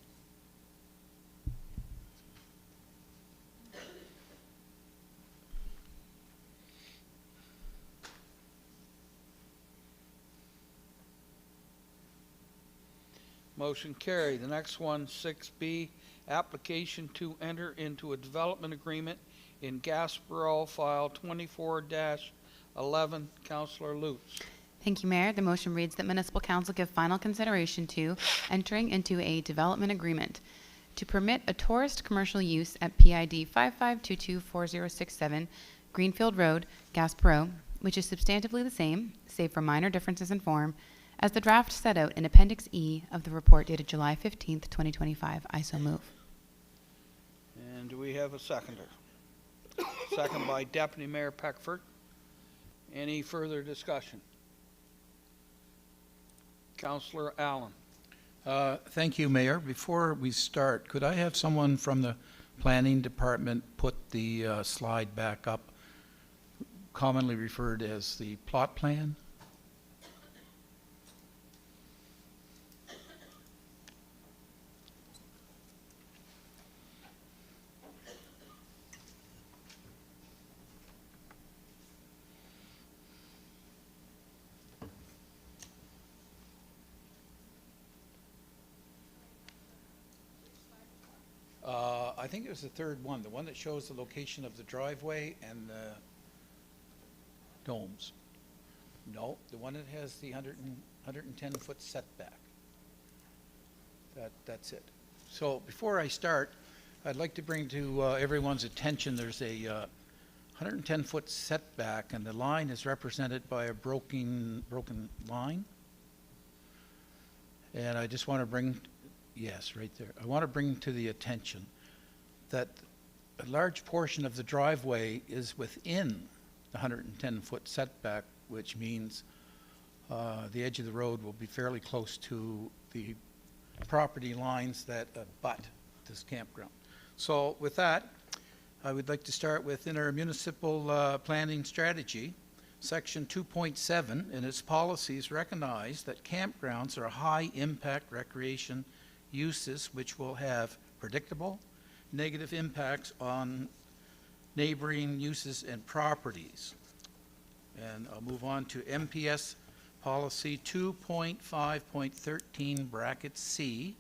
Motion carried. The next one, 6B, application to enter into a development agreement in Gaspereau, file 24-11. Councillor Lutz. Thank you, Mayor. The motion reads that Municipal Council give final consideration to entering into a development agreement to permit a tourist commercial use at PID 55224067 Greenfield Road, Gaspereau, which is substantively the same, save for minor differences in form, as the draft set out in Appendix E of the report dated July 15th, 2025. I so move. And do we have a seconder? Second by Deputy Mayor Peckford. Any further discussion? Councillor Allen. Thank you, Mayor. Before we start, could I have someone from the Planning Department put the slide back up, commonly referred as the plot plan? I think it was the third one, the one that shows the location of the driveway and the domes. No, the one that has the 110-foot setback. That's it. So before I start, I'd like to bring to everyone's attention there's a 110-foot setback, and the line is represented by a broken line. And I just want to bring, yes, right there. I want to bring to the attention that a large portion of the driveway is within the 110-foot setback, which means the edge of the road will be fairly close to the property lines that abut this campground. So with that, I would like to start with in our municipal planning strategy, Section 2.7 in its policies recognize that campgrounds are high-impact recreation uses which will have predictable negative impacts on neighboring uses and properties. And I'll move on to MPS policy 2.5.13 bracket C,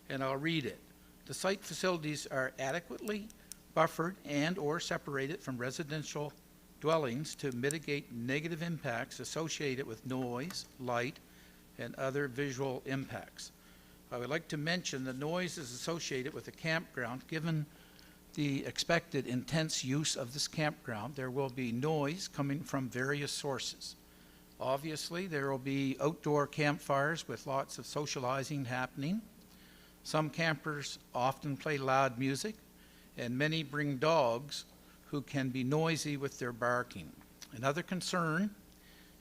and I'll read it. The site facilities are adequately buffered and or separated from residential dwellings to mitigate negative impacts associated with noise, light, and other visual impacts. I would like to mention the noise is associated with the campground. Given the expected intense use of this campground, there will be noise coming from various sources. Obviously, there will be outdoor campfires with lots of socializing happening. Some campers often play loud music, and many bring dogs who can be noisy with their barking. Another concern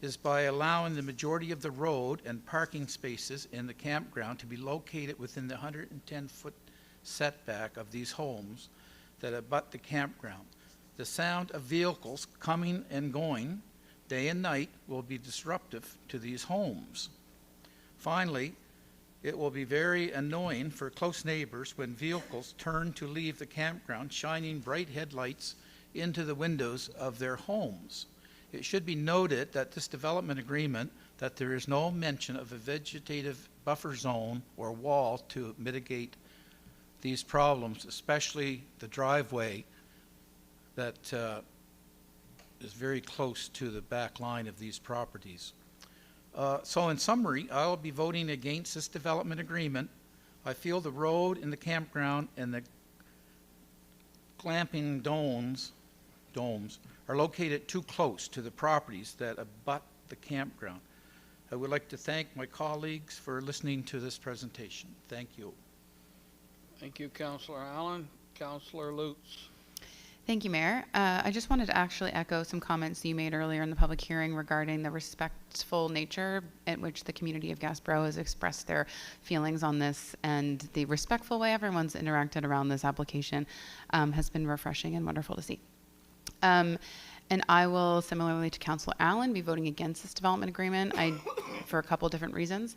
is by allowing the majority of the road and parking spaces in the campground to be located within the 110-foot setback of these homes that abut the campground. The sound of vehicles coming and going day and night will be disruptive to these homes. Finally, it will be very annoying for close neighbors when vehicles turn to leave the campground shining bright headlights into the windows of their homes. It should be noted that this development agreement, that there is no mention of a vegetative buffer zone or wall to mitigate these problems, especially the driveway that is very close to the back line of these properties. So in summary, I'll be voting against this development agreement. I feel the road and the campground and the glamping domes are located too close to the properties that abut the campground. I would like to thank my colleagues for listening to this presentation. Thank you. Thank you, Councillor Allen. Councillor Lutz. Thank you, Mayor. I just wanted to actually echo some comments you made earlier in the public hearing regarding the respectful nature at which the community of Gaspereau has expressed their feelings on this, and the respectful way everyone's interacted around this application has been refreshing and wonderful to see. And I will, similarly to Councillor Allen, be voting against this development agreement for a couple different reasons.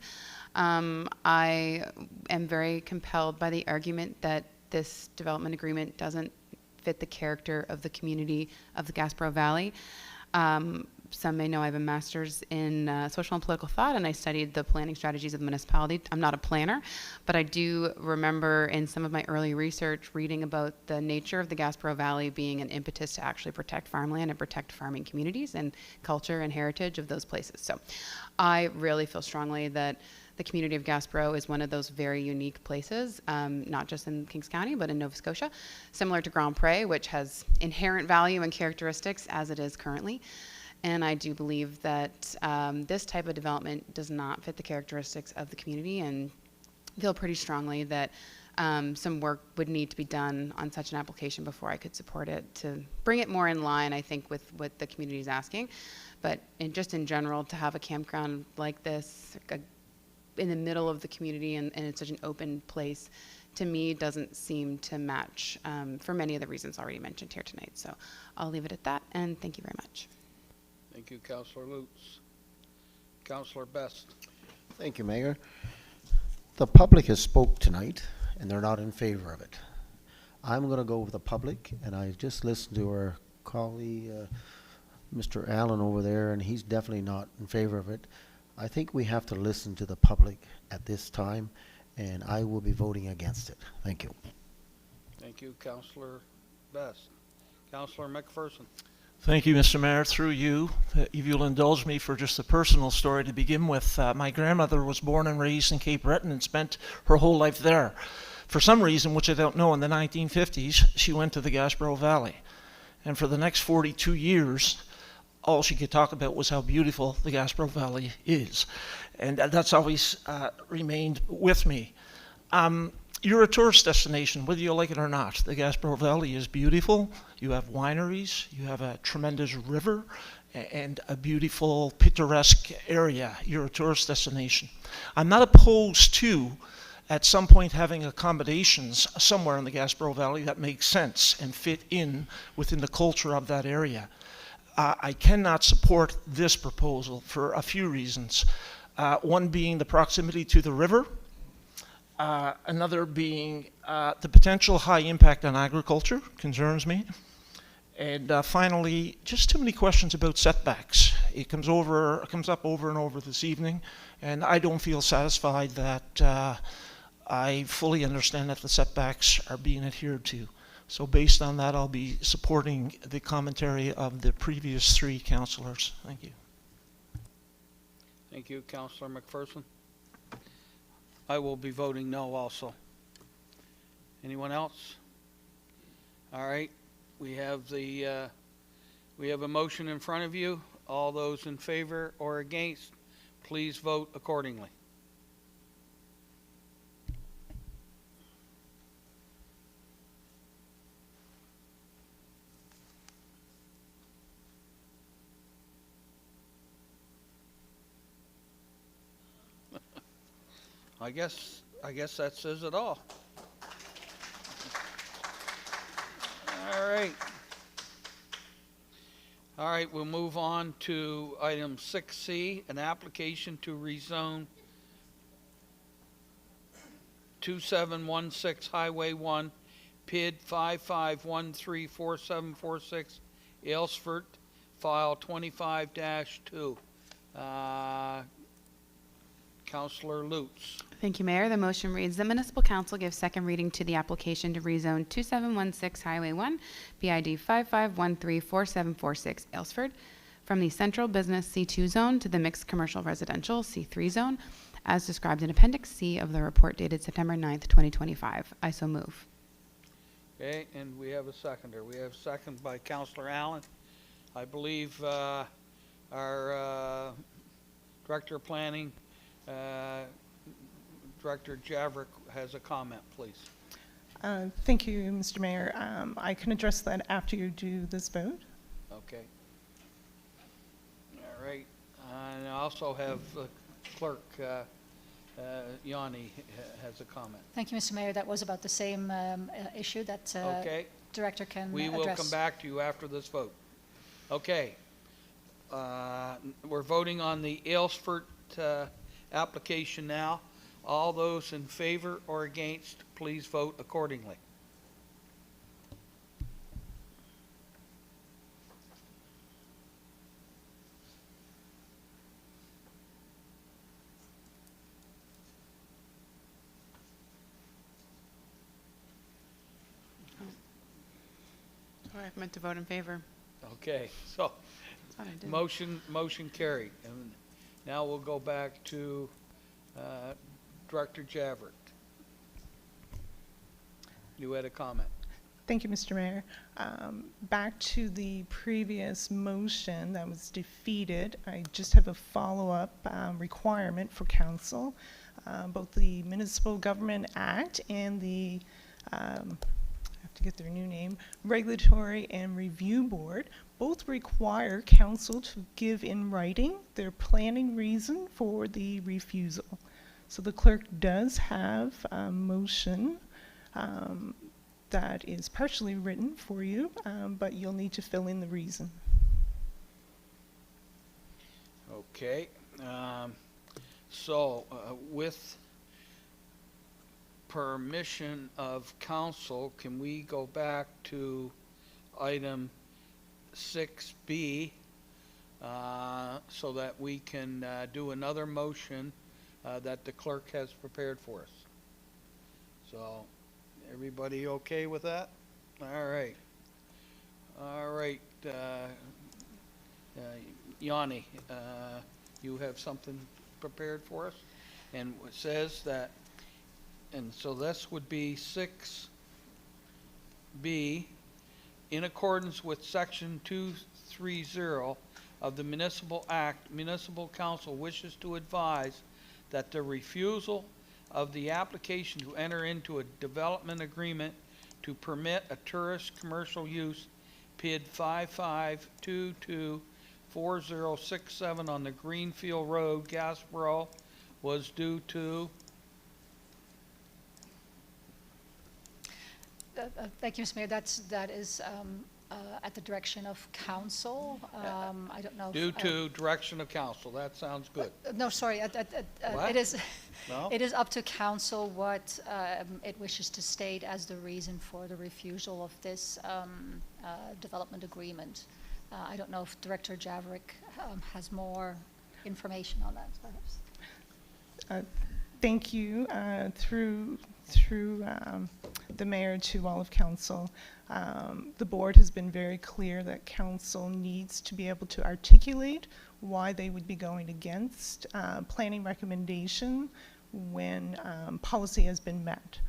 I am very compelled by the argument that this development agreement doesn't fit the character of the community of the Gaspereau Valley. Some may know I have a master's in social and political thought, and I studied the planning strategies of the municipality. I'm not a planner, but I do remember in some of my early research reading about the nature of the Gaspereau Valley being an impetus to actually protect farmland and protect farming communities and culture and heritage of those places. So I really feel strongly that the community of Gaspereau is one of those very unique places, not just in Kings County, but in Nova Scotia, similar to Grand Pré, which has inherent value and characteristics as it is currently. And I do believe that this type of development does not fit the characteristics of the community, and feel pretty strongly that some work would need to be done on such an application before I could support it to bring it more in line, I think, with what the community is asking. But just in general, to have a campground like this in the middle of the community and it's such an open place, to me doesn't seem to match for many of the reasons already mentioned here tonight. So I'll leave it at that, and thank you very much. Thank you, Councillor Lutz. Councillor Best. Thank you, Mayor. The public has spoke tonight, and they're not in favor of it. I'm going to go with the public, and I just listened to our colleague, Mr. Allen over there, and he's definitely not in favor of it. I think we have to listen to the public at this time, and I will be voting against it. Thank you. Thank you, Councillor Best. Councillor McPherson. Thank you, Mr. Mayor. Through you, if you'll indulge me for just a personal story to begin with. My grandmother was born and raised in Cape Breton and spent her whole life there. For some reason, which I don't know, in the 1950s, she went to the Gaspereau Valley. And for the next 42 years, all she could talk about was how beautiful the Gaspereau Valley is. And that's always remained with me. You're a tourist destination, whether you like it or not. The Gaspereau Valley is beautiful. You have wineries, you have a tremendous river, and a beautiful, picturesque area. You're a tourist destination. I'm not opposed to, at some point, having accommodations somewhere in the Gaspereau Valley that make sense and fit in within the culture of that area. I cannot support this proposal for a few reasons. One being the proximity to the river. Another being the potential high impact on agriculture concerns me. And finally, just too many questions about setbacks. It comes up over and over this evening, and I don't feel satisfied that I fully understand that the setbacks are being adhered to. So based on that, I'll be supporting the commentary of the previous three councillors. Thank you. Thank you, Councillor McPherson. I will be voting no also. Anyone else? All right, we have a motion in front of you. All those in favor or against, please vote accordingly. I guess that says it all. All right. All right, we'll move on to item 6C, an application to rezone 2716 Highway 1, PID 55134746, Aylesford, file 25-2. Councillor Lutz. Thank you, Mayor. The motion reads that Municipal Council gives second reading to the application to rezone 2716 Highway 1, PID 55134746, Aylesford, from the Central Business C2 zone to the Mixed Commercial Residential C3 zone, as described in Appendix C of the report dated September 9th, 2025. I so move. Okay, and we have a seconder. We have a second by Councillor Allen. I believe our Director of Planning, Director Javrick, has a comment, please. Thank you, Mr. Mayor. I can address that after you do this vote. Okay. All right. And I also have Clerk Yanni has a comment. Thank you, Mr. Mayor. That was about the same issue that Okay. Director can We will address. come back to you after this vote. Okay. We're voting on the Aylesford application now. All those in favor or against, please vote accordingly. Sorry, I meant to vote in favor. Okay, so Thought I did. motion carried. And now we'll go back to Director Javert. You had a comment. Thank you, Mr. Mayor. Back to the previous motion that was defeated, I just have a follow-up requirement for council. Both the Municipal Government Act and the, I have to get their new name, Regulatory and Review Board, both require council to give in writing their planning reason for the refusal. So the clerk does have a motion that is partially written for you, but you'll need to fill in the reason. Okay. So with permission of council, can we go back to item 6B so that we can do another motion that the clerk has prepared for us? So, everybody okay with that? All right. All right. Yanni, you have something prepared for us? And it says that, and so this would be 6B, in accordance with Section 230 of the Municipal Act, Municipal Council wishes to advise that the refusal of the application to enter into a development agreement to permit a tourist commercial use, PID 55224067 on the Greenfield Road, Gaspereau, was due to. Thank you, Mr. Mayor. That is at the direction of council. I don't know. Due to direction of council. That sounds good. No, sorry. What? It is. No? It is up to council what it wishes to state as the reason for the refusal of this development agreement. I don't know if Director Javrick has more information on that, perhaps. Thank you. Through the mayor to all of council, the board has been very clear that council needs to be able to articulate why they would be going against planning recommendation when policy has been met.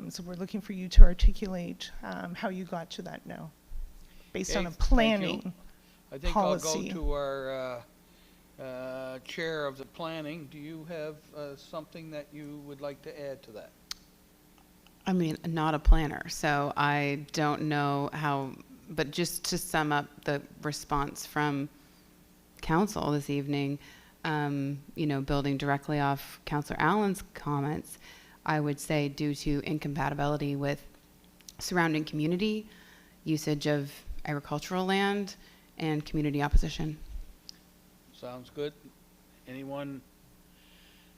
So we're looking for you to articulate how you got to that now, based on a planning I think policy. I'll go to our chair of the planning. Do you have something that you would like to add to that? I mean, not a planner, so I don't know how, but just to sum up the response from council this evening, building directly off Councillor Allen's comments, I would say due to incompatibility with surrounding community, usage of agricultural land, and community opposition. Sounds good. Anyone?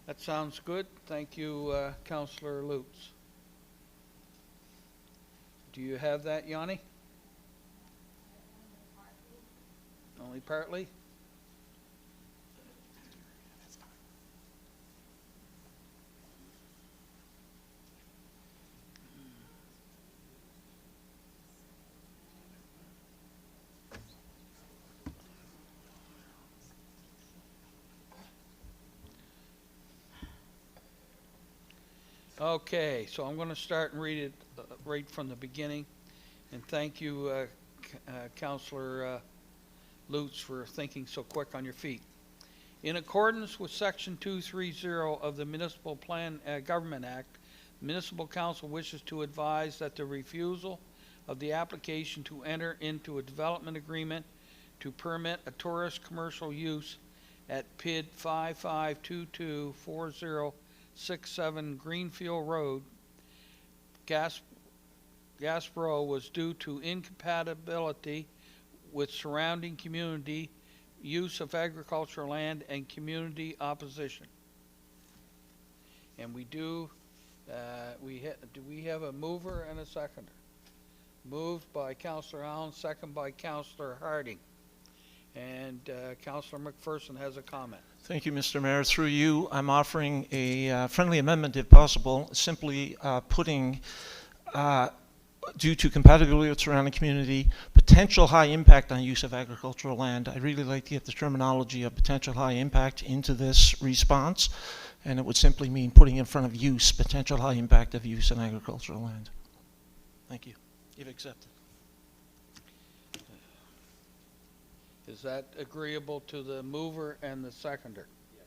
That sounds good. Thank you, Councillor Lutz. Do you have that, Yanni? Only partly? Okay, so I'm going to start and read it right from the beginning. And thank you, Councillor Lutz, for thinking so quick on your feet. In accordance with Section 230 of the Municipal Plan Government Act, Municipal Council wishes to advise that the refusal of the application to enter into a development agreement to permit a tourist commercial use at PID 55224067 Greenfield Road, Gaspereau, was due to incompatibility with surrounding community, use of agricultural land, and community opposition. And we do, do we have a mover and a seconder? Moved by Councillor Allen, second by Councillor Harding. And Councillor McPherson has a comment. Thank you, Mr. Mayor. Through you, I'm offering a friendly amendment, if possible, simply putting, due to compatibility with surrounding community, potential high impact on use of agricultural land. I really like to get the terminology of potential high impact into this response, and it would simply mean putting in front of use, potential high impact of use in agricultural land. Thank you. You've accepted. Is that agreeable to the mover and the seconder? Yes.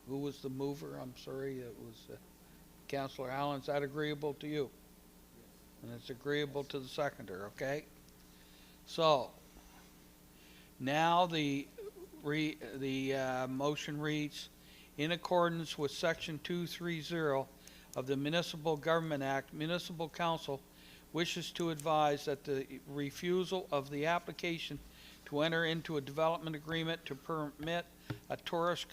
Who was the mover? I'm sorry, it was Councillor Allen. Is that agreeable to you? Yes. And it's agreeable to the seconder, okay? So, now the motion reads, in accordance with Section 230 of the Municipal Government Act, Municipal Council wishes to advise that the refusal of the application to enter into a development agreement to permit a tourist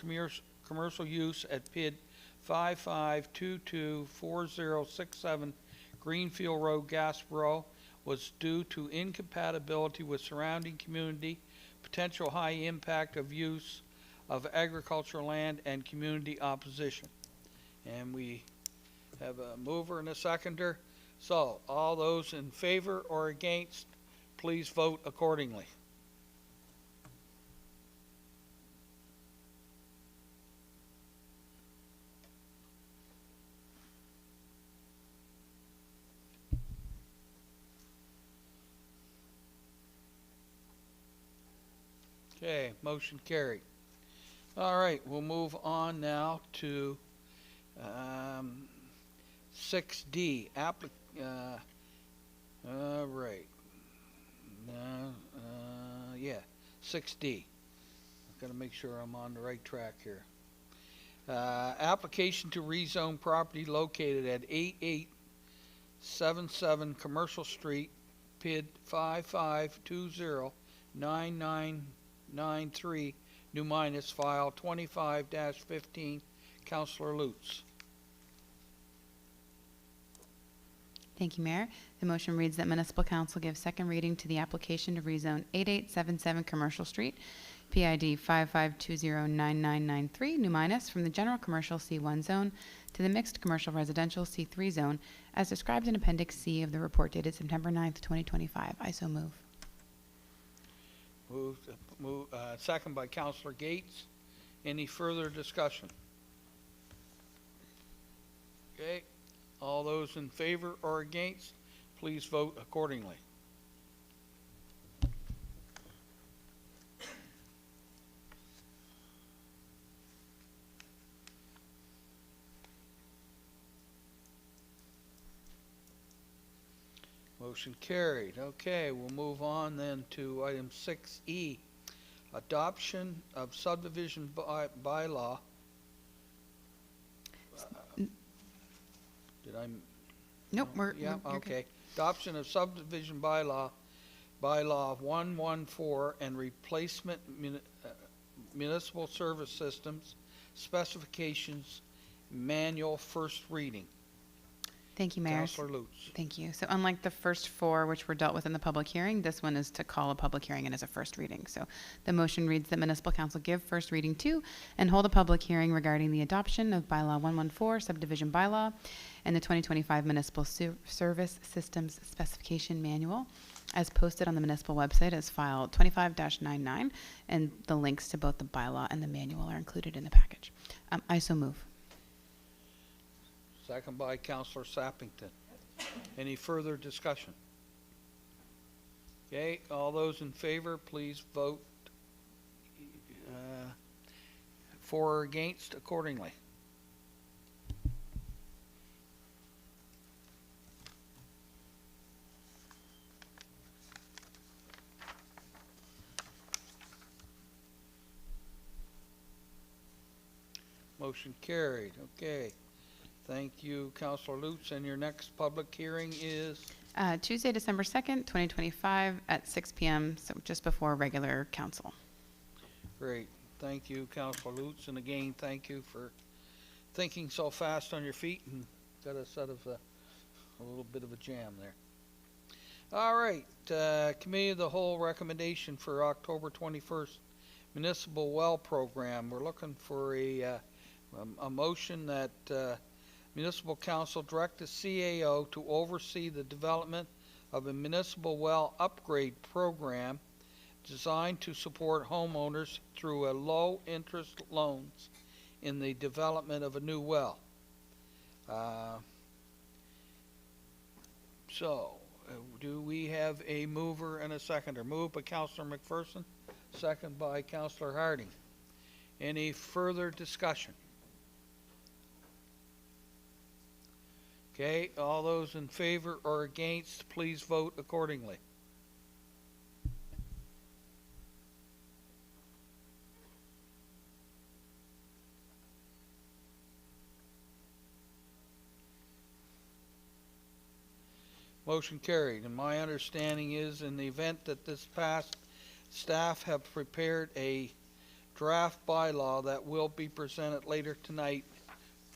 commercial use at PID 55224067 Greenfield Road, Gaspereau, was due to incompatibility with surrounding community, potential high impact of use of agricultural land, and community opposition. And we have a mover and a seconder. So, all those in favor or against, please vote accordingly. Okay, motion carried. All right, we'll move on now to 6D, all right. Yeah, 6D. I've got to make sure I'm on the right track here. Application to rezone property located at 8877 Commercial Street, PID 55209993, New Minas, file 25-15, Councillor Lutz. Thank you, Mayor. The motion reads that Municipal Council give second reading to the application to rezone 8877 Commercial Street, PID 55209993, New Minas, from the General Commercial C1 Zone to the Mixed Commercial Residential C3 Zone, as described in Appendix C of the report dated September 9th, 2025. I so move. Second by Councillor Gates. Any further discussion? Okay. All those in favor or against, please vote accordingly. Motion carried. Okay, we'll move on then to item 6E. adoption of subdivision bylaw. Did I? Nope, Yeah, you're good. okay. Adoption of subdivision bylaw 114 and replacement municipal service systems, specifications, manual, first reading. Thank you, Mayor. Councillor Lutz. Thank you. So unlike the first four, which were dealt with in the public hearing, this one is to call a public hearing and is a first reading. So the motion reads that Municipal Council give first reading to and hold a public hearing regarding the adoption of Bylaw 114, Subdivision Bylaw, and the 2025 Municipal Service Systems Specification Manual, as posted on the municipal website as file 25-99, and the links to both the bylaw and the manual are included in the package. I so move. Second by Councillor Sappington. Any further discussion? Okay, all those in favor, please vote for or against accordingly. Motion carried. Okay. Thank you, Councillor Lutz. And your next public hearing is? Tuesday, December 2nd, 2025 at 6 p.m., so just before regular council. Great. Thank you, Councillor Lutz. And again, thank you for thinking so fast on your feet and got us out of a little bit of a jam there. All right. Committee of the Whole recommendation for October 21st Municipal Well Program. We're looking for a motion that Municipal Council direct the CAO to oversee the development of a municipal well upgrade program designed to support homeowners through a low-interest loans in the development of a new well. Do we have a mover and a seconder? Moved by Councillor McPherson, second by Councillor Harding. Any further discussion? Okay, all those in favor or against, please vote accordingly. Motion carried. And my understanding is, in the event that this passed, staff have prepared a draft bylaw that will be presented later tonight,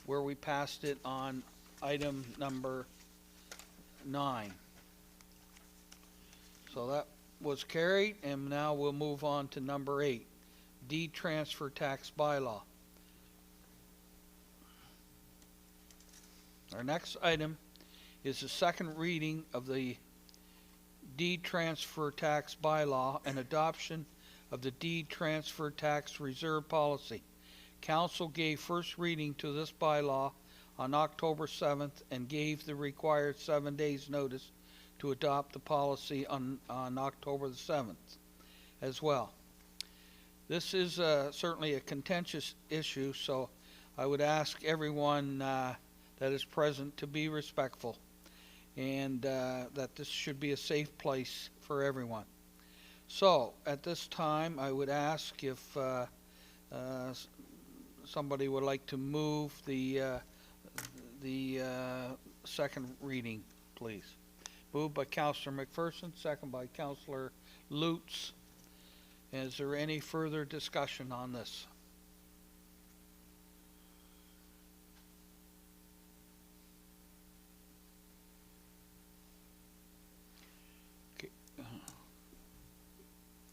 where we passed it on item number 9. So that was carried, and now we'll move on to number 8, deed transfer tax bylaw. Our next item is the second reading of the deed transfer tax bylaw and adoption of the deed transfer tax reserve policy. Council gave first reading to this bylaw on October 7th and gave the required 7 days notice to adopt the policy on October the 7th as well. This is certainly a contentious issue, so I would ask everyone that is present to be respectful and that this should be a safe place for everyone. So at this time, I would ask if somebody would like to move the second reading, please. Moved by Councillor McPherson, second by Councillor Lutz. Is there any further discussion on this? Okay.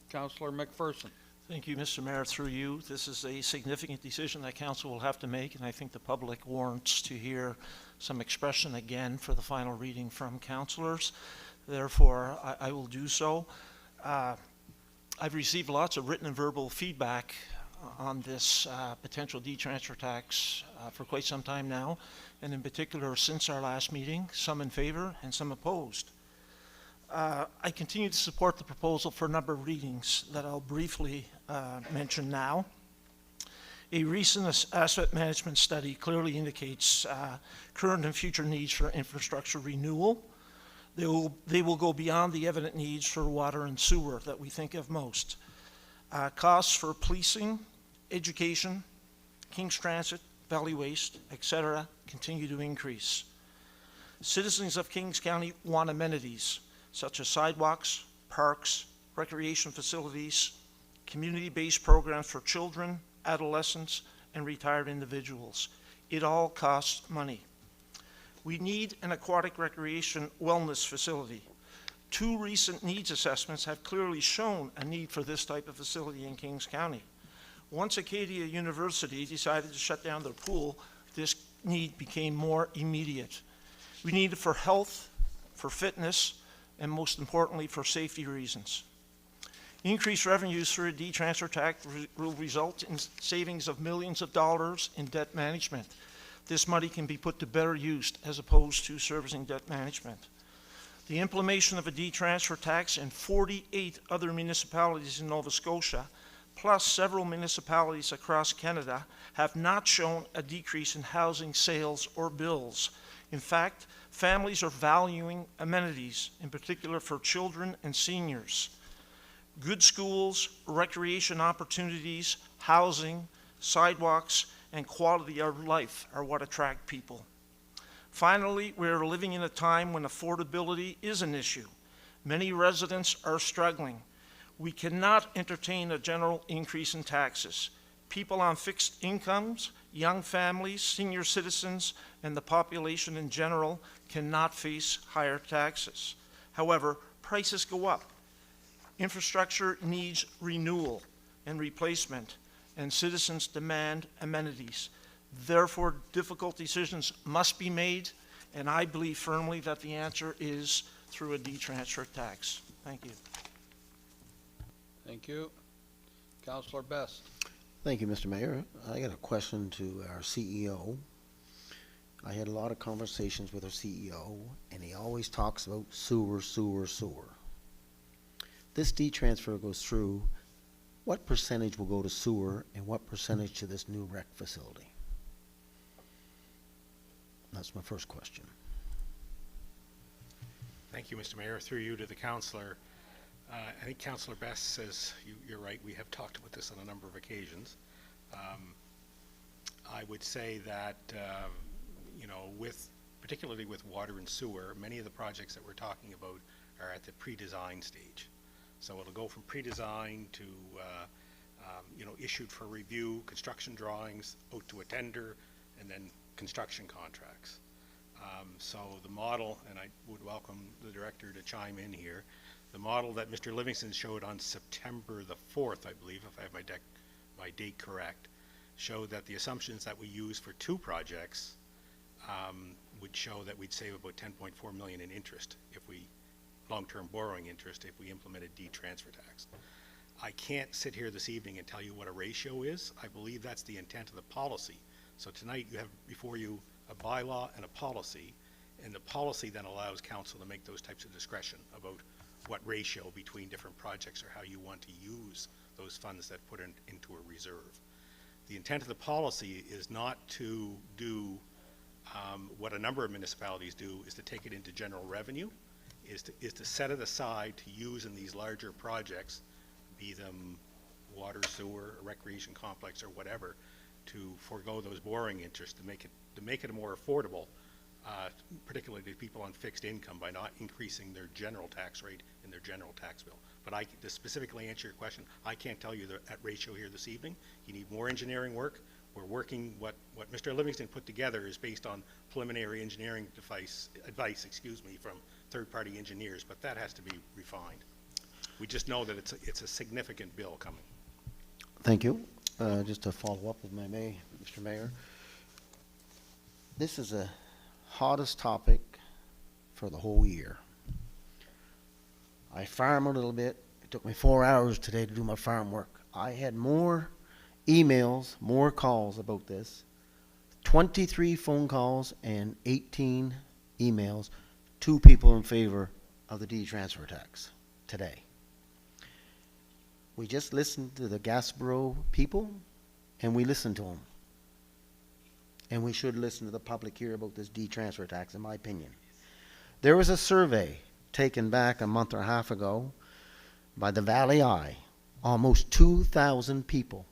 Councillor McPherson. Thank you, Mr. Mayor. Through you, this is a significant decision that council will have to make, and I think the public warrants to hear some expression again for the final reading from councillors. Therefore, I will do so. I've received lots of written and verbal feedback on this potential deed transfer tax for quite some time now, and in particular since our last meeting, some in favor and some opposed. I continue to support the proposal for a number of readings that I'll briefly mention now. A recent asset management study clearly indicates current and future needs for infrastructure renewal. They will go beyond the evident needs for water and sewer that we think of most. Costs for policing, education, King's Transit, Valley Waste, etc. continue to increase. Citizens of Kings County want amenities such as sidewalks, parks, recreation facilities, community-based programs for children, adolescents, and retired individuals. It all costs money. We need an aquatic recreation wellness facility. 2 recent needs assessments have clearly shown a need for this type of facility in Kings County. Once Acadia University decided to shut down their pool, this need became more immediate. We need it for health, for fitness, and most importantly, for safety reasons. Increased revenues through a D-transfer tax will result in savings of millions of dollars in debt management. This money can be put to better use as opposed to servicing debt management. The implementation of a D-transfer tax in 48 other municipalities in Nova Scotia, plus several municipalities across Canada, have not shown a decrease in housing sales or bills. In fact, families are valuing amenities, in particular for children and seniors. Good schools, recreation opportunities, housing, sidewalks, and quality of life are what attract people. Finally, we are living in a time when affordability is an issue. Many residents are struggling. We cannot entertain a general increase in taxes. People on fixed incomes, young families, senior citizens, and the population in general cannot face higher taxes. However, prices go up. Infrastructure needs renewal and replacement, and citizens demand amenities. Therefore, difficult decisions must be made, and I believe firmly that the answer is through a D-transfer tax. Thank you. Thank you. Councillor Best. Thank you, Mr. Mayor. I got a question to our CEO. I had a lot of conversations with our CEO, and he always talks about sewer, sewer, sewer. This D-transfer goes through, what percentage will go to sewer and what percentage to this new rec facility? That's my first question. Thank you, Mr. Mayor. Through you to the councillor. I think Councillor Best says you're right. We have talked about this on a number of occasions. I would say that particularly with water and sewer, many of the projects that we're talking about are at the pre-design stage. So it'll go from pre-design to issued for review, construction drawings, out to a tender, and then construction contracts. So the model, and I would welcome the director to chime in here, the model that Mr. Livingston showed on September the 4th, I believe, if I have my date correct, showed that the assumptions that we use for 2 projects would show that we'd save about $10.4 million in interest long-term borrowing interest if we implemented D-transfer tax. I can't sit here this evening and tell you what a ratio is. I believe that's the intent of the policy. So tonight you have before you a bylaw and a policy, and the policy then allows council to make those types of discretion about what ratio between different projects or how you want to use those funds that put into a reserve. The intent of the policy is not to do what a number of municipalities do, is to take it into general revenue, is to set it aside to use in these larger projects, be them water, sewer, a recreation complex, or whatever, to forego those borrowing interests to make it more affordable, particularly to people on fixed income, by not increasing their general tax rate in their general tax bill. But to specifically answer your question, I can't tell you that ratio here this evening. You need more engineering work. We're working, what Mr. Livingston put together is based on preliminary engineering advice, from third-party engineers, but that has to be refined. We just know that it's a significant bill coming. Thank you. Just to follow up with Mr. Mayor, this is the hottest topic for the whole year. I farm a little bit. It took me 4 hours today to do my farm work. I had more emails, more calls about this, 23 phone calls and 18 emails, 2 people in favor of the D-transfer tax today. We just listened to the Gaspereau people, and we listened to them. And we should listen to the public here about this D-transfer tax, in my opinion. There was a survey taken back a month or a half ago by the Valley Eye Almost 2,000 people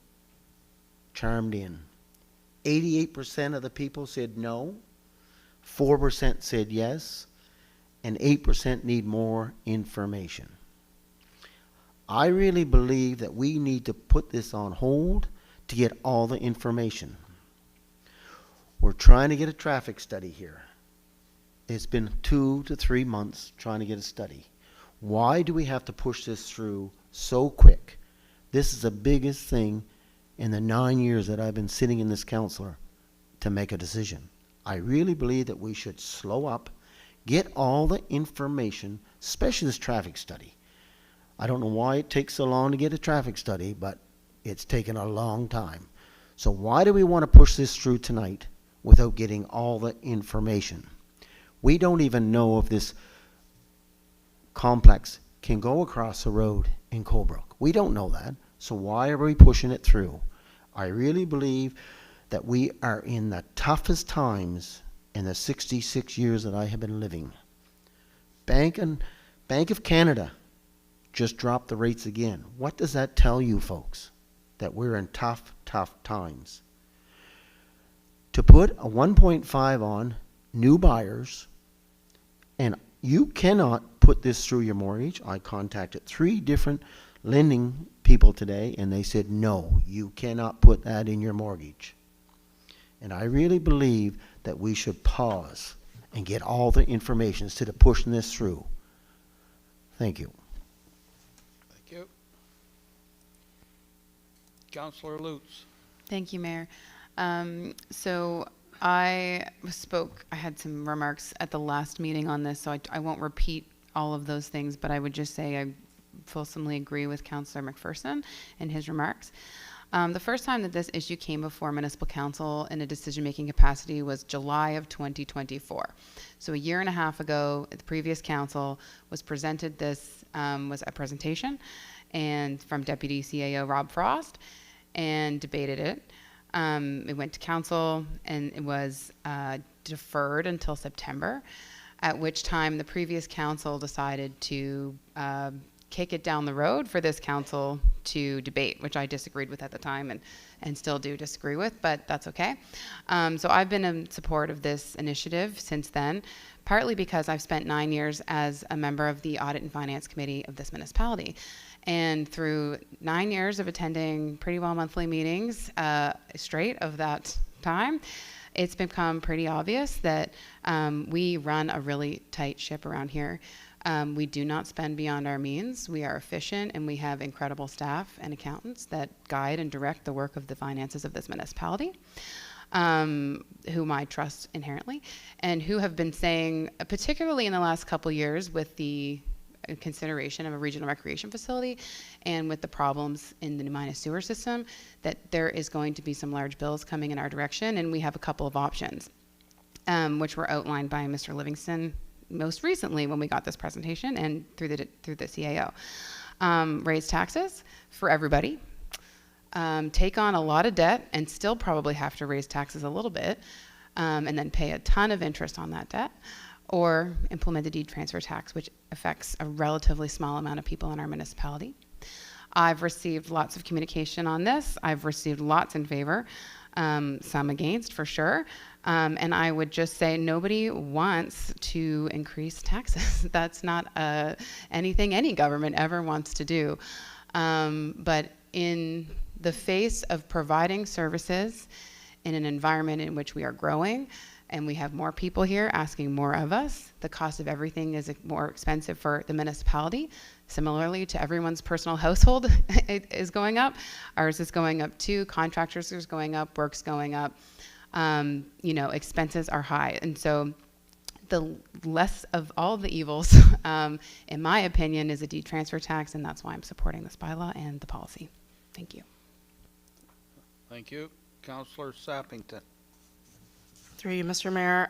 chimed in. 88% of the people said no, 4% said yes, and 8% need more information. I really believe that we need to put this on hold to get all the information. We're trying to get a traffic study here. It's been 2 to 3 months trying to get a study. Why do we have to push this through so quick? This is the biggest thing in the 9 years that I've been sitting in this council to make a decision. I really believe that we should slow up, get all the information, especially this traffic study. I don't know why it takes so long to get a traffic study, but it's taken a long time. So why do we want to push this through tonight without getting all the information? We don't even know if this complex can go across the road in Colebrook. We don't know that, so why are we pushing it through? I really believe that we are in the toughest times in the 66 years that I have been living. Bank of Canada just dropped the rates again. What does that tell you, folks? That we're in tough, tough times. To put a 1.5 on new buyers, and you cannot put this through your mortgage. I contacted 3 different lending people today, and they said, no, you cannot put that in your mortgage. And I really believe that we should pause and get all the information instead of pushing this through. Thank you. Thank you. Councillor Lutz. Thank you, Mayor. So I had some remarks at the last meeting on this, so I won't repeat all of those things, but I would just say I fulsomely agree with Councillor McPherson and his remarks. The first time that this issue came before Municipal Council in a decision-making capacity was July of 2024. So a year and a half ago, the previous council was presented this, was a presentation and from Deputy CAO Rob Frost, and debated it. It went to council and it was deferred until September, at which time the previous council decided to kick it down the road for this council to debate, which I disagreed with at the time and still do disagree with, but that's okay. So I've been in support of this initiative since then, partly because I've spent 9 years as a member of the Audit and Finance Committee of this municipality. And through 9 years of attending pretty well monthly meetings straight of that time, it's become pretty obvious that we run a really tight ship around here. We do not spend beyond our means. We are efficient, and we have incredible staff and accountants that guide and direct the work of the finances of this municipality, whom I trust inherently, and who have been saying, particularly in the last couple years with the consideration of a regional recreation facility and with the problems in the Minas sewer system, that there is going to be some large bills coming in our direction, and we have a couple of options, which were outlined by Mr. Livingston most recently when we got this presentation and through the CAO. Raise taxes for everybody, take on a lot of debt and still probably have to raise taxes a little bit, and then pay a ton of interest on that debt, or implement the deed transfer tax, which affects a relatively small amount of people in our municipality. I've received lots of communication on this. I've received lots in favor, some against for sure. And I would just say nobody wants to increase taxes. That's not anything any government ever wants to do. But in the face of providing services in an environment in which we are growing, and we have more people here asking more of us, the cost of everything is more expensive for the municipality. Similarly to everyone's personal household is going up. Ours is going up too. Contractors is going up, work's going up. Expenses are high. And so the less of all the evils, in my opinion, is a deed transfer tax, and that's why I'm supporting this bylaw and the policy. Thank you. Thank you. Councillor Sappington. Through you, Mr. Mayor.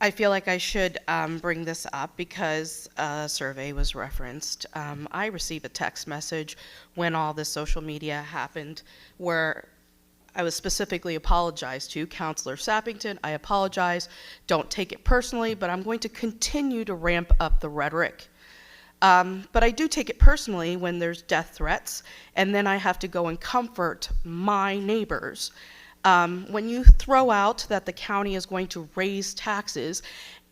I feel like I should bring this up because a survey was referenced. I received a text message when all this social media happened where I was specifically apologized to. Councillor Sappington, I apologize. Don't take it personally, but I'm going to continue to ramp up the rhetoric. But I do take it personally when there's death threats, and then I have to go and comfort my neighbors. When you throw out that the county is going to raise taxes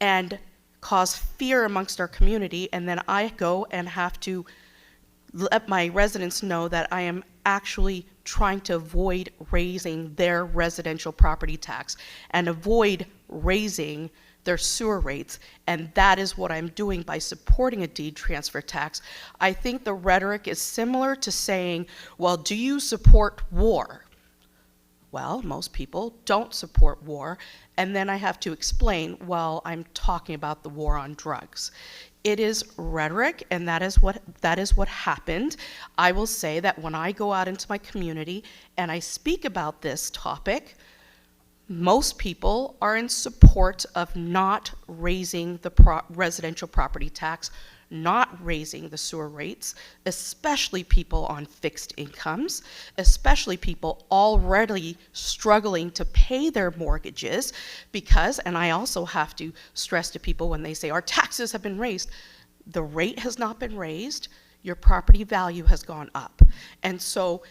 and cause fear amongst our community, and then I go and have to let my residents know that I am actually trying to avoid raising their residential property tax and avoid raising their sewer rates, and that is what I'm doing by supporting a deed transfer tax. I think the rhetoric is similar to saying, well, do you support war? Well, most people don't support war, and then I have to explain, well, I'm talking about the war on drugs. It is rhetoric, and that is what happened. I will say that when I go out into my community and I speak about this topic, most people are in support of not raising the residential property tax, not raising the sewer rates, especially people on fixed incomes, especially people already struggling to pay their mortgages because, and I also have to stress to people when they say our taxes have been raised, the rate has not been raised, your property value has gone up. And so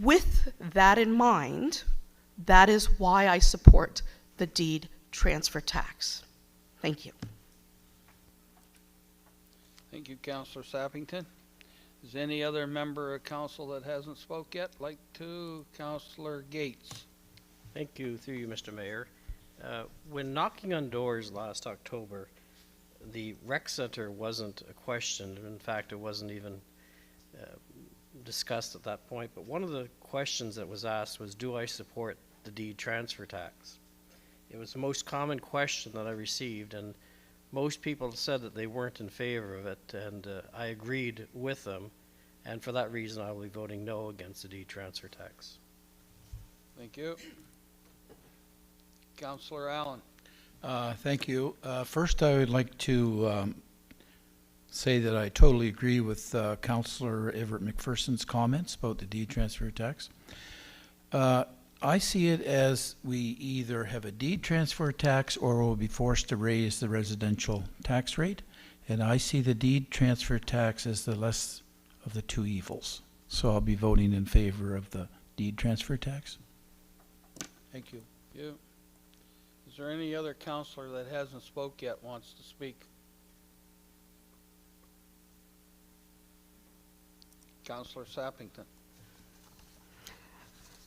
with that in mind, that is why I support the deed transfer tax. Thank you. Thank you, Councillor Sappington. Is any other member of council that hasn't spoke yet like to? Councillor Gates. Thank you, through you, Mr. Mayor. When knocking on doors last October, the rec center wasn't a question. In fact, it wasn't even discussed at that point. But one of the questions that was asked was, do I support the deed transfer tax? It was the most common question that I received, and most people said that they weren't in favor of it, and I agreed with them, and for that reason I will be voting no against the deed transfer tax. Thank you. Councillor Allen. Thank you. First, I would like to say that I totally agree with Councillor Everett McPherson's comments about the deed transfer tax. I see it as we either have a deed transfer tax or we'll be forced to raise the residential tax rate. And I see the deed transfer tax as the less of the two evils. So I'll be voting in favor of the deed transfer tax. Thank you. Thank you. Is there any other councillor that hasn't spoke yet wants to speak? Councillor Sappington.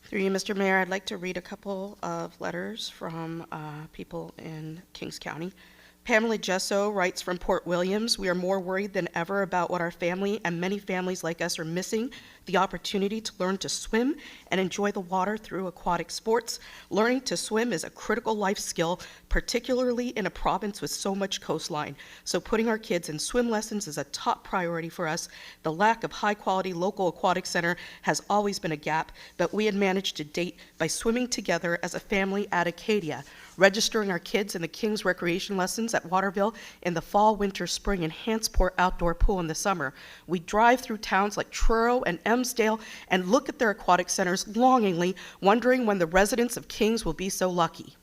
Through you, Mr. Mayor, I'd like to read a couple of letters from people in Kings County. Pamela Gesso writes from Port Williams, we are more worried than ever about what our family and many families like us are missing, the opportunity to learn to swim and enjoy the water through aquatic sports. Learning to swim is a critical life skill, particularly in a province with so much coastline. So putting our kids in swim lessons is a top priority for us. The lack of high-quality local aquatic center has always been a gap, but we had managed to date by swimming together as a family at Acadia, registering our kids in the King's recreation lessons at Waterville in the fall, winter, spring, and Hansport outdoor pool in the summer. We drive through towns like Truro and Emsdale and look at their aquatic centers longingly, wondering when the residents of Kings will be so lucky.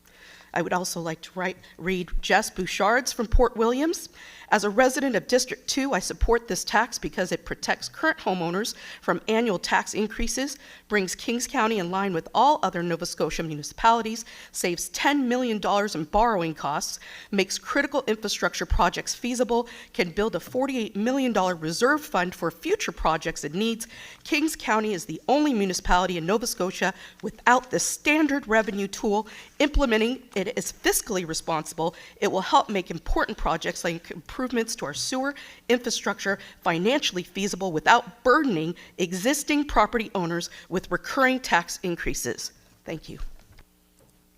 I would also like to read Jess Bouchard's from Port Williams. As a resident of District 2, I support this tax because it protects current homeowners from annual tax increases, brings Kings County in line with all other Nova Scotia municipalities, saves $10 million in borrowing costs, makes critical infrastructure projects feasible, can build a $48 million reserve fund for future projects and needs. Kings County is the only municipality in Nova Scotia without this standard revenue tool. Implementing it is fiscally responsible. It will help make important projects like improvements to our sewer infrastructure financially feasible without burdening existing property owners with recurring tax increases. Thank you.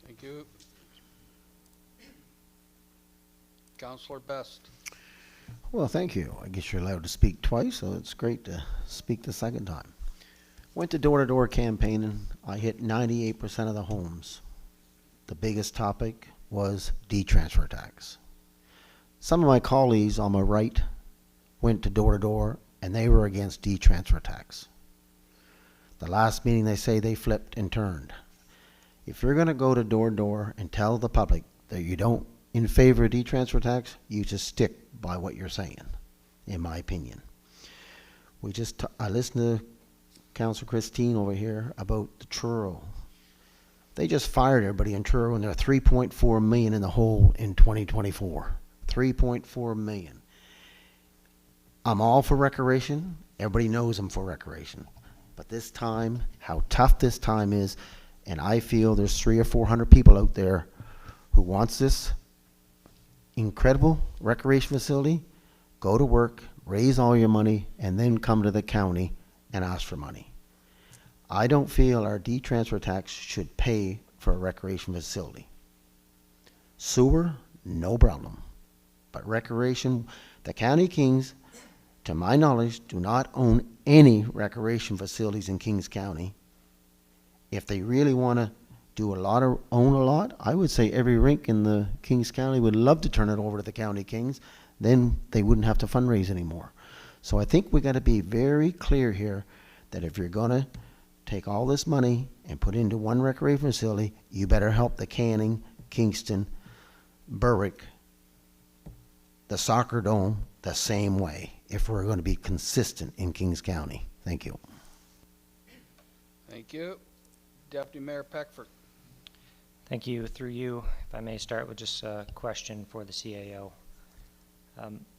Thank you. Councillor Best. Well, thank you. I guess you're allowed to speak twice, so it's great to speak the second time. Went to door-to-door campaigning. I hit 98% of the homes. The biggest topic was deed transfer tax. Some of my colleagues on my right went to door, and they were against deed transfer tax. The last meeting they say they flipped and turned. If you're going to go to door and tell the public that you don't in favor of deed transfer tax, you just stick by what you're saying. in my opinion. I listened to Councillor Christine over here about the Truro. They just fired everybody in Truro and they're 3.4 million in the hole in 2024. 3.4 million. I'm all for recreation. Everybody knows I'm for recreation. But this time, how tough this time is, and I feel there's 300 or 400 people out there who wants this incredible recreation facility, go to work, raise all your money, and then come to the county and ask for money. I don't feel our transfer tax should pay for a recreation facility. Sewer, no problem. But recreation, the County Kings, to my knowledge, do not own any recreation facilities in Kings County. If they really want to own a lot, I would say every rink in the Kings County would love to turn it over to the County Kings. Then they wouldn't have to fundraise anymore. So I think we got to be very clear here that if you're going to take all this money and put it into one recreation facility, you better help the Canning, Kingston, Berwick, the soccer dome the same way if we're going to be consistent in Kings County. Thank you. Thank you. Deputy Mayor Peckford. Thank you. Through you, if I may start with just a question for the CAO.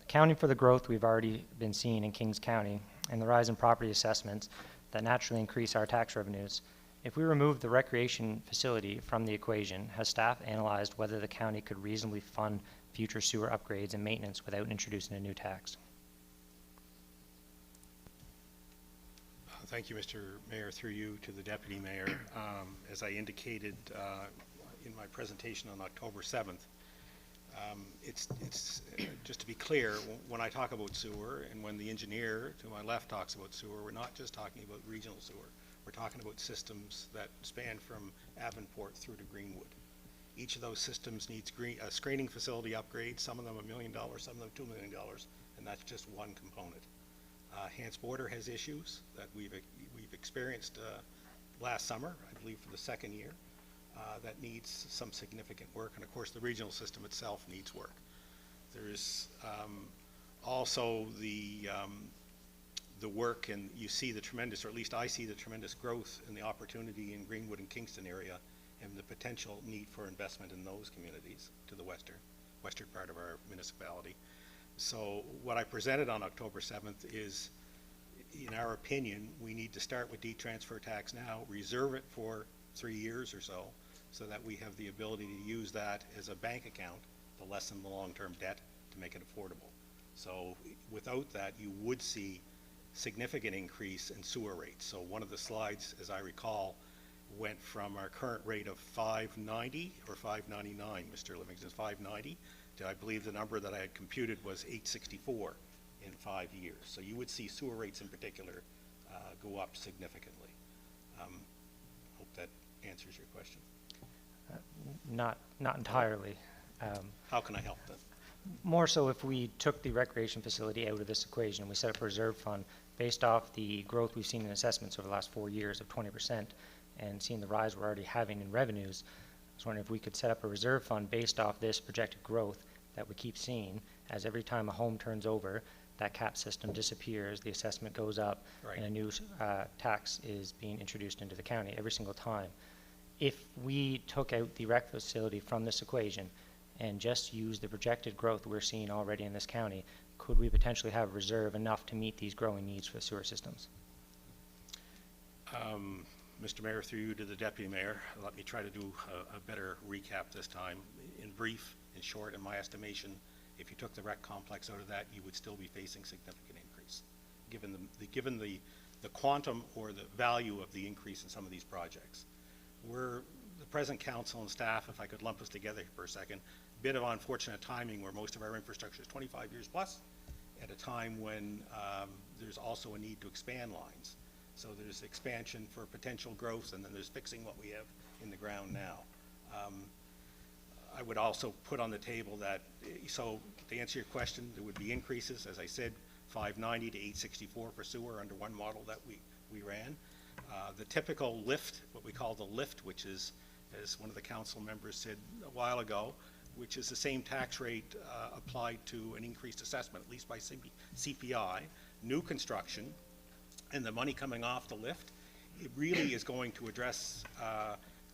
Accounting for the growth we've already been seeing in Kings County and the rise in property assessments that naturally increase our tax revenues, if we remove the recreation facility from the equation, has staff analyzed whether the county could reasonably fund future sewer upgrades and maintenance without introducing a new tax? Thank you, Mr. Mayor. Through you to the Deputy Mayor. As I indicated in my presentation on October 7th, it's just to be clear, when I talk about sewer and when the engineer to my left talks about sewer, we're not just talking about regional sewer. We're talking about systems that span from Avonport through to Greenwood. Each of those systems needs a screening facility upgrade, some of them $1 million, some of them $2 million, and that's just one component. Hants Border has issues that we've experienced last summer, I believe for the second year, that needs some significant work, and of course the regional system itself needs work. There's also the work, and you see the tremendous, or at least I see the tremendous growth in the opportunity in Greenwood and Kingston area and the potential need for investment in those communities to the western part of our municipality. So what I presented on October 7th is, in our opinion, we need to start with transfer tax now, reserve it for 3 years or so that we have the ability to use that as a bank account to lessen the long-term debt to make it affordable. So without that, you would see significant increase in sewer rates. So one of the slides, as I recall, went from our current rate of $5.90 or $5.99, Mr. Livingston, $5.90, to I believe the number that I had computed was $8.64 in 5 years. So you would see sewer rates in particular go up significantly. Hope that answers your question. Not entirely. How can I help then? More so if we took the recreation facility out of this equation and we set up a reserve fund based off the growth we've seen in assessments over the last 4 years of 20% and seeing the rise we're already having in revenues. I was wondering if we could set up a reserve fund based off this projected growth that we keep seeing, as every time a home turns over, that cap system disappears, the assessment goes up, right, and a new tax is being introduced into the county every single time. If we took out the rec facility from this equation and just use the projected growth we're seeing already in this county, could we potentially have reserve enough to meet these growing needs for the sewer systems? Mr. Mayor, through you to the Deputy Mayor, let me try to do a better recap this time. In brief, in short, in my estimation, if you took the rec complex out of that, you would still be facing significant increase, given the quantum or the value of the increase in some of these projects. We're the present council and staff, if I could lump us together for a second, a bit of unfortunate timing where most of our infrastructure is 25 years plus, at a time when there's also a need to expand lines. So there's expansion for potential growth, and then there's fixing what we have in the ground now. I would also put on the table that, so to answer your question, there would be increases, as I said, $5.90 to $8.64 for sewer under one model that we ran. The typical lift, what we call the lift, which is, as one of the council members said a while ago, which is the same tax rate applied to an increased assessment, at least by CPI, new construction, and the money coming off the lift, it really is going to address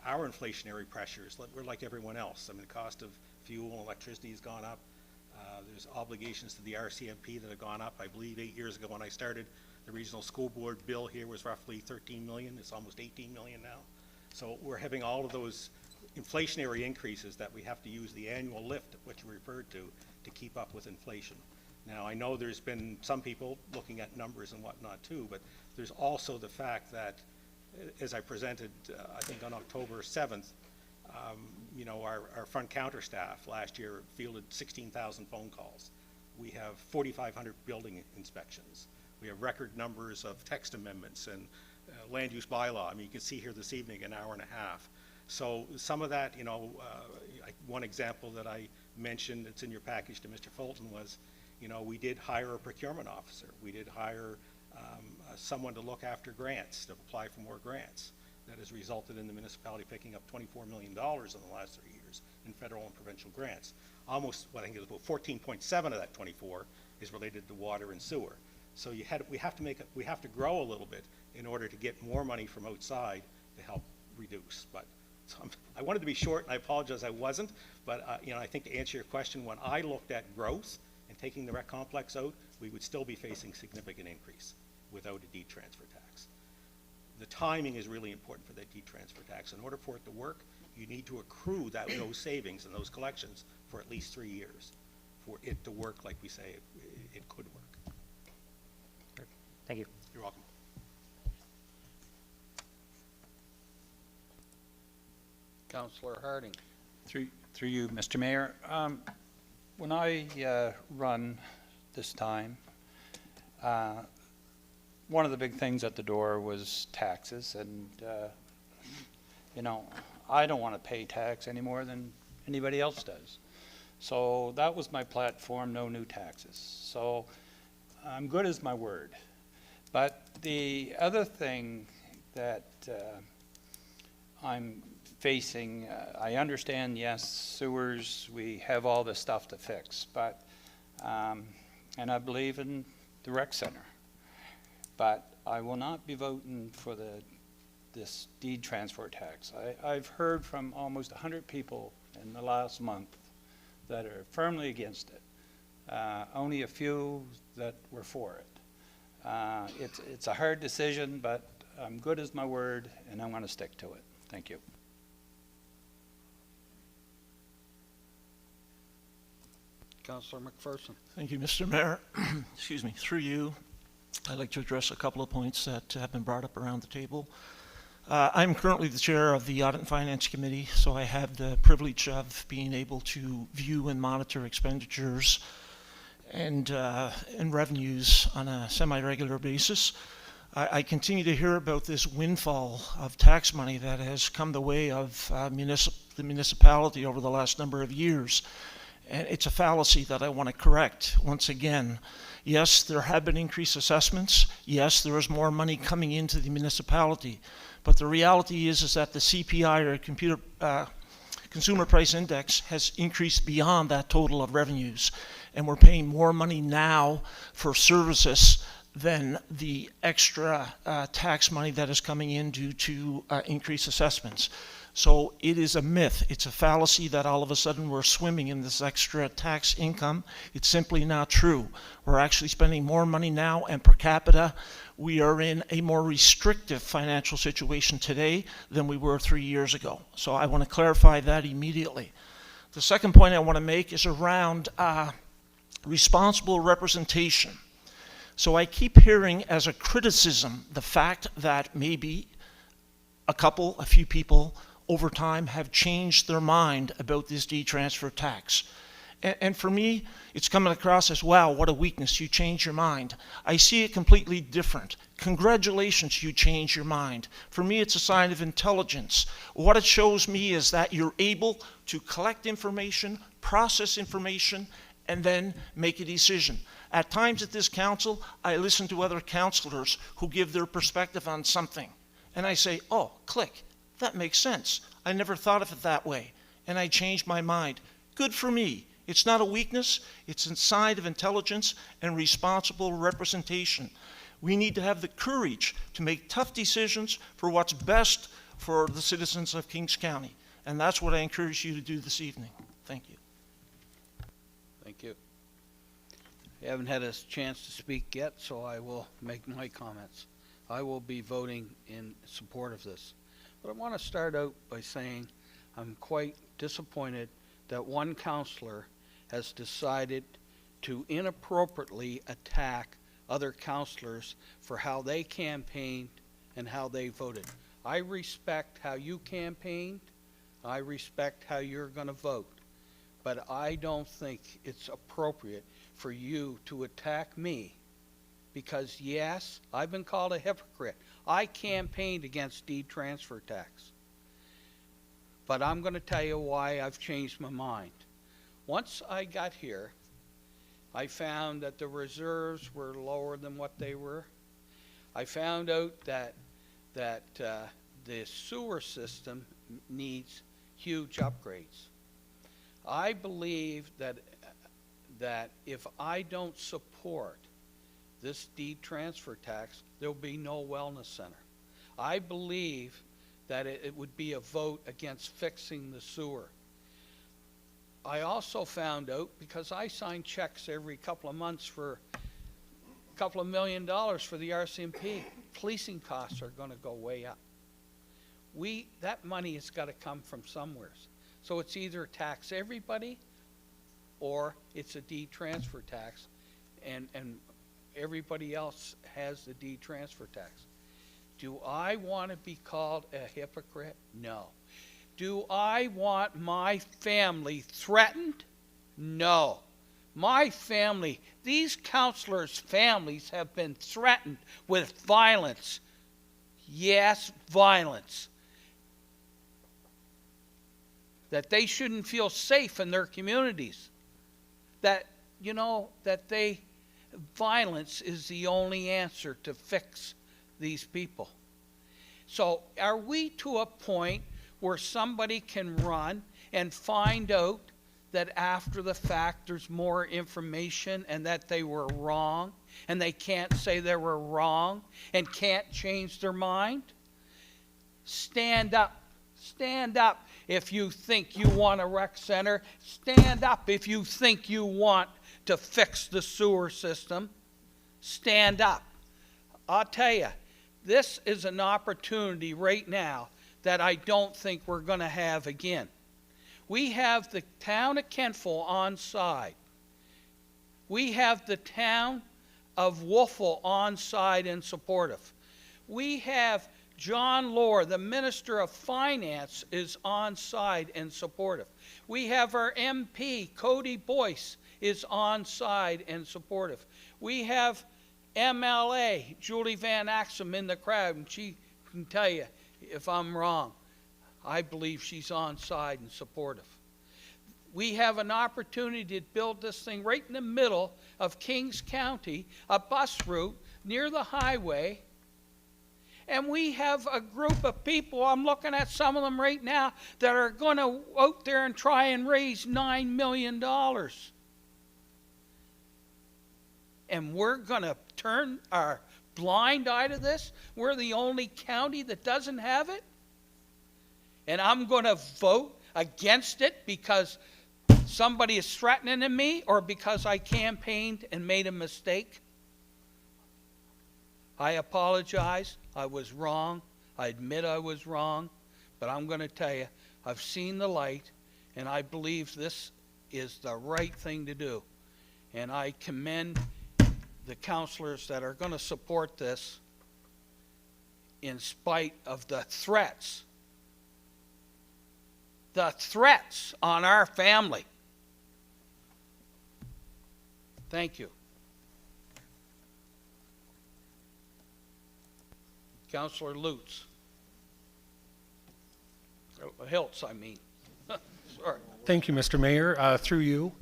our inflationary pressures. We're like everyone else. I mean, the cost of fuel and electricity has gone up. There's obligations to the RCMP that have gone up. I believe 8 years ago when I started, the regional school board bill here was roughly 13 million. It's almost 18 million now. So we're having all of those inflationary increases that we have to use the annual lift, which you referred to keep up with inflation. Now, I know there's been some people looking at numbers and whatnot too, but there's also the fact that, as I presented, I think on October 7th, you know, our front counter staff last year fielded 16,000 phone calls. We have 4,500 building inspections. We have record numbers of text amendments and land use bylaw. I mean, you can see here this evening an hour and a half. So some of that, you know, one example that I mentioned, it's in your package to Mr. Fulton, was, you know, we did hire a procurement officer. We did hire someone to look after grants, to apply for more grants. That has resulted in the municipality picking up $24 million in the last 3 years in federal and provincial grants. Almost, what I think is about 14.7 of that 24 is related to water and sewer. So we have to grow a little bit in order to get more money from outside to help reduce. But so I wanted to be short, and I apologize I wasn't. But you know, I think to answer your question, when I looked at growth and taking the rec complex out, we would still be facing significant increase without a deed transfer tax. The timing is really important for that deed transfer tax. In order for it to work, you need to accrue those savings and those collections for at least 3 years for it to work like we say it could work. Thank you. You're welcome. Councillor Harding. Through you, Mr. Mayor. When I run this time, one of the big things at the door was taxes, and you know, I don't want to pay tax any more than anybody else does. So that was my platform, no new taxes. So I'm good as my word. But the other thing that I'm facing, I understand, yes, sewers, we have all this stuff to fix, but, and I believe in the rec center. But I will not be voting for this deed transfer tax. I've heard from almost 100 people in the last month that are firmly against it. Only a few that were for it. It's a hard decision, but I'm good as my word, and I'm going to stick to it. Thank you. Councillor McPherson. Thank you, Mr. Mayor. Excuse me. Through you, I'd like to address a couple of points that have been brought up around the table. I'm currently the chair of the Audit and Finance Committee, so I have the privilege of being able to view and monitor expenditures and revenues on a semi-regular basis. I continue to hear about this windfall of tax money that has come the way of the municipality over the last number of years. And it's a fallacy that I want to correct once again. Yes, there have been increased assessments. Yes, there is more money coming into the municipality. But the reality is that the CPI, or Consumer Price Index, has increased beyond that total of revenues. And we're paying more money now for services than the extra tax money that is coming in due to increased assessments. So it is a myth. It's a fallacy that all of a sudden we're swimming in this extra tax income. It's simply not true. We're actually spending more money now, and per capita, we are in a more restrictive financial situation today than we were 3 years ago. So I want to clarify that immediately. The second point I want to make is around responsible representation. So I keep hearing as a criticism the fact that maybe a few people over time have changed their mind about this deed transfer tax. And for me, it's coming across as, wow, what a weakness, you change your mind. I see it completely different. Congratulations, you change your mind. For me, it's a sign of intelligence. What it shows me is that you're able to collect information, process information, and then make a decision. At times at this council, I listen to other councillors who give their perspective on something. And I say, oh, click. That makes sense. I never thought of it that way. And I changed my mind. Good for me. It's not a weakness. It's a sign of intelligence and responsible representation. We need to have the courage to make tough decisions for what's best for the citizens of Kings County. And that's what I encourage you to do this evening. Thank you. Thank you. I haven't had a chance to speak yet, so I will make my comments. I will be voting in support of this. But I want to start out by saying I'm quite disappointed that one councillor has decided to inappropriately attack other councillors for how they campaigned and how they voted. I respect how you campaigned. I respect how you're going to vote. But I don't think it's appropriate for you to attack me because, yes, I've been called a hypocrite. I campaigned against deed transfer tax. But I'm going to tell you why I've changed my mind. Once I got here, I found that the reserves were lower than what they were. I found out that the sewer system needs huge upgrades. I believe that if I don't support this deed transfer tax, there'll be no wellness center. I believe that it would be a vote against fixing the sewer. I also found out, because I sign checks every couple of months for a couple of $1 million for the RCMP, policing costs are going to go way up. That money has got to come from somewhere. So it's either tax everybody or it's a deed transfer tax, and everybody else has the deed transfer tax. Do I want to be called a hypocrite? No. Do I want my family threatened? No. My family, these councillors' families have been threatened with violence. Yes, violence. That they shouldn't feel safe in their communities. That, violence is the only answer to fix these people. So are we to a point where somebody can run and find out that after the fact there's more information and that they were wrong and they can't say they were wrong and can't change their mind? Stand up. Stand up if you think you want a rec center. Stand up if you think you want to fix the sewer system. Stand up. I'll tell you, this is an opportunity right now that I don't think we're going to have again. We have the town of Kentville on side. We have the town of Wolfville on side and supportive. We have John Lohr, the Minister of Finance, is on side and supportive. We have our MP, Cody Boyce, is on side and supportive. We have MLA, Julie Van Axum, in the crowd, and she can tell you if I'm wrong. I believe she's on side and supportive. We have an opportunity to build this thing right in the middle of Kings County, a bus route near the highway. And we have a group of people, I'm looking at some of them right now, that are going to out there and try and raise $9 million. And we're going to turn our blind eye to this? We're the only county that doesn't have it? And I'm going to vote against it because somebody is threatening me or because I campaigned and made a mistake? I apologize. I was wrong. I admit I was wrong. But I'm going to tell you, I've seen the light, and I believe this is the right thing to do. And I commend the councillors that are going to support this in spite of the threats on our family. Thank you. Councillor Lutz. Hiltz, I mean. Sorry. Thank you, Mr. Mayor. Through you.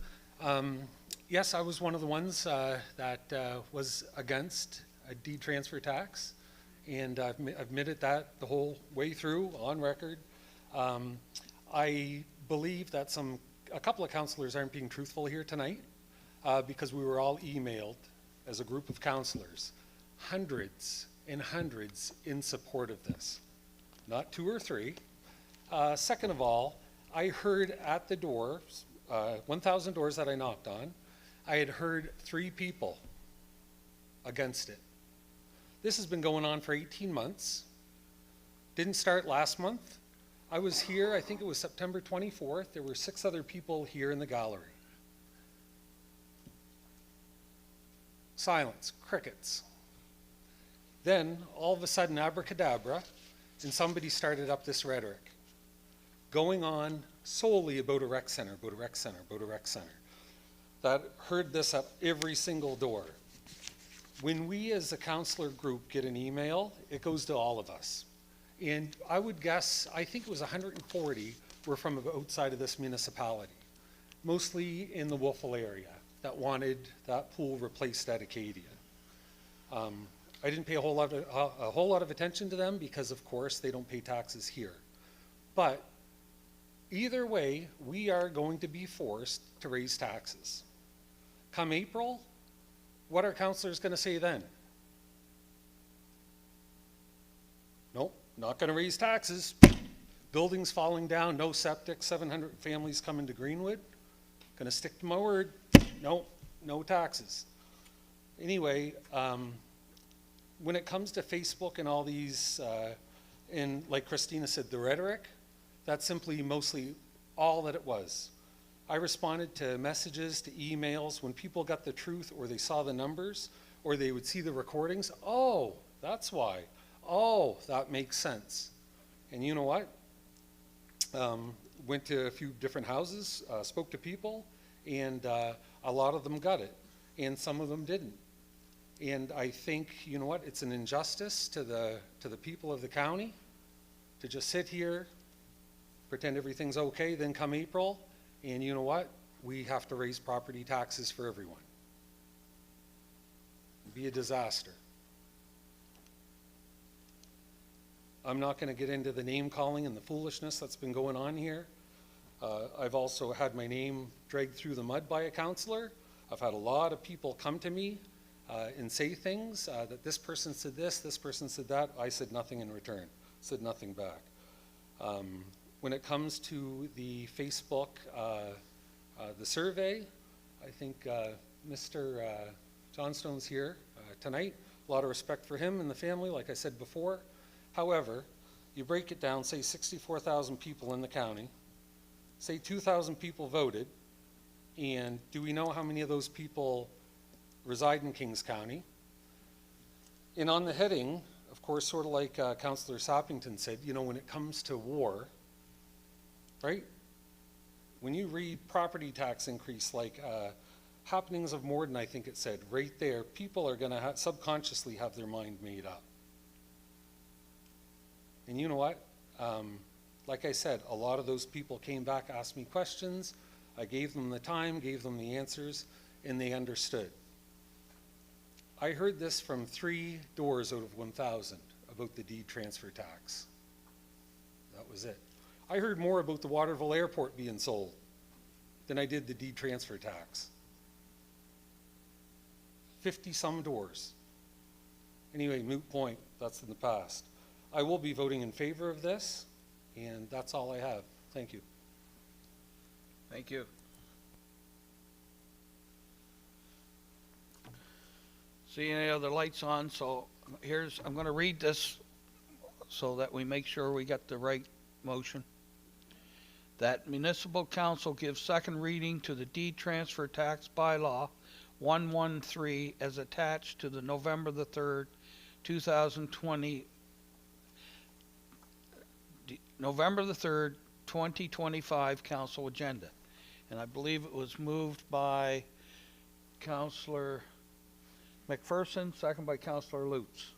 Yes, I was one of the ones that was against a deed transfer tax, and I've admitted that the whole way through, on record. I believe that some a couple of councillors aren't being truthful here tonight because we were all emailed as a group of councillors, hundreds and hundreds in support of this, not 2 or 3. Second of all, I heard at the doors, 1,000 doors that I knocked on, I had heard 3 people against it. This has been going on for 18 months. Didn't start last month. I was here, I think it was September 24th. There were 6 other people here in the gallery. Silence, crickets. Then, all of a sudden, abracadabra, and somebody started up this rhetoric, going on solely about a rec center, about a rec center, about a rec center. That heard this at every single door. When we as a councillor group get an email, it goes to all of us. And I would guess, I think it was 140 were from outside of this municipality, mostly in the Wolfville area, that wanted that pool replaced at Acadia. I didn't pay a whole lot of attention to them because, of course, they don't pay taxes here. But either way, we are going to be forced to raise taxes. Come April, what are councillors going to say then? Nope, not going to raise taxes. Buildings falling down, no septic, 700 families coming to Greenwood. Going to stick to my word. Nope, no taxes. Anyway, when it comes to Facebook and all these, and like Christina said, the rhetoric, that's simply mostly all that it was. I responded to messages, to emails, when people got the truth or they saw the numbers or they would see the recordings. Oh, that's why. Oh, that makes sense. And you know what? Went to a few different houses, spoke to people, and a lot of them got it, and some of them didn't. And I think, you know what, it's an injustice to the people of the county to just sit here, pretend everything's okay, then come April, and you know what, we have to raise property taxes for everyone. It'd be a disaster. I'm not going to get into the name calling and the foolishness that's been going on here. I've also had my name dragged through the mud by a councillor. I've had a lot of people come to me and say things that this person said this person said that. I said nothing in return, said nothing back. When it comes to the Facebook, the survey, I think Mr. Johnstone's here tonight. A lot of respect for him and the family, like I said before. However, you break it down, say 64,000 people in the county, say 2,000 people voted, and do we know how many of those people reside in Kings County? And on the heading, of course, sort of like Councillor Soppington said, you know, when it comes to war, right? When you read property tax increase, like happenings of Morden, I think it said, right there, people are going to subconsciously have their mind made up. And you know what? Like I said, a lot of those people came back, asked me questions. I gave them the time, gave them the answers, and they understood. I heard this from 3 doors out of 1,000 about the deed transfer tax. That was it. I heard more about the Waterville Airport being sold than I did the deed transfer tax. 50-some doors. Anyway, moot point, that's in the past. I will be voting in favor of this, and that's all I have. Thank you. Thank you. See any other lights on? So I'm going to read this so that we make sure we got the right motion. That Municipal Council gives second reading to the deed transfer tax bylaw 113 as attached to the November the 3rd, 2020 November the 3rd, 2025 council agenda. And I believe it was moved by Councillor McPherson, second by Councillor Lutz.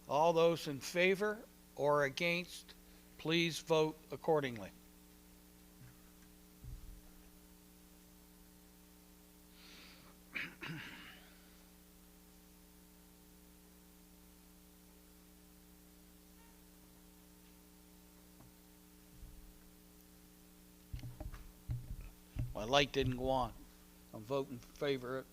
All those in favor or against, please vote accordingly. My light didn't go on. I'm voting in favor of it.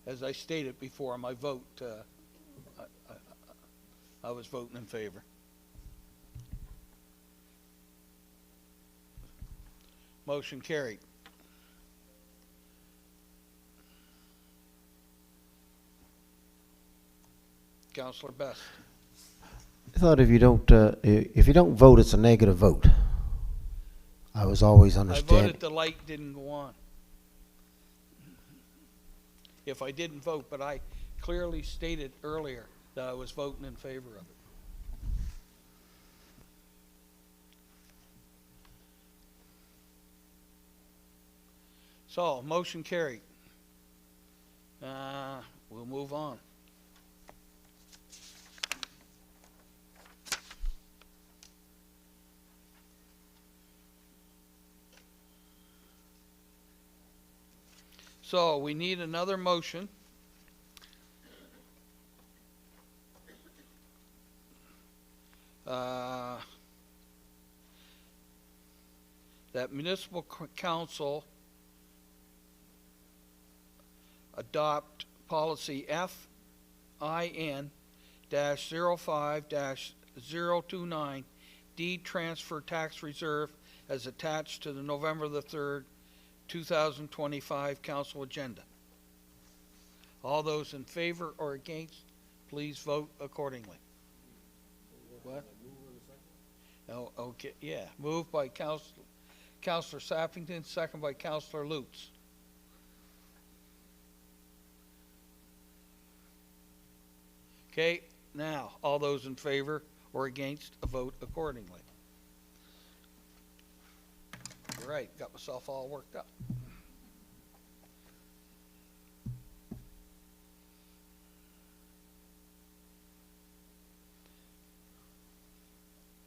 As I stated before, my vote, I was voting in favor. Motion carried. Councillor Best. I thought if you don't vote, it's a negative vote. I was always I understanding. voted the light didn't go on. If I didn't vote, but I clearly stated earlier that I was voting in favor of it. So, motion carried. We'll move on. So we need another motion. That municipal council adopt policy FIN-05-029 deed transfer tax reserve as attached to the November the 3rd 2025 council agenda. All those in favor or against, please vote accordingly. What? Oh, okay, yeah. Moved by Councillor Sappington, second by Councillor Lutz. Okay, now, all those in favor or against, vote accordingly. Right, got myself all worked up.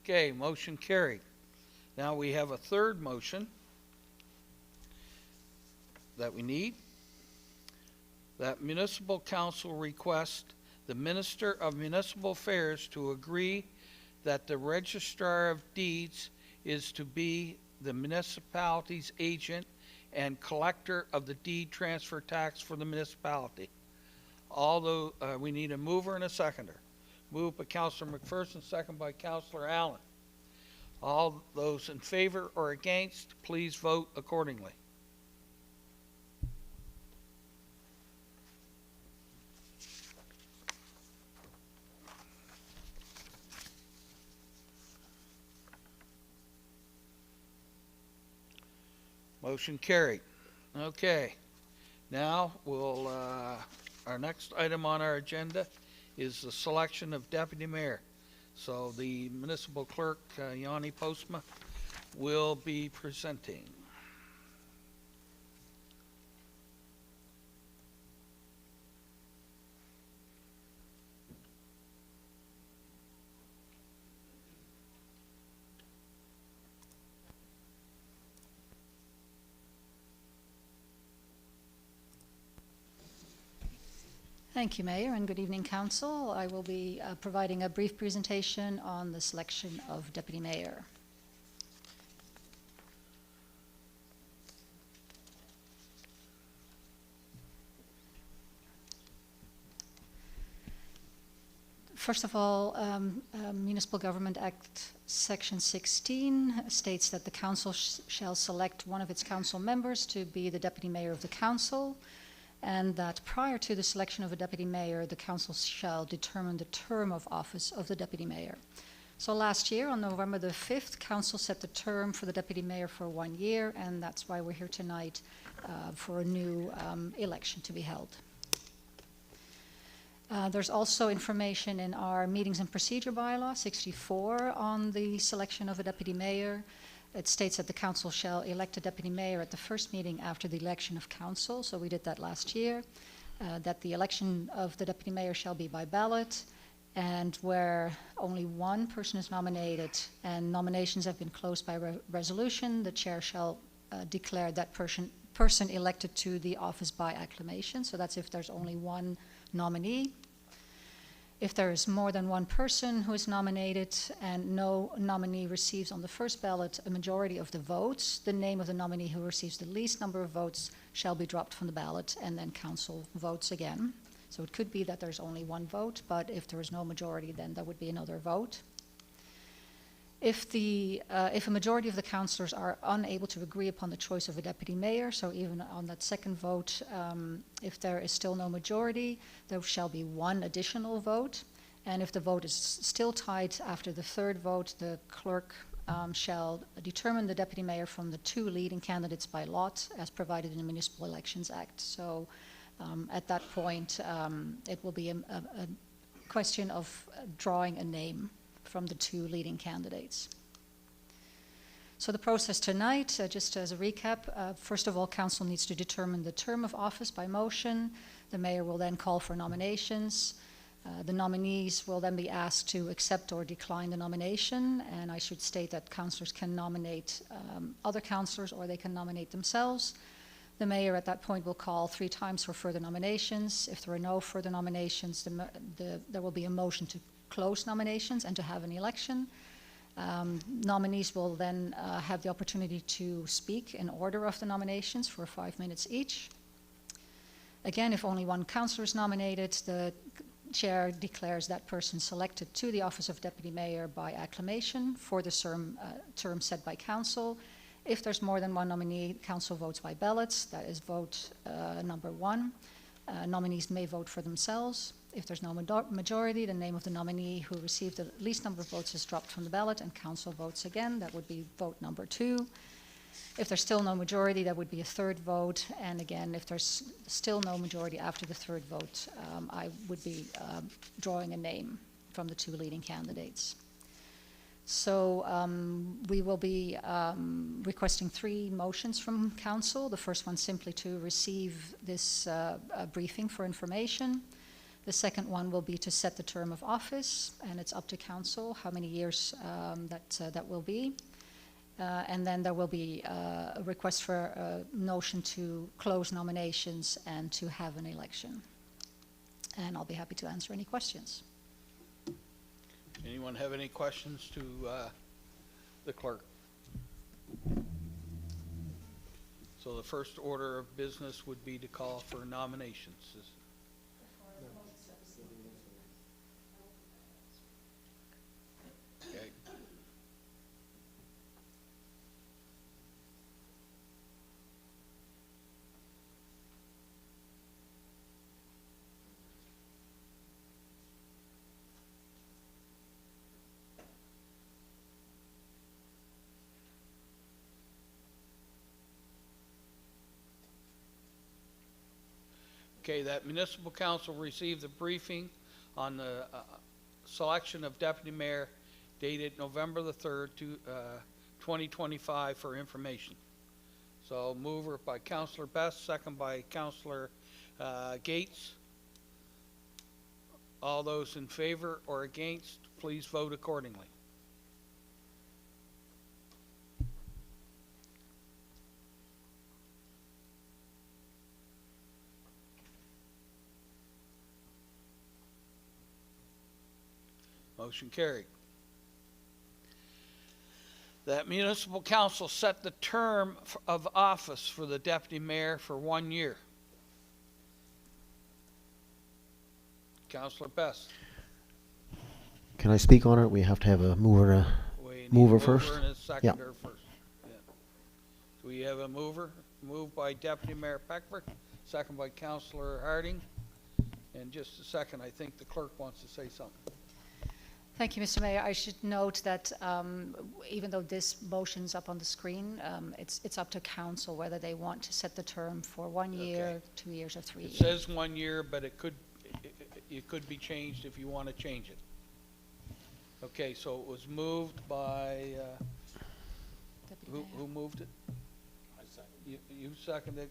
Okay, motion carried. Now we have a third motion that we need. That municipal council request the Minister of Municipal Affairs to agree that the Registrar of Deeds is to be the municipality's agent and collector of the deed transfer tax for the municipality. Although we need a mover and a seconder. Moved by Councillor McPherson, second by Councillor Allen. All those in favor or against, please vote accordingly. Motion carried. Okay. Now we'll, our next item on our agenda is the selection of deputy mayor. So the municipal clerk, Yanni Postma, will be presenting. Thank you, Mayor, and good evening, Council. I will be providing a brief presentation on the selection of Deputy Mayor. First of all, Municipal Government Act Section 16 states that the Council shall select one of its council members to be the Deputy Mayor of the Council, and that prior to the selection of a deputy mayor, the council shall determine the term of office of the deputy mayor. So last year, on November the 5th, council set the term for the deputy mayor for 1 year, and that's why we're here tonight for a new election to be held. There's also information in our Meetings and Procedure Bylaw 64 on the selection of a deputy mayor. It states that the council shall elect a deputy mayor at the first meeting after the election of council, so we did that last year. That the election of the deputy mayor shall be by ballot, and where only one person is nominated and nominations have been closed by resolution, the chair shall declare that person elected to the office by acclamation. So that's if there's only one nominee. If there is more than one person who is nominated and no nominee receives on the first ballot a majority of the votes, the name of the nominee who receives the least number of votes shall be dropped from the ballot, and then council votes again. So it could be that there's only one vote, but if there is no majority, then there would be another vote. If a majority of the councillors are unable to agree upon the choice of a deputy mayor, so even on that second vote, if there is still no majority, there shall be one additional vote. And if the vote is still tied after the third vote, the clerk shall determine the deputy mayor from the two leading candidates by lot, as provided in the Municipal Elections Act. So at that point, it will be a question of drawing a name from the two leading candidates. So the process tonight, just as a recap, first of all, council needs to determine the term of office by motion. The mayor will then call for nominations. The nominees will then be asked to accept or decline the nomination, and I should state that councillors can nominate other councillors, or they can nominate themselves. The mayor at that point will call 3 times for further nominations. If there are no further nominations, there will be a motion to close nominations and to have an election. Nominees will then have the opportunity to speak in order of the nominations for 5 minutes each. Again, if only one councillor is nominated, the chair declares that person selected to the office of deputy mayor by acclamation for the term set by council. If there's more than one nominee, council votes by ballots. That is vote number 1. Nominees may vote for themselves. If there's no majority, the name of the nominee who received the least number of votes is dropped from the ballot, and council votes again. That would be vote number 2. If there's still no majority, that would be a third vote. And again, if there's still no majority after the third vote, I would be drawing a name from the 2 leading candidates. So we will be requesting 3 motions from council. The first one simply to receive this briefing for information. The second one will be to set the term of office, and it's up to council how many years that will be. And then there will be a request for a motion to close nominations and to have an election. And I'll be happy to answer any questions. Anyone have any questions to the clerk? So the first order of business would be to call for nominations. Okay. Okay, that municipal council received a briefing on the selection of deputy mayor dated November the 3rd, 2025 for information. So mover by Councillor Best, second by Councillor Gates. All those in favor or against, please vote accordingly. Motion carried. That municipal council set the term of office for the deputy mayor for 1 year. Councillor Best. Can I speak on it? We have to have a mover, mover first? And a seconder first. Yeah. Do we have a mover? Moved by Deputy Mayor Peckford, second by Councillor Harding. And just a second, I think the clerk wants to say something. Thank you, Mr. Mayor. I should note that even though this motion's up on the screen, it's up to council whether they want to set the term for 1 year, 2 years, or 3 years. It says 1 year, but it could be changed if you want to change it. Okay, so it was moved by who moved it? I seconded. You seconded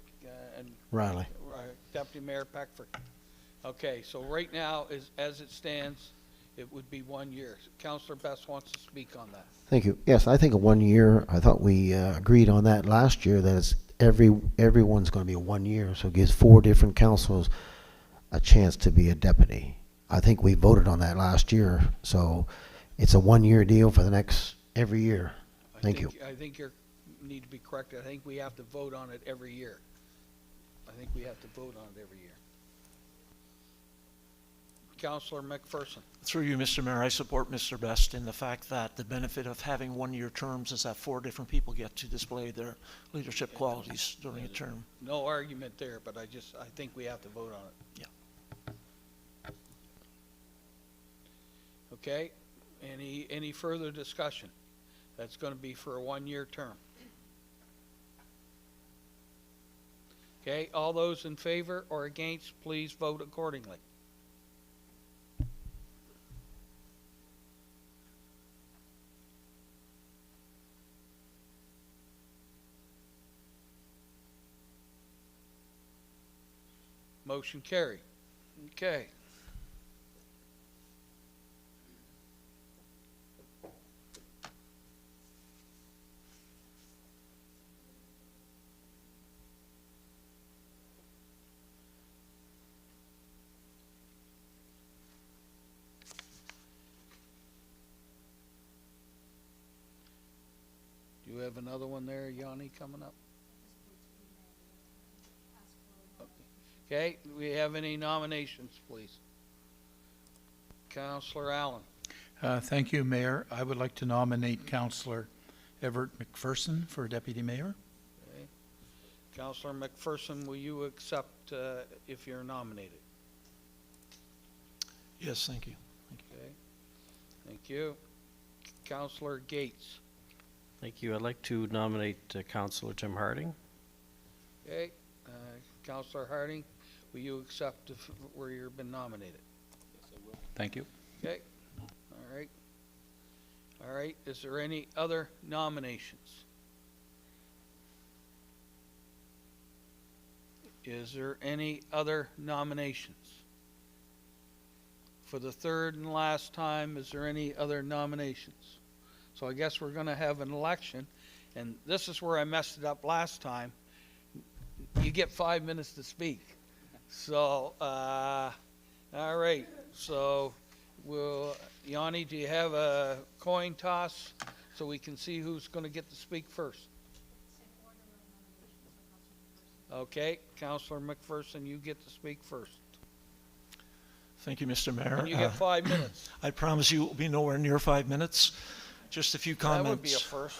and Riley. Deputy Mayor Peckford. Okay, so right now, as it stands, it would be 1 year. Councillor Best wants to speak on that. Thank you. Yes, I think a 1 year, I thought we agreed on that last year, that it's everyone's going to be a 1 year, so it gives 4 different councils a chance to be a deputy. I think we voted on that last year, so it's a one-year deal for the next, every year. Thank you. I think you need to be corrected. I think we have to vote on it every year. I think we have to vote on it every year. Councillor McPherson. Through you, Mr. Mayor, I support Mr. Best in the fact that the benefit of having one-year terms is that 4 different people get to display their leadership qualities during a term. No argument there, but I think we have to vote on it. Yeah. Okay, any further discussion? That's going to be for a one-year term. Okay, all those in favor or against, please vote accordingly. Motion carried. Okay. Do you have another one there, Yanni, coming up? Okay, do we have any nominations, please? Councillor Allen. Thank you, Mayor. I would like to nominate Councillor Everett McPherson for Deputy Mayor. Okay. Councillor McPherson, will you accept if you're nominated? Yes, thank you. Okay, thank you. Councillor Gates. Thank you. I'd like to nominate Councillor Jim Harding. Okay, Councillor Harding, will you accept where you've been nominated? Yes, I will. Thank you. Okay, all right. All right, is there any other nominations? Is there any other nominations? For the third and last time, is there any other nominations? So I guess we're going to have an election, and this is where I messed it up last time. You get 5 minutes to speak. So, all right. So, Yanni, do you have a coin toss so we can see who's going to get to speak first? Okay, Councillor McPherson, you get to speak first. Thank you, Mr. Mayor. And you get 5 minutes. I promise you it will be nowhere near 5 minutes. Just a few comments. That would be a first.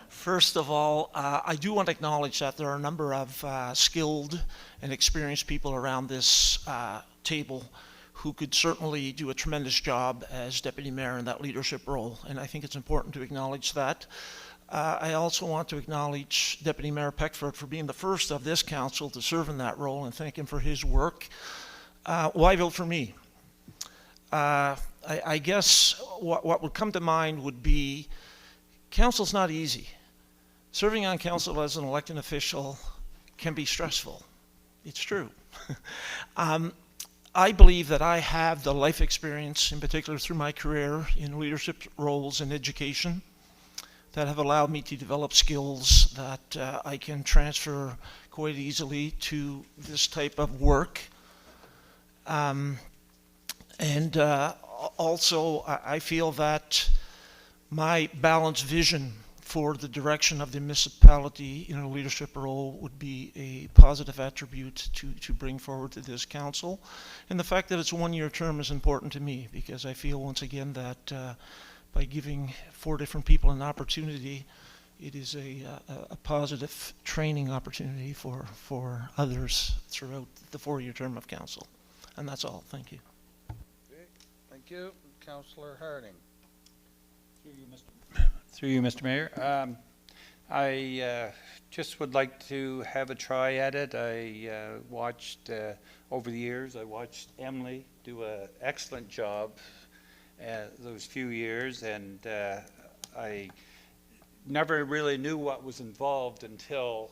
First of all, I do want to acknowledge that there are a number of skilled and experienced people around this table who could certainly do a tremendous job as Deputy Mayor in that leadership role, and I think it's important to acknowledge that. I also want to acknowledge Deputy Mayor Peckford for being the first of this council to serve in that role and thank him for his work. Why vote for me? I guess what would come to mind would be council's not easy. Serving on council as an elected official can be stressful. It's true. I believe that I have the life experience, in particular through my career in leadership roles in education, that have allowed me to develop skills that I can transfer quite easily to this type of work. Also, I feel that my balanced vision for the direction of the municipality in a leadership role would be a positive attribute to bring forward to this council. And the fact that it's a one-year term is important to me because I feel once again that by giving 4 different people an opportunity, it is a positive training opportunity for others throughout the 4-year term of council. And that's all. Thank you. Okay, thank you. Councillor Harding. Through you, Mr. Mayor. I just would like to have a try at it. I watched, over the years, I watched Emily do an excellent job those few years, and I never really knew what was involved until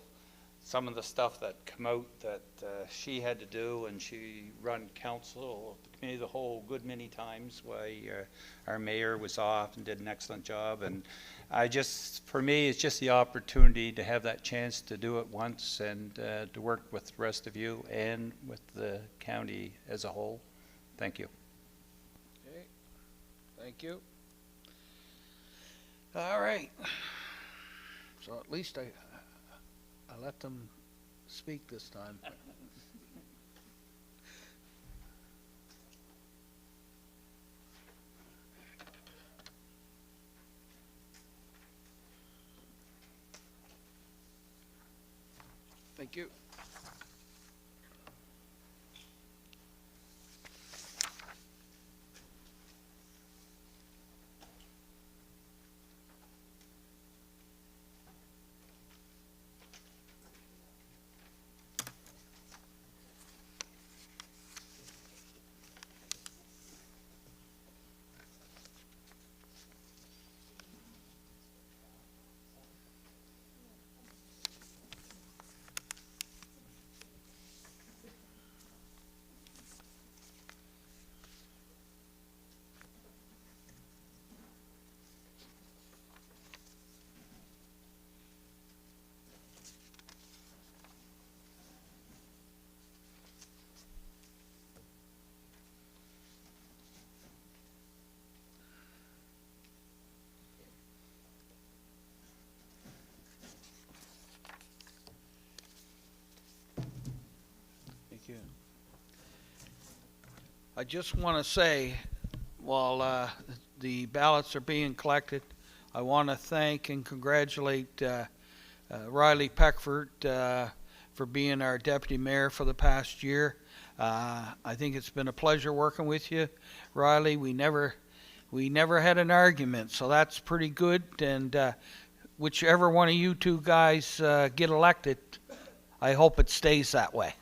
some of the stuff that come out that she had to do, and she run council, the committee of the whole good many times while our mayor was off and did an excellent job. And for me, it's just the opportunity to have that chance to do it once and to work with the rest of you and with the county as a whole. Thank you. Okay, thank you. All right. So at least I let them speak this time. Thank you. I just want to say, while the ballots are being collected, I want to thank and congratulate Riley Peckford for being our deputy mayor for the past year. I think it's been a pleasure working with you, Riley. We never had an argument, so that's pretty good. And whichever one of you two guys get elected, I hope it stays that way.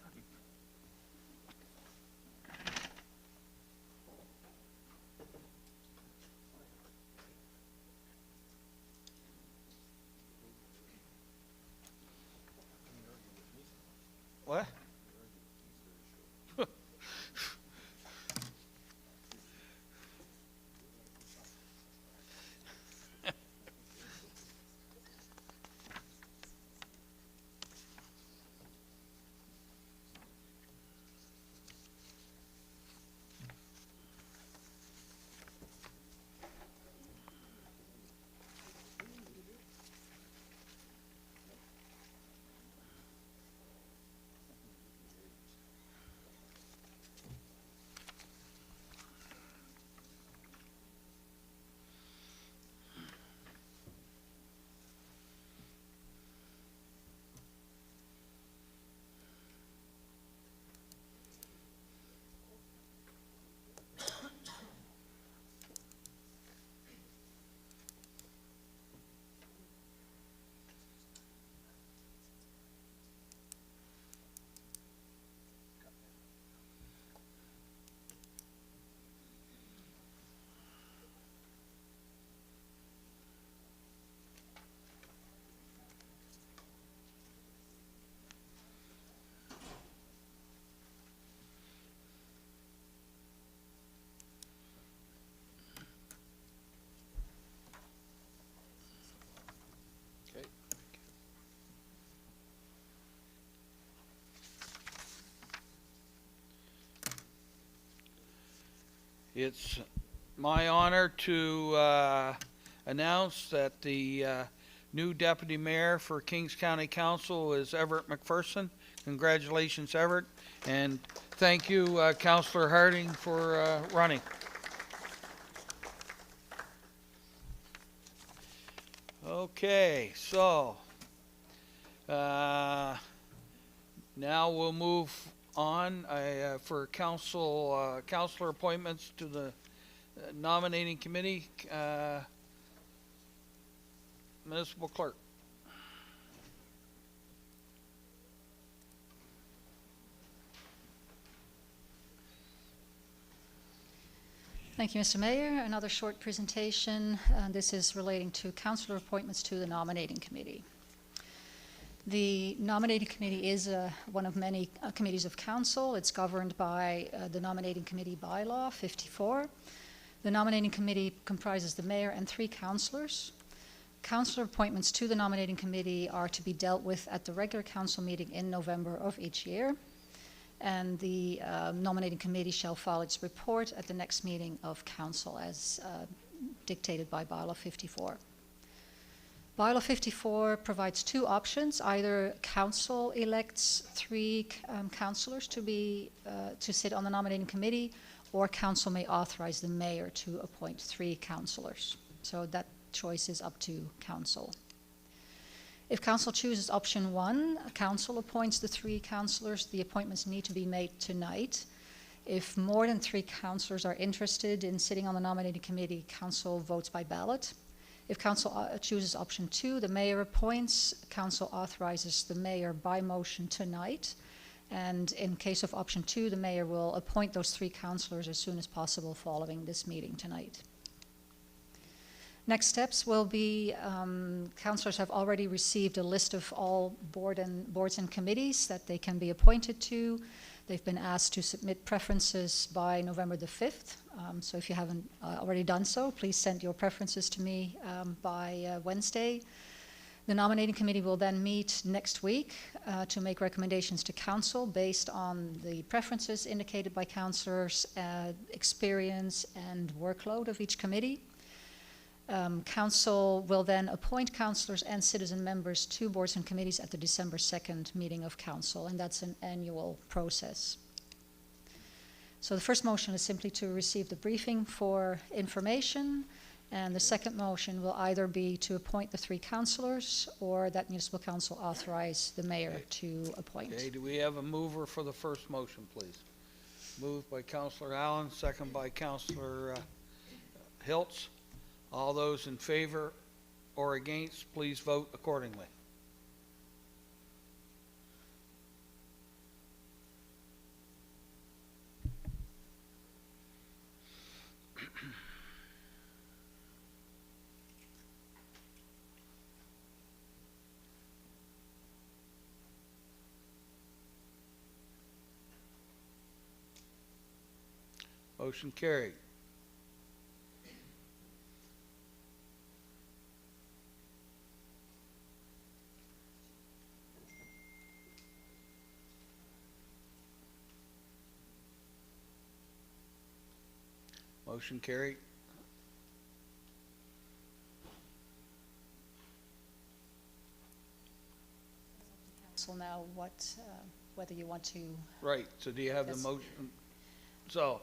What? It's my honor to announce that the new deputy mayor for Kings County Council is Everett McPherson. Congratulations, Everett, and thank you, Councillor Harding, for running. Okay, so now we'll move on for councillor appointments to the nominating committee. Municipal clerk. Thank you, Mr. Mayor. Another short presentation. This is relating to councillor appointments to the nominating committee. The nominating committee is one of many committees of council. It's governed by the nominating committee bylaw 54. The nominating committee comprises the mayor and 3 councillors. Councillor appointments to the nominating committee are to be dealt with at the regular council meeting in November of each year. and the nominating committee shall file its report at the next meeting of council as dictated by Bylaw 54. Bylaw 54 provides two options. Either council elects 3 councillors to sit on the nominating committee, or council may authorize the mayor to appoint 3 councillors. So that choice is up to council. If council chooses option 1, council appoints the 3 councillors. The appointments need to be made tonight. If more than 3 councillors are interested in sitting on the nominating committee, council votes by ballot. If council chooses option 2, the mayor appoints. Council authorizes the mayor by motion tonight. And in case of option 2, the mayor will appoint those 3 councillors as soon as possible following this meeting tonight. Next steps will be, councillors have already received a list of all boards and committees that they can be appointed to. They've been asked to submit preferences by November the 5th. So if you haven't already done so, please send your preferences to me by Wednesday. The nominating committee will then meet next week to make recommendations to council based on the preferences indicated by councillors, experience and workload of each committee. Council will then appoint councillors and citizen members to boards and committees at the December 2nd meeting of council, and that's an annual process. So the first motion is simply to receive the briefing for information, and the second motion will either be to appoint the 3 councillors or that municipal council authorize the mayor to appoint. Okay, do we have a mover for the first motion, please? Moved by Councillor Allen, second by Councillor Hiltz. All those in favor or against, please vote accordingly. Motion carried. Motion carried. Council now whether you want to. Right, so do you have the Yes. motion? So,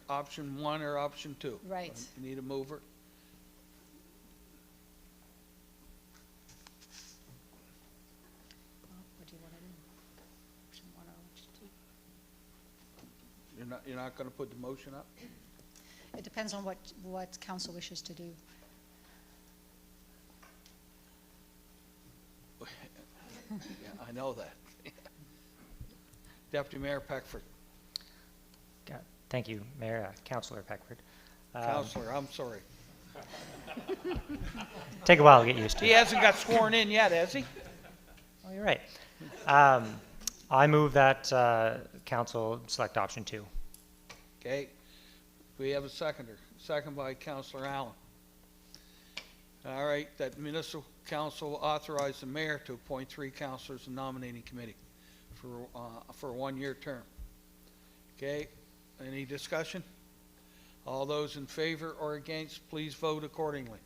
option 1 or option 2? Right. You need a mover? What do you want to do? Option 1 or option 2? You're not going to put the motion up? It depends on what council wishes to do. Yeah, I know that. Deputy Mayor Peckford. Thank you, Mayor, Councillor Peckford. Councillor, I'm sorry. Take a while to get used to. He hasn't got sworn in yet, has he? Oh, you're right. I move that council select option 2. Okay. We have a seconder. Second by Councillor Allen. All right, that municipal council authorized the mayor to appoint 3 councillors in nominating committee for a 1-year term. Okay, any discussion? All those in favor or against, please vote accordingly.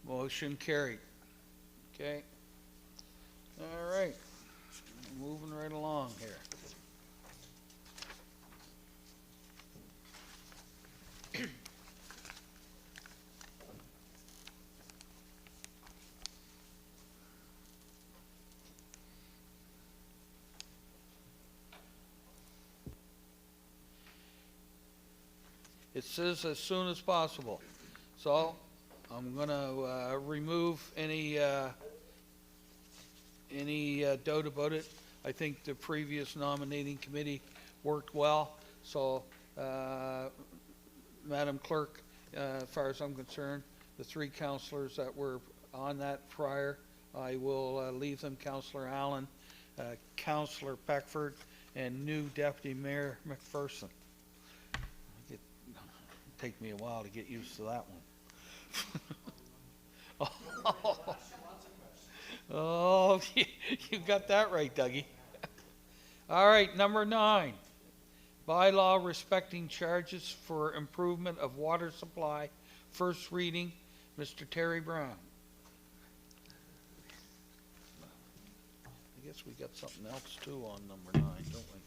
Motion carried. Okay. All right. Moving right along here. It says as soon as possible. So I'm going to remove any doubt about it. I think the previous nominating committee worked well. So, Madam Clerk, as far as I'm concerned, the 3 councillors that were on that prior, I will leave them, Councillor Allen, Councillor Peckford, and new Deputy Mayor McPherson. Take me a while to get used to that one. Oh, you got that right, Dougie. All right, number 9. Bylaw respecting charges for improvement of water supply. First reading, Mr. Terry Brown. I guess we got something else too on number 9, don't we?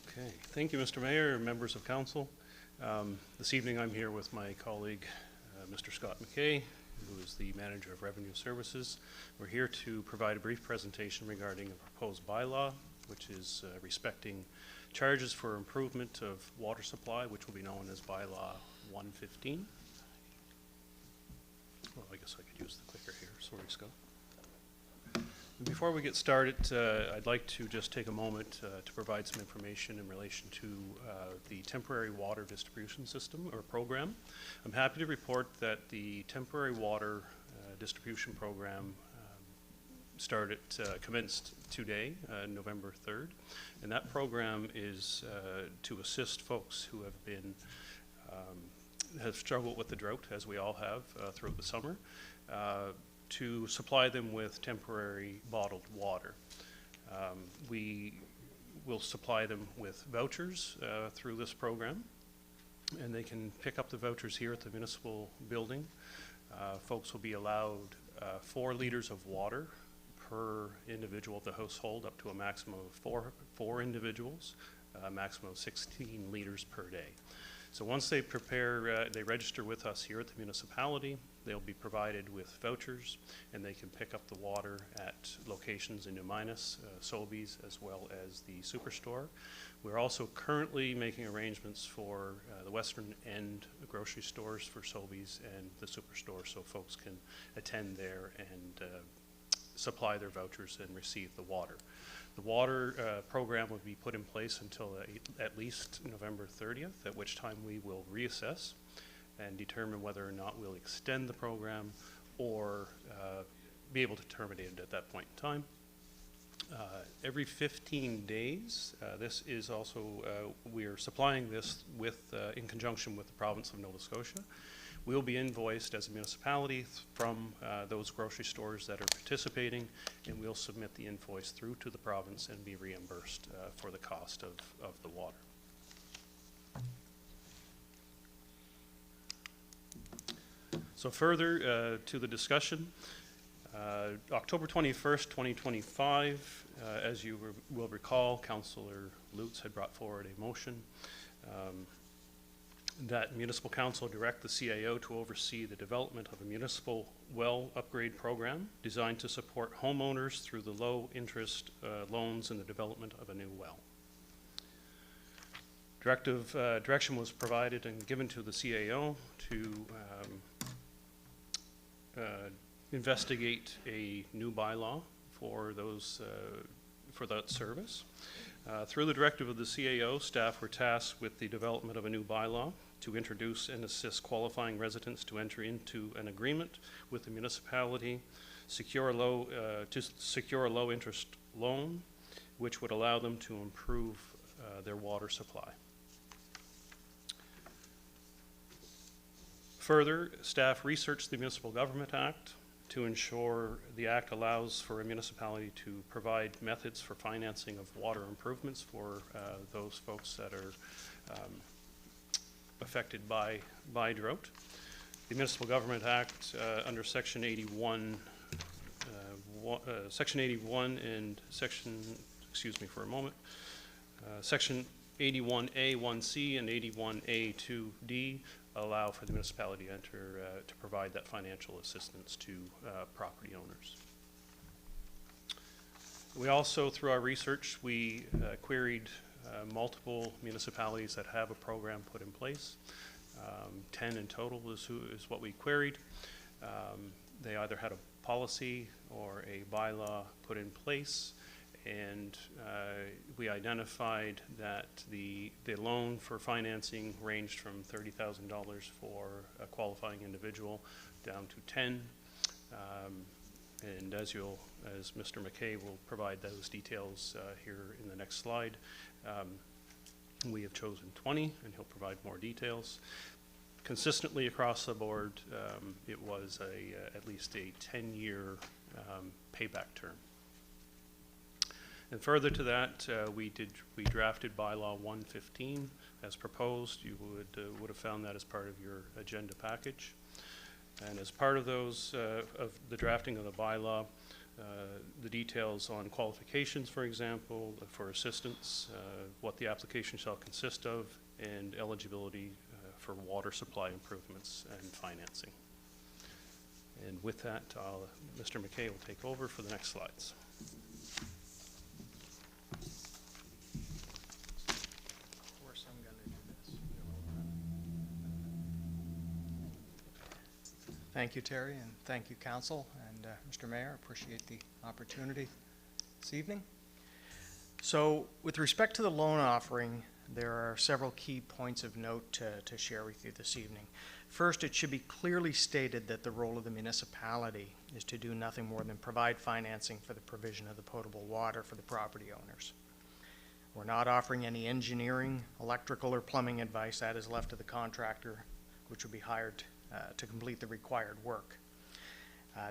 Okay, thank you, Mr. Mayor, members of council. This evening I'm here with my colleague, Mr. Scott McKay, who is the Manager of Revenue Services. We're here to provide a brief presentation regarding a proposed bylaw, which is respecting charges for improvement of water supply, which will be known as Bylaw 115. Well, I guess I could use the clicker here. Sorry, Scott. Before we get started, I'd like to just take a moment to provide some information in relation to the temporary water distribution system or program. I'm happy to report that the temporary water distribution program commenced today, November 3rd, and that program is to assist folks who have struggled with the drought, as we all have throughout the summer, to supply them with temporary bottled water. We will supply them with vouchers through this program, and they can pick up the vouchers here at the municipal building. Folks will be allowed 4 liters of water per individual of the household, up to a maximum of four individuals, a maximum of 16 liters per day. So once they they register with us here at the municipality, they'll be provided with vouchers, and they can pick up the water at locations in Minas, Sobeys, as well as the Superstore. We're also currently making arrangements for the western end grocery stores for Sobeys and the Superstore, so folks can attend there and supply their vouchers and receive the water. The water program will be put in place until at least November 30th, at which time we will reassess and determine whether or not we'll extend the program or be able to terminate it at that point in time. Every 15 days, this is also, we are supplying this with, in conjunction with the province of Nova Scotia. We'll be invoiced as a municipality from those grocery stores that are participating, and we'll submit the invoice through to the province and be reimbursed for the cost of the water. So further to the discussion, October 21st, 2025, as you will recall, Councillor Lutz had brought forward a motion that Municipal Council direct the CAO to oversee the development of a municipal well upgrade program designed to support homeowners through the low interest loans and the development of a new well. Direction was provided and given to the CAO to investigate a new bylaw for that service. Through the directive of the CAO, staff were tasked with the development of a new bylaw to introduce and assist qualifying residents to enter into an agreement with the municipality, secure a low interest loan, which would allow them to improve their water supply. Further, staff researched the Municipal Government Act to ensure the Act allows for a municipality to provide methods for financing of water improvements for those folks that are affected by drought. The Municipal Government Act under Section 81, Section 81 and Section, excuse me for a moment, Section 81A 1C and 81A 2D allow for the municipality to enter to provide that financial assistance to property owners. We also, through our research, we queried multiple municipalities that have a program put in place. 10 in total is what we queried. They either had a policy or a bylaw put in place, and we identified that the loan for financing ranged from $30,000 for a qualifying individual down to 10. And as Mr. McKay will provide those details here in the next slide, we have chosen 20, and he'll provide more details. Consistently across the board, it was at least a 10-year payback term. And further to that, we drafted bylaw 115 as proposed. You would have found that as part of your agenda package. And as part of those, of the drafting of the bylaw, the details on qualifications, for example, for assistance, what the application shall consist of, and eligibility for water supply improvements and financing. And with that, Mr. McKay will take over for the next slides. Of course, I'm going to do this. Thank you, Terry, and thank you, Council, and Mr. Mayor. Appreciate the opportunity this evening. So, with respect to the loan offering, there are several key points of note to share with you this evening. First, it should be clearly stated that the role of the municipality is to do nothing more than provide financing for the provision of the potable water for the property owners. We're not offering any engineering, electrical, or plumbing advice. That is left to the contractor, which will be hired to complete the required work.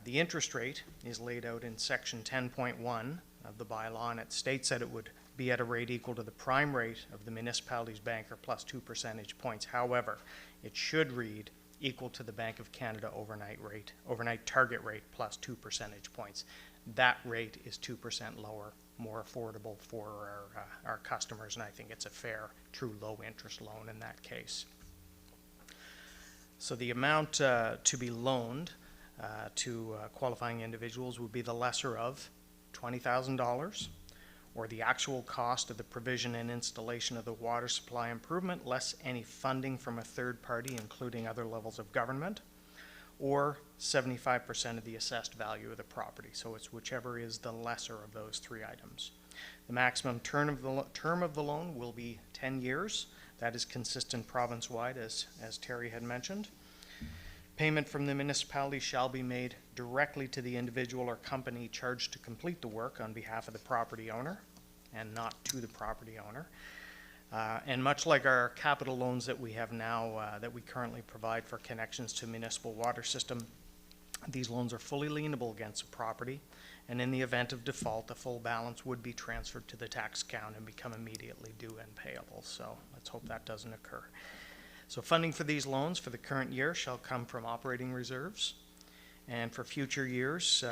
The interest rate is laid out in section 10.1 of the bylaw, and it states that it would be at a rate equal to the prime rate of the municipality's banker plus 2 percentage points. However, it should read equal to the Bank of Canada overnight target rate plus 2 percentage points. That rate is 2% lower, more affordable for our customers, and I think it's a fair, true low interest loan in that case. So the amount to be loaned to qualifying individuals would be the lesser of $20,000, or the actual cost of the provision and installation of the water supply improvement, less any funding from a third party, including other levels of government, or 75% of the assessed value of the property. So it's whichever is the lesser of those three items. The maximum term of the loan will be 10 years. That is consistent province-wide, as Terry had mentioned. Payment from the municipality shall be made directly to the individual or company charged to complete the work on behalf of the property owner, and not to the property owner. And much like our capital loans that we have now, that we currently provide for connections to municipal water system, these loans are fully lienable against the property, and in the event of default, the full balance would be transferred to the tax account and become immediately due and payable. So let's hope that doesn't occur. So funding for these loans for the current year shall come from operating reserves. And for future years,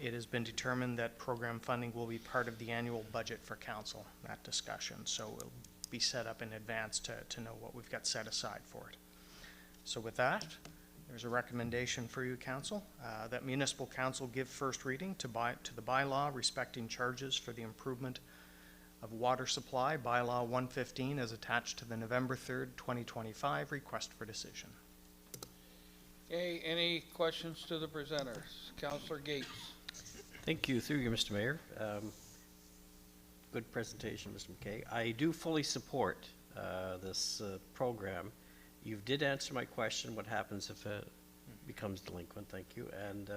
it has been determined that program funding will be part of the annual budget for council, that discussion. So it'll be set up in advance to know what we've got set aside for it. So with that, there's a recommendation for you, council, that municipal council give first reading to the bylaw respecting charges for the improvement of water supply, bylaw 115, as attached to the November 3rd, 2025 request for decision. Okay, any questions to the presenters? Councillor Gates. Thank you, through you, Mr. Mayor. Good presentation, Mr. McKay. I do fully support this program. You did answer my question, what happens if it becomes delinquent, thank you. And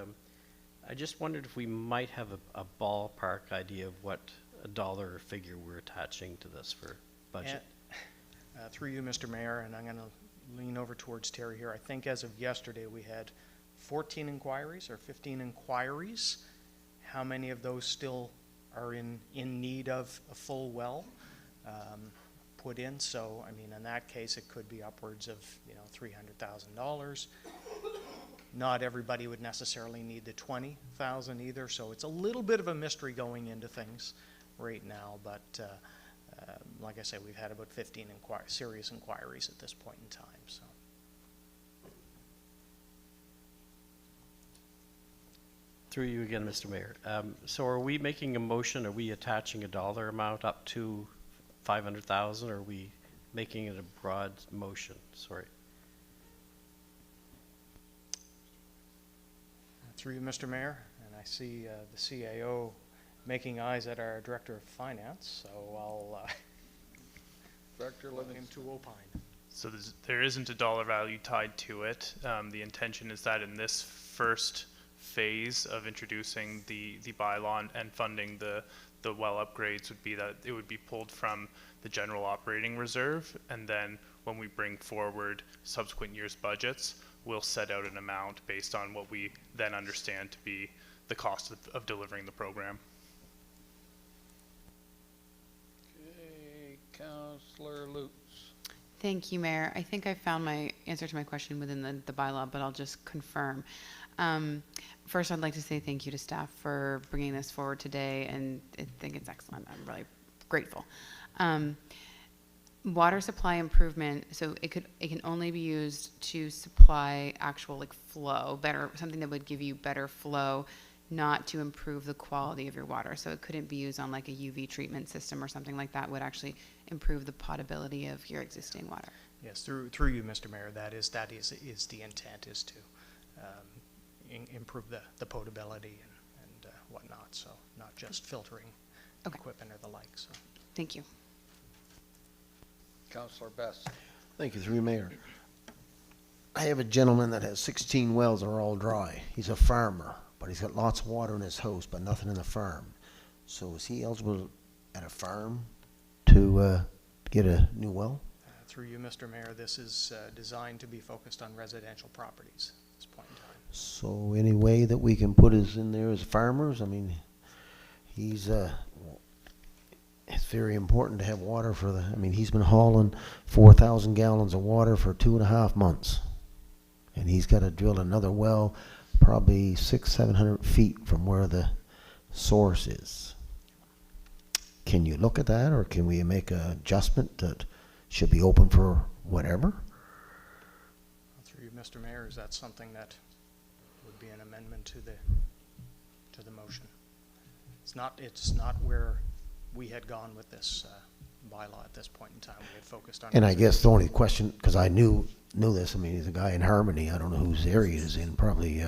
I just wondered if we might have a ballpark idea of what a dollar figure we're attaching to this for budget. Through you, Mr. Mayor, and I'm going to lean over towards Terry here. I think as of yesterday we had 14 inquiries or 15 inquiries. How many of those still are in need of a full well put in? So, I mean, in that case, it could be upwards of, $300,000. Not everybody would necessarily need the 20,000 either. So it's a little bit of a mystery going into things right now, but like I said, we've had about 15 serious inquiries at this point in time. So, Through you again, Mr. Mayor. So are we making a motion? Are we attaching a dollar amount up to 500,000? Or are we making it a broad motion? Sorry. Through you, Mr. Mayor, and I see the CAO making eyes at our Director of Finance, so I'll Director let him to opine. So there isn't a dollar value tied to it. The intention is that in this first phase of introducing the bylaw and funding the well upgrades would be that it would be pulled from the general operating reserve, and then when we bring forward subsequent years' budgets, we'll set out an amount based on what we then understand to be the cost of delivering the program. Okay, Councillor Lutz. Thank you, Mayor. I think I found my answer to my question within the bylaw, but I'll just confirm. First, I'd like to say thank you to staff for bringing this forward today, and I think it's excellent. I'm really grateful. Water supply improvement, so it can only be used to supply actual flow, something that would give you better flow, not to improve the quality of your water. So it couldn't be used on like a UV treatment system or something like that would actually improve the potability of your existing water. Yes, through you, Mr. Mayor, that is the intent, is to improve the potability and whatnot, so not just filtering equipment or the like. So. Thank you. Councillor Best. Thank you, through you, Mayor. I have a gentleman that has 16 wells that are all dry. He's a farmer, but he's got lots of water in his house, but nothing in the farm. So is he eligible at a farm to get a new well? Through you, Mr. Mayor, this is designed to be focused on residential properties at this point in time. So any way that we can put us in there as farmers? I mean, he's it's very important to have water for I mean, he's been hauling 4,000 gallons of water for 2.5 months. And he's got to drill another well probably 600-700 feet from where the source is. Can you look at that, or can we make an adjustment that should be open for whatever? Through you, Mr. Mayor, is that something that would be an amendment to the motion? It's not where we had gone with this bylaw at this point in time. We had focused on. And I guess the only question, because I knew this, I mean, he's a guy in Harmony. I don't know whose area it is in, probably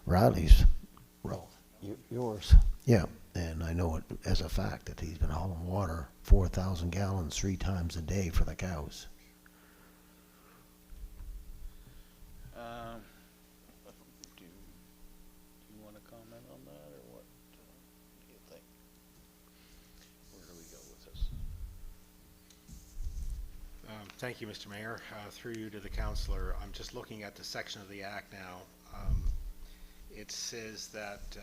Riley's. Well, yours. Yeah, and I know it as a fact that he's been hauling water 4,000 gallons 3 times a day for the cows. Do you want to comment on that, or what do you think? Where do we go with this? Thank you, Mr. Mayor. Through you to the councillor, I'm just looking at the section of the Act now. It says that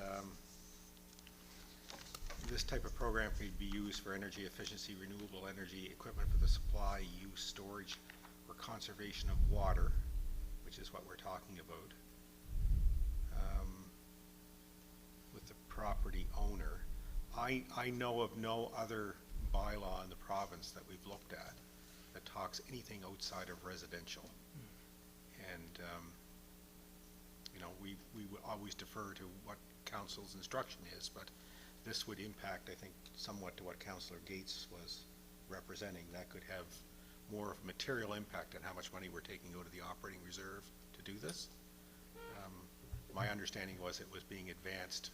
this type of program could be used for energy efficiency, renewable energy, equipment for the supply, use, storage, or conservation of water, which is what we're talking about, with the property owner. I know of no other bylaw in the province that we've looked at that talks anything outside of residential. And, you know, we would always defer to what council's instruction is, but this would impact, I think, somewhat to what Councillor Gates was representing. That could have more of a material impact on how much money we're taking out of the operating reserve to do this. My understanding was it was being advanced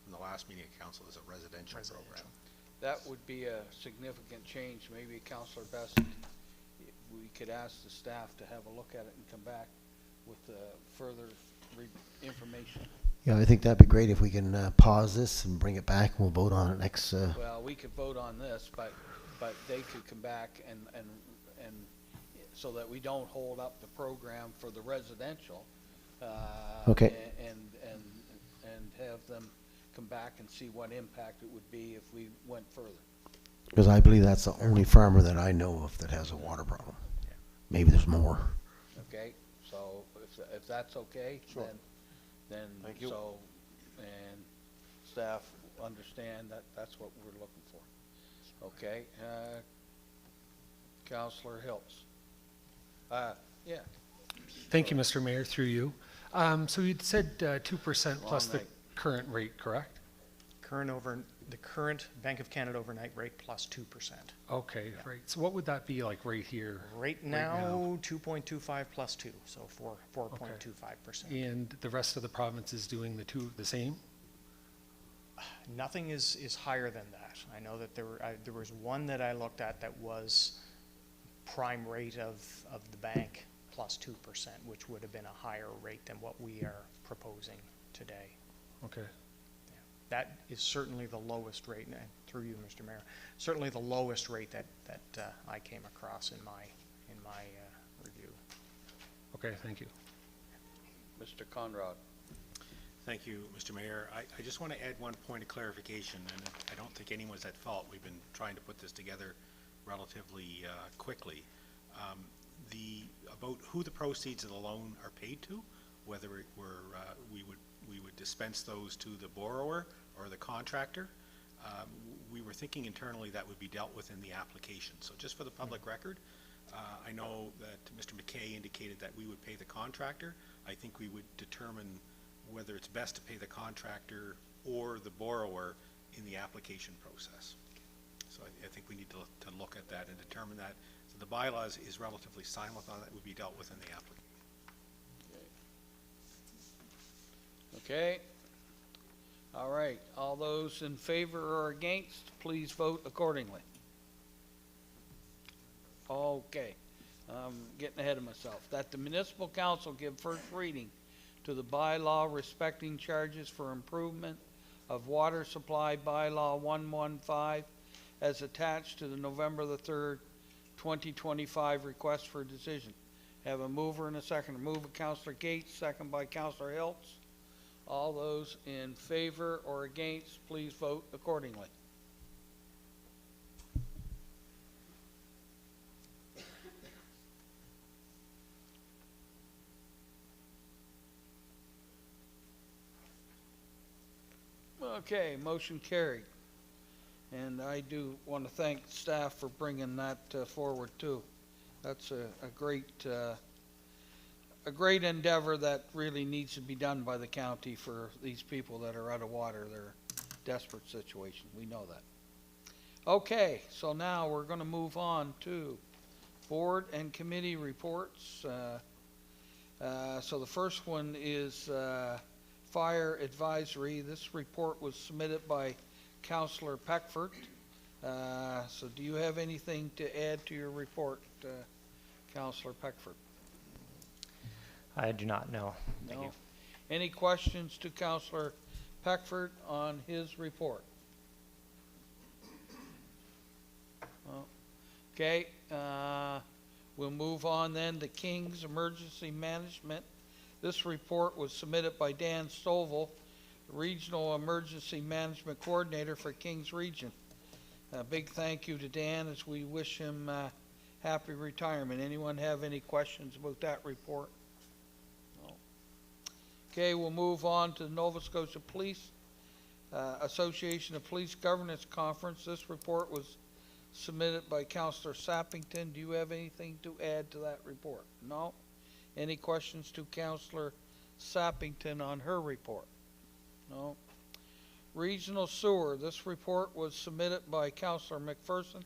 from the last meeting of council as a residential program. That would be a significant change. Maybe Councillor Best, we could ask the staff to have a look at it and come back with further information. Yeah, I think that'd be great if we can pause this and bring it back, and we'll vote on it next. Well, we could vote on this, but they could come back and so that we don't hold up the program for the residential. Okay. And have them come back and see what impact it would be if we went further. Because I believe that's the only farmer that I know of that has a water problem. Yeah. Maybe there's more. Okay, so if that's okay, Sure. then Thank you. so, and staff understand that that's what we're looking for. Okay, Councillor Hiltz. Yeah. Thank you, Mr. Mayor, through you. So you said 2% plus the current rate, correct? The current Bank of Canada overnight rate plus 2%. Okay, right. So what would that be like right here? Right now, 2.25 plus 2, so 4.25%. And the rest of the province is doing the same? Nothing is higher than that. I know that there was one that I looked at that was prime rate of the bank plus 2%, which would have been a higher rate than what we are proposing today. Okay. That is certainly the lowest rate, and through you, Mr. Mayor, certainly the lowest rate that I came across in my review. Okay, thank you. Mr. Conrad. Thank you, Mr. Mayor. I just want to add one point of clarification, and I don't think anyone's at fault. We've been trying to put this together relatively quickly. About who the proceeds of the loan are paid to, whether we would dispense those to the borrower or the contractor. We were thinking internally that would be dealt with in the application. So just for the public record, I know that Mr. McKay indicated that we would pay the contractor. I think we would determine whether it's best to pay the contractor or the borrower in the application process. So I think we need to look at that and determine that. So the bylaws is relatively silent on that, would be dealt with in the application. Okay. All right. All those in favor or against, please vote accordingly. Okay. Getting ahead of myself. That the municipal council give first reading to the bylaw respecting charges for improvement of water supply bylaw 115 as attached to the November the 3rd, 2025 request for decision. Have a mover and a second. Move by Councillor Gates, second by Councillor Hiltz. All those in favor or against, please vote accordingly. Okay, motion carried. And I do want to thank staff for bringing that forward too. That's a great endeavor that really needs to be done by the county for these people that are out of water. They're a desperate situation. We know that. Okay, so now we're going to move on to board and committee reports. So the first one is Fire Advisory. This report was submitted by Councillor Peckford. So do you have anything to add to your report, Councillor Peckford? I do not know. Thank you. Any questions to Councillor Peckford on his report? Okay, we'll move on then to King's Emergency Management. This report was submitted by Dan Stovall, Regional Emergency Management Coordinator for King's Region. A big thank you to Dan as we wish him happy retirement. Anyone have any questions about that report? No. Okay, we'll move on to the Nova Scotia Police Association of Police Governance Conference. This report was submitted by Councillor Sappington. Do you have anything to add to that report? No? Any questions to Councillor Sappington on her report? No. Regional Sewer. This report was submitted by Councillor McPherson.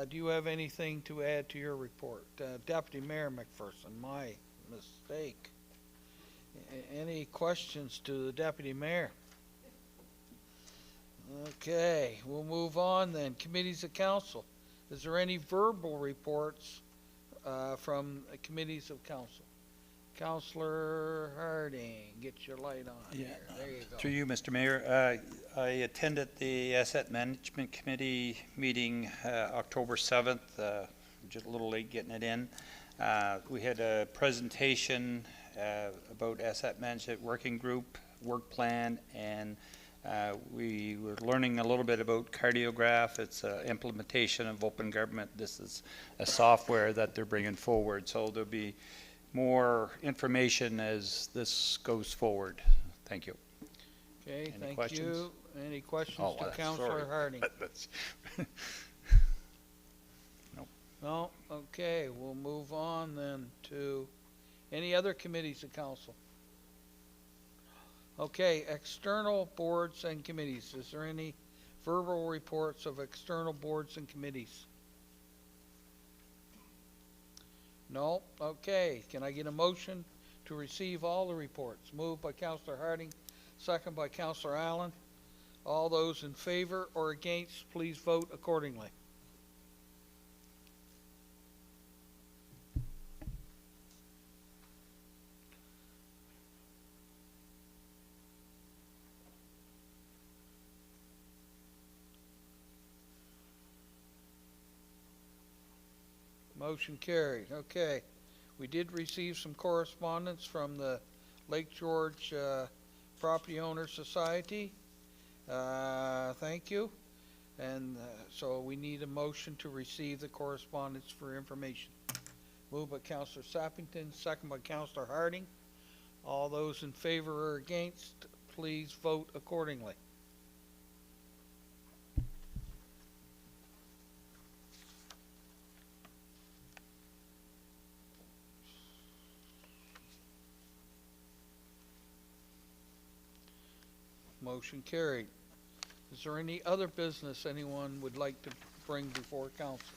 Do you have anything to add to your report? Deputy Mayor McPherson, my mistake. Any questions to the Deputy Mayor? Okay, we'll move on then. Committees of Council. Is there any verbal reports from committees of council? Councillor Harding, get your light on here. There you go. Through you, Mr. Mayor, I attended the Asset Management Committee meeting October 7th, just a little late getting it in. We had a presentation about Asset Management Working Group, work plan, and we were learning a little bit about Cardiograph. It's an implementation of open government. This is a software that they're bringing forward. So there'll be more information as this goes forward. Thank you. Okay, Any thank questions? you. Any questions to Councillor Harding? No. No? Okay, we'll move on then to any other committees of council? Okay, external boards and committees. Is there any verbal reports of external boards and committees? No? Okay. Can I get a motion to receive all the reports? Moved by Councillor Harding, second by Councillor Allen. All those in favor or against, please vote accordingly. Motion carried. Okay. We did receive some correspondence from the Lake George Property Owner Society. Thank you. And so we need a motion to receive the correspondence for information. Moved by Councillor Sappington, second by Councillor Harding. All those in favor or against, please vote accordingly. Motion carried. Is there any other business anyone would like to bring before council?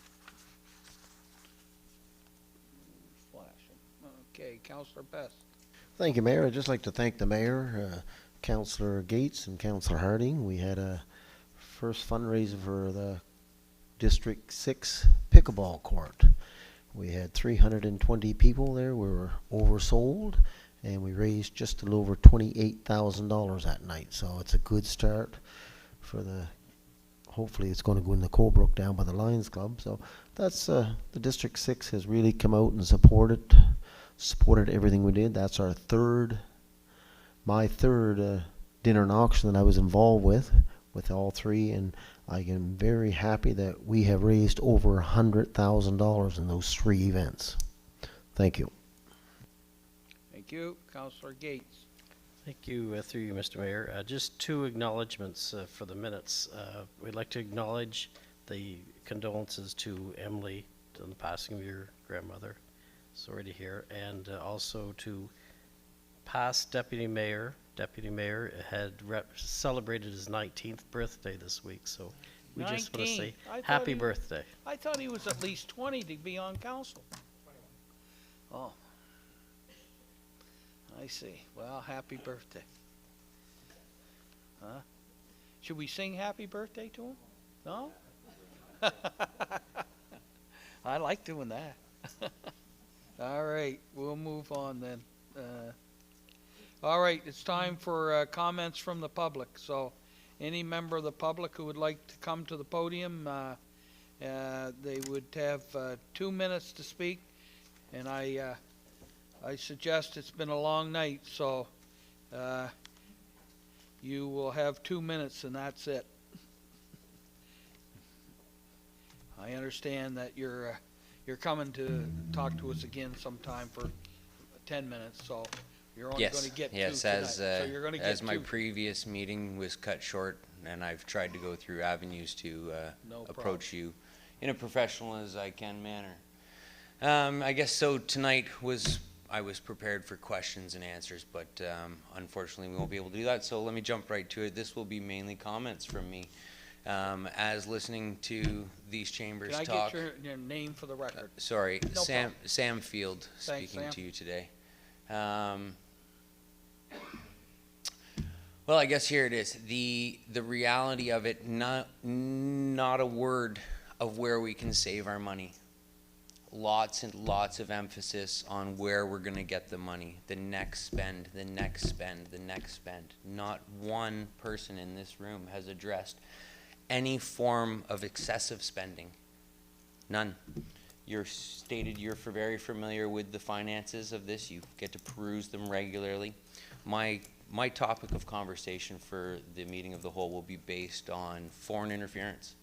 Flashing. Okay, Councillor Best. Thank you, Mayor. I'd just like to thank the Mayor, Councillor Gates and Councillor Harding. We had a first fundraiser for the District 6 pickleball court. We had 320 people there. We were oversold, and we raised just a little over $28,000 that night. So it's a good start for the, hopefully it's going to go in the Colebrook down by the Lions Club. So that's, the District 6 has really come out and supported everything we did. That's our my third dinner and auction that I was involved with all three, and I am very happy that we have raised over $100,000 in those three events. Thank you. Thank you. Councillor Gates. Thank you, through you, Mr. Mayor. Just two acknowledgements for the minutes. We'd like to acknowledge the condolences to Emily on the passing of your grandmother. Sorry to hear. And also to past Deputy Mayor. Deputy Mayor had celebrated his 19th birthday this week, so we just want to say happy birthday. I thought he was at least 20 to be on council. Oh. I see. Well, happy birthday. Huh? Should we sing happy birthday to him? No? I like doing that. All right, we'll move on then. All right, it's time for comments from the public. So any member of the public who would like to come to the podium, they would have 2 minutes to speak. And I suggest, it's been a long night, so you will have 2 minutes and that's it. I understand that you're coming to talk to us again sometime for 10 minutes, so you're only going to get two tonight. So you're going to get as my two. previous meeting was cut short, and I've tried to go through avenues to approach you in a professional as I can manner. I guess so tonight I was prepared for questions and answers, but unfortunately we won't be able to do that, so let me jump right to it. This will be mainly comments from me. As listening to these chambers talk. Can I get your name for the record? Sorry, No Sam Field. Thanks, speaking Sam. to you today. Well, I guess here it is. The reality of it, not a word of where we can save our money. Lots and lots of emphasis on where we're going to get the money. The next spend, the next spend, the next spend. Not one person in this room has addressed any form of excessive spending. None. You're very familiar with the finances of this. You get to peruse them regularly. My topic of conversation for the meeting of the whole will be based on foreign interference.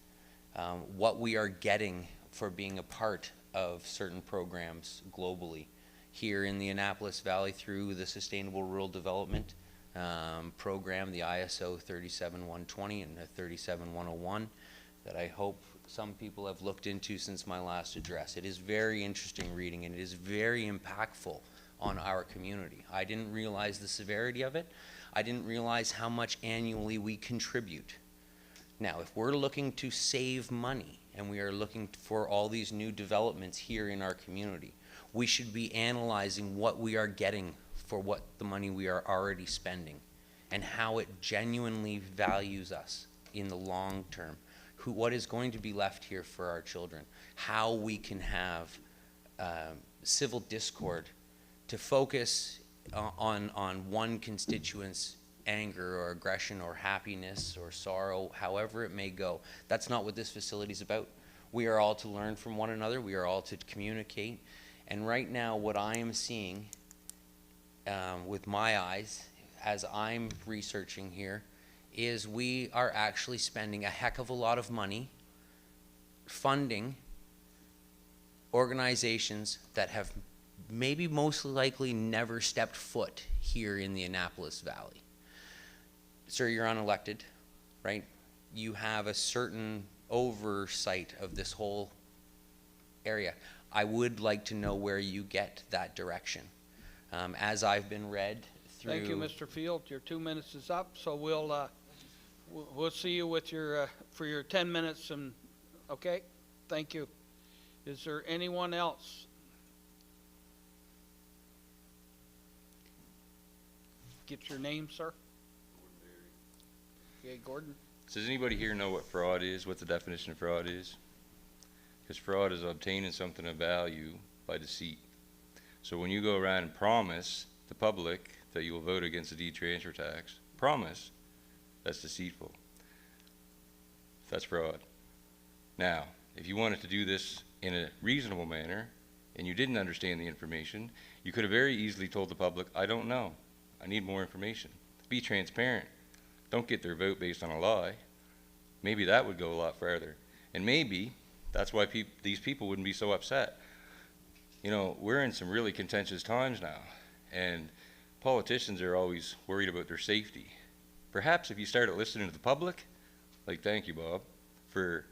What we are getting for being a part of certain programs globally. Here in the Annapolis Valley through the Sustainable Rural Development program, the ISO 37120 and the 37101 that I hope some people have looked into since my last address. It is very interesting reading, and it is very impactful on our community. I didn't realize the severity of it. I didn't realize how much annually we contribute. Now, if we're looking to save money and we are looking for all these new developments here in our community, we should be analyzing what we are getting for what the money we are already spending and how it genuinely values us in the long term. What is going to be left here for our children, how we can have civil discord to focus on one constituent's anger or aggression or happiness or sorrow, however it may go. That's not what this facility is about. We are all to learn from one another. We are all to communicate. And right now, what I am seeing with my eyes, as I'm researching here, is we are actually spending a heck of a lot of money funding organizations that have maybe most likely never stepped foot here in the Annapolis Valley. Sir, you're unelected, right? You have a certain oversight of this whole area. I would like to know where you get that direction. As I've been read through... Thank you, Mr. Field. Your 2 minutes is up, so we'll see you with your, for your 10 minutes, and, okay? Thank you. Is there anyone else? Get your name, sir. Okay, Gordon. Does anybody here know what fraud is, what the definition of fraud is? Because fraud is obtaining something of value by deceit. So when you go around and promise the public that you will vote against the deed transfer tax, promise, that's deceitful. That's fraud. Now, if you wanted to do this in a reasonable manner, and you didn't understand the information, you could have very easily told the public, I don't know, I need more information. Be transparent. Don't get their vote based on a lie. Maybe that would go a lot further. And maybe that's why these people wouldn't be so upset. You know, we're in some really contentious times now, and politicians are always worried about their safety. Perhaps if you started listening to the public, like thank you, Bob, for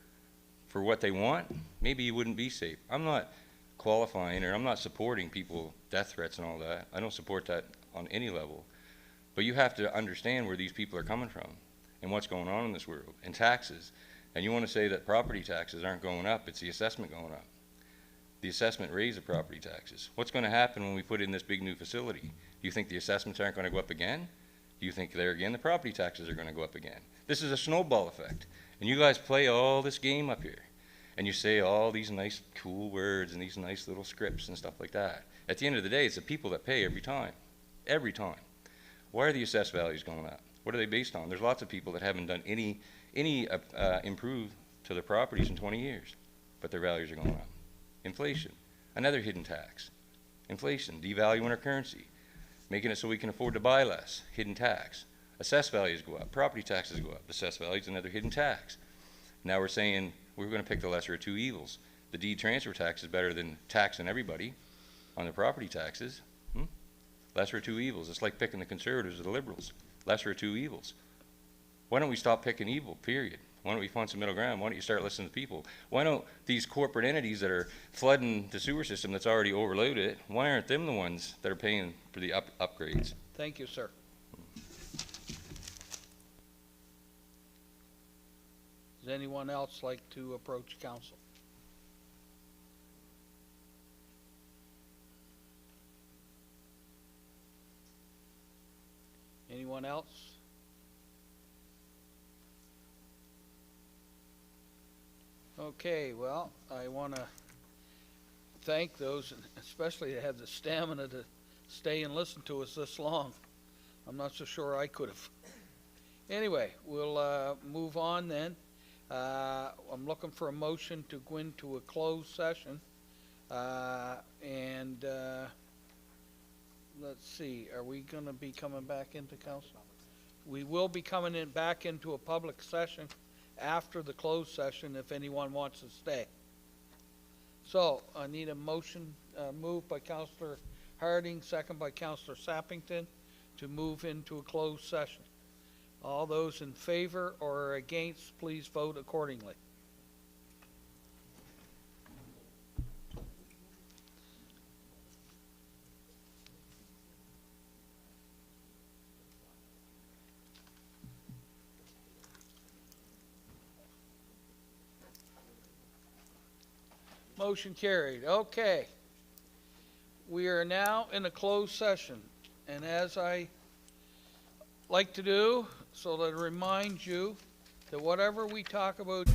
what they want, maybe you wouldn't be safe. I'm not qualifying, or I'm not supporting people, death threats and all that. I don't support that on any level. But you have to understand where these people are coming from and what's going on in this world, and taxes. And you want to say that property taxes aren't going up, it's the assessment going up. The assessment raised the property taxes. What's going to happen when we put in this big new facility? Do you think the assessments aren't going to go up again? Do you think there again the property taxes are going to go up again? This is a snowball effect. And you guys play all this game up here. And you say all these nice cool words and these nice little scripts and stuff like that. At the end of the day, it's the people that pay every time. Every time. Why are the assessed values going up? What are they based on? There's lots of people that haven't done any improve to their properties in 20 years, but their values are going up. Inflation, another hidden tax. Inflation, devaluing our currency, making it so we can afford to buy less, hidden tax. Assessed values go up, property taxes go up, assessed values, another hidden tax. Now we're saying we're going to pick the lesser of two evils. The deed transfer tax is better than taxing everybody on the property taxes. Lesser of two evils. It's like picking the conservatives or the liberals. Lesser of two evils. Why don't we stop picking evil, period? Why don't we find some middle ground? Why don't you start listening to people? Why don't these corporate entities that are flooding the sewer system that's already overloaded, why aren't them the ones that are paying for the upgrades? Thank you, sir. Does anyone else like to approach council? Anyone else? Okay, well, I want to thank those, especially that have the stamina to stay and listen to us this long. I'm not so sure I could have. Anyway, we'll move on then. I'm looking for a motion to go into a closed session. Let's see, are we going to be coming back into council? We will be coming back into a public session after the closed session if anyone wants to stay. So I need a motion moved by Councillor Harding, second by Councillor Sappington, to move into a closed session. All those in favor or against, please vote accordingly. Motion carried. Okay. We are now in a closed session. And as I like to do, so that I remind you that whatever we talk about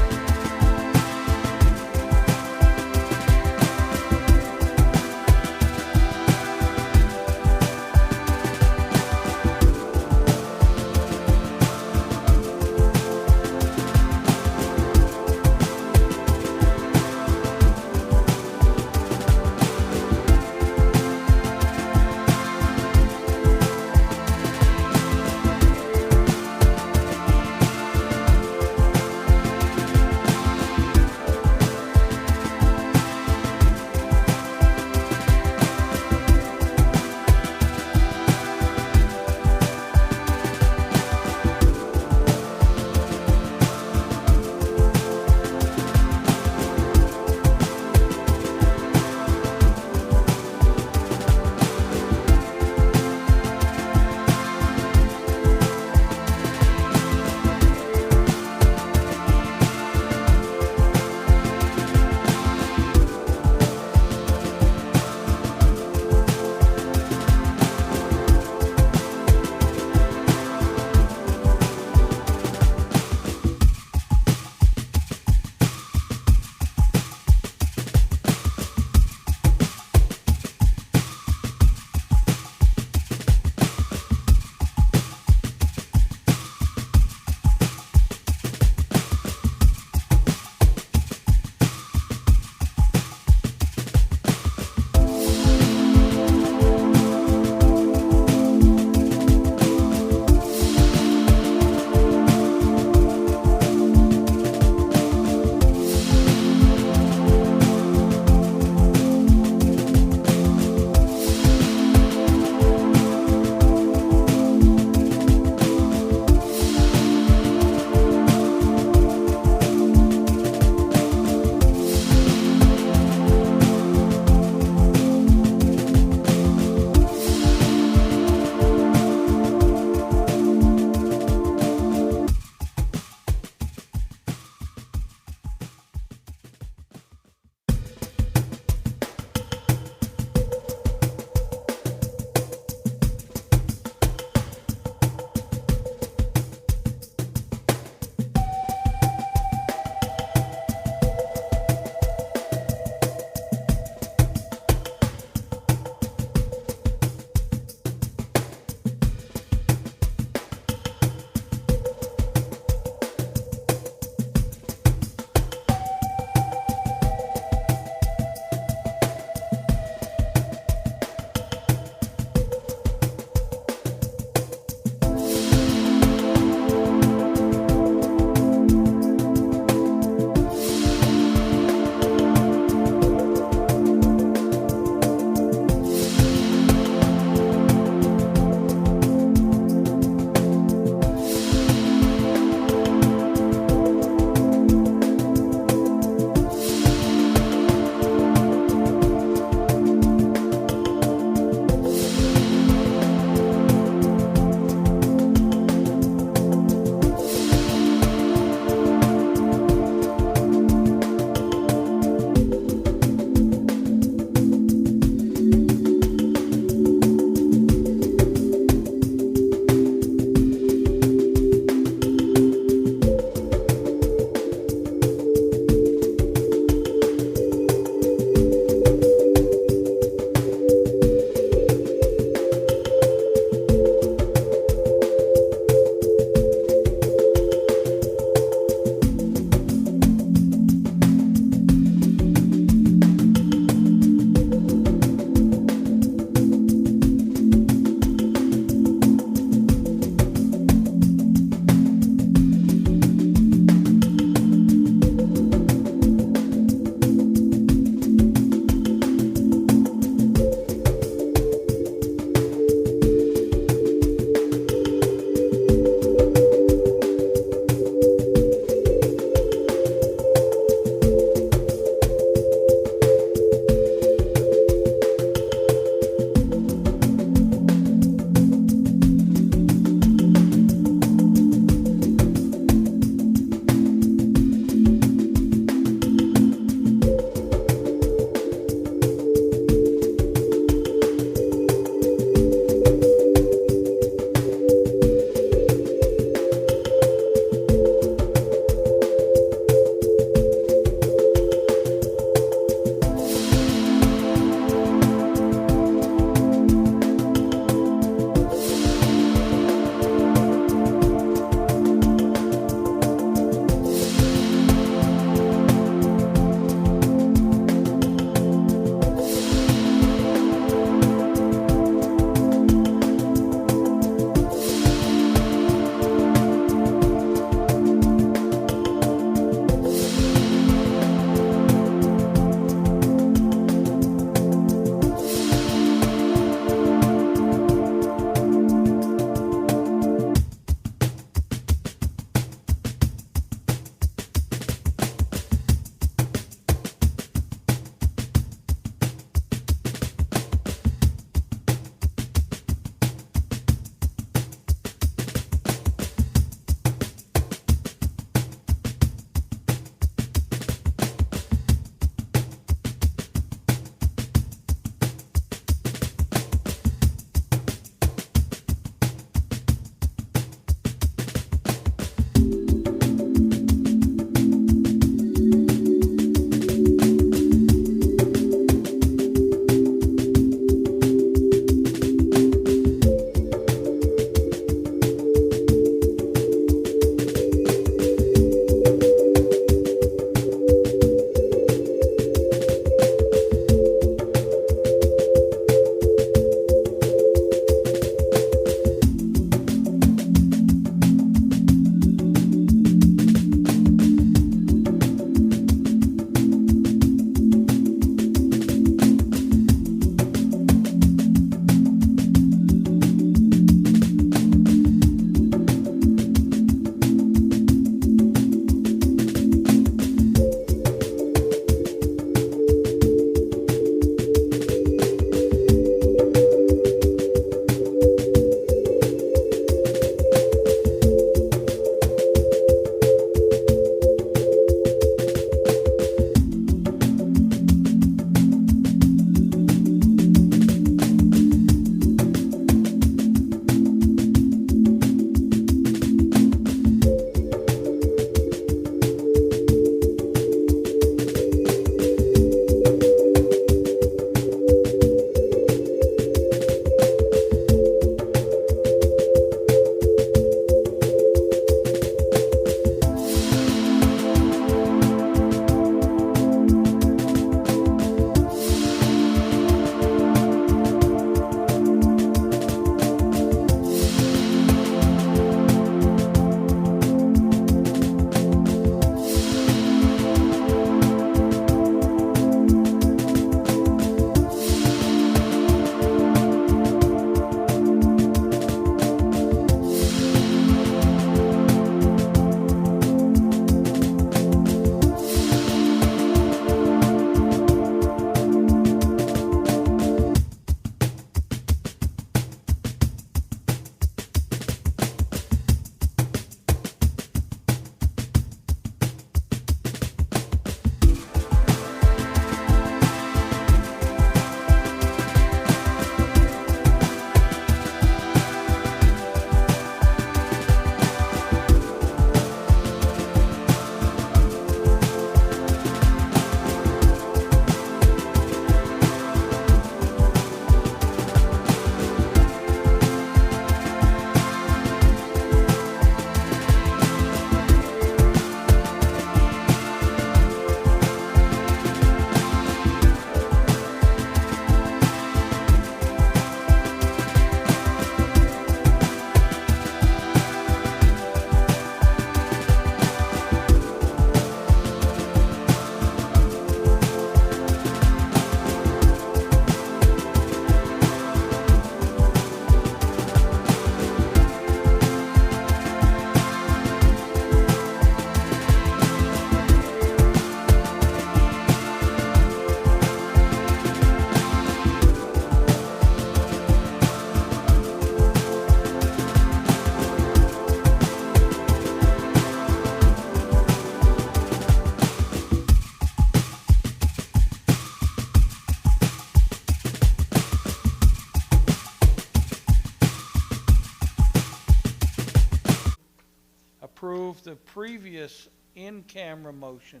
the previous in-camera motion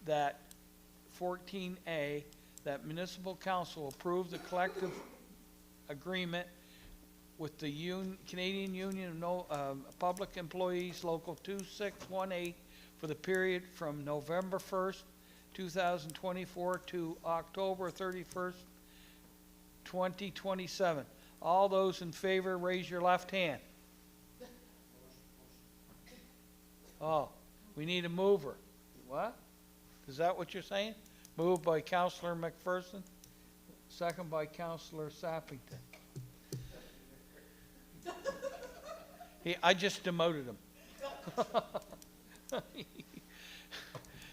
that 14A, that municipal council approve the collective agreement with the Canadian Union of Public Employees, Local 2618, for the period from November 1st, 2024 to October 31st, 2027. All those in favor, raise your left hand. Oh, we need a mover. What? Is that what you're saying? Moved by Councillor McPherson, second by Councillor Sappington. I just demoted him.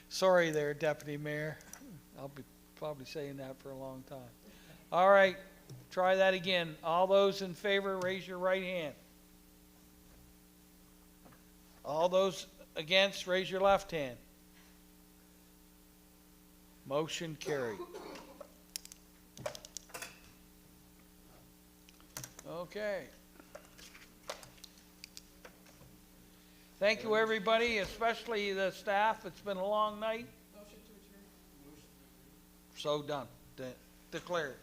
Sorry there, Deputy Mayor. I'll be probably saying that for a long time. All right, try that again. All those in favor, raise your right hand. All those against, raise your left hand. Motion carried. Okay. Thank you, everybody, especially the staff. It's been a long night. So done. Declared.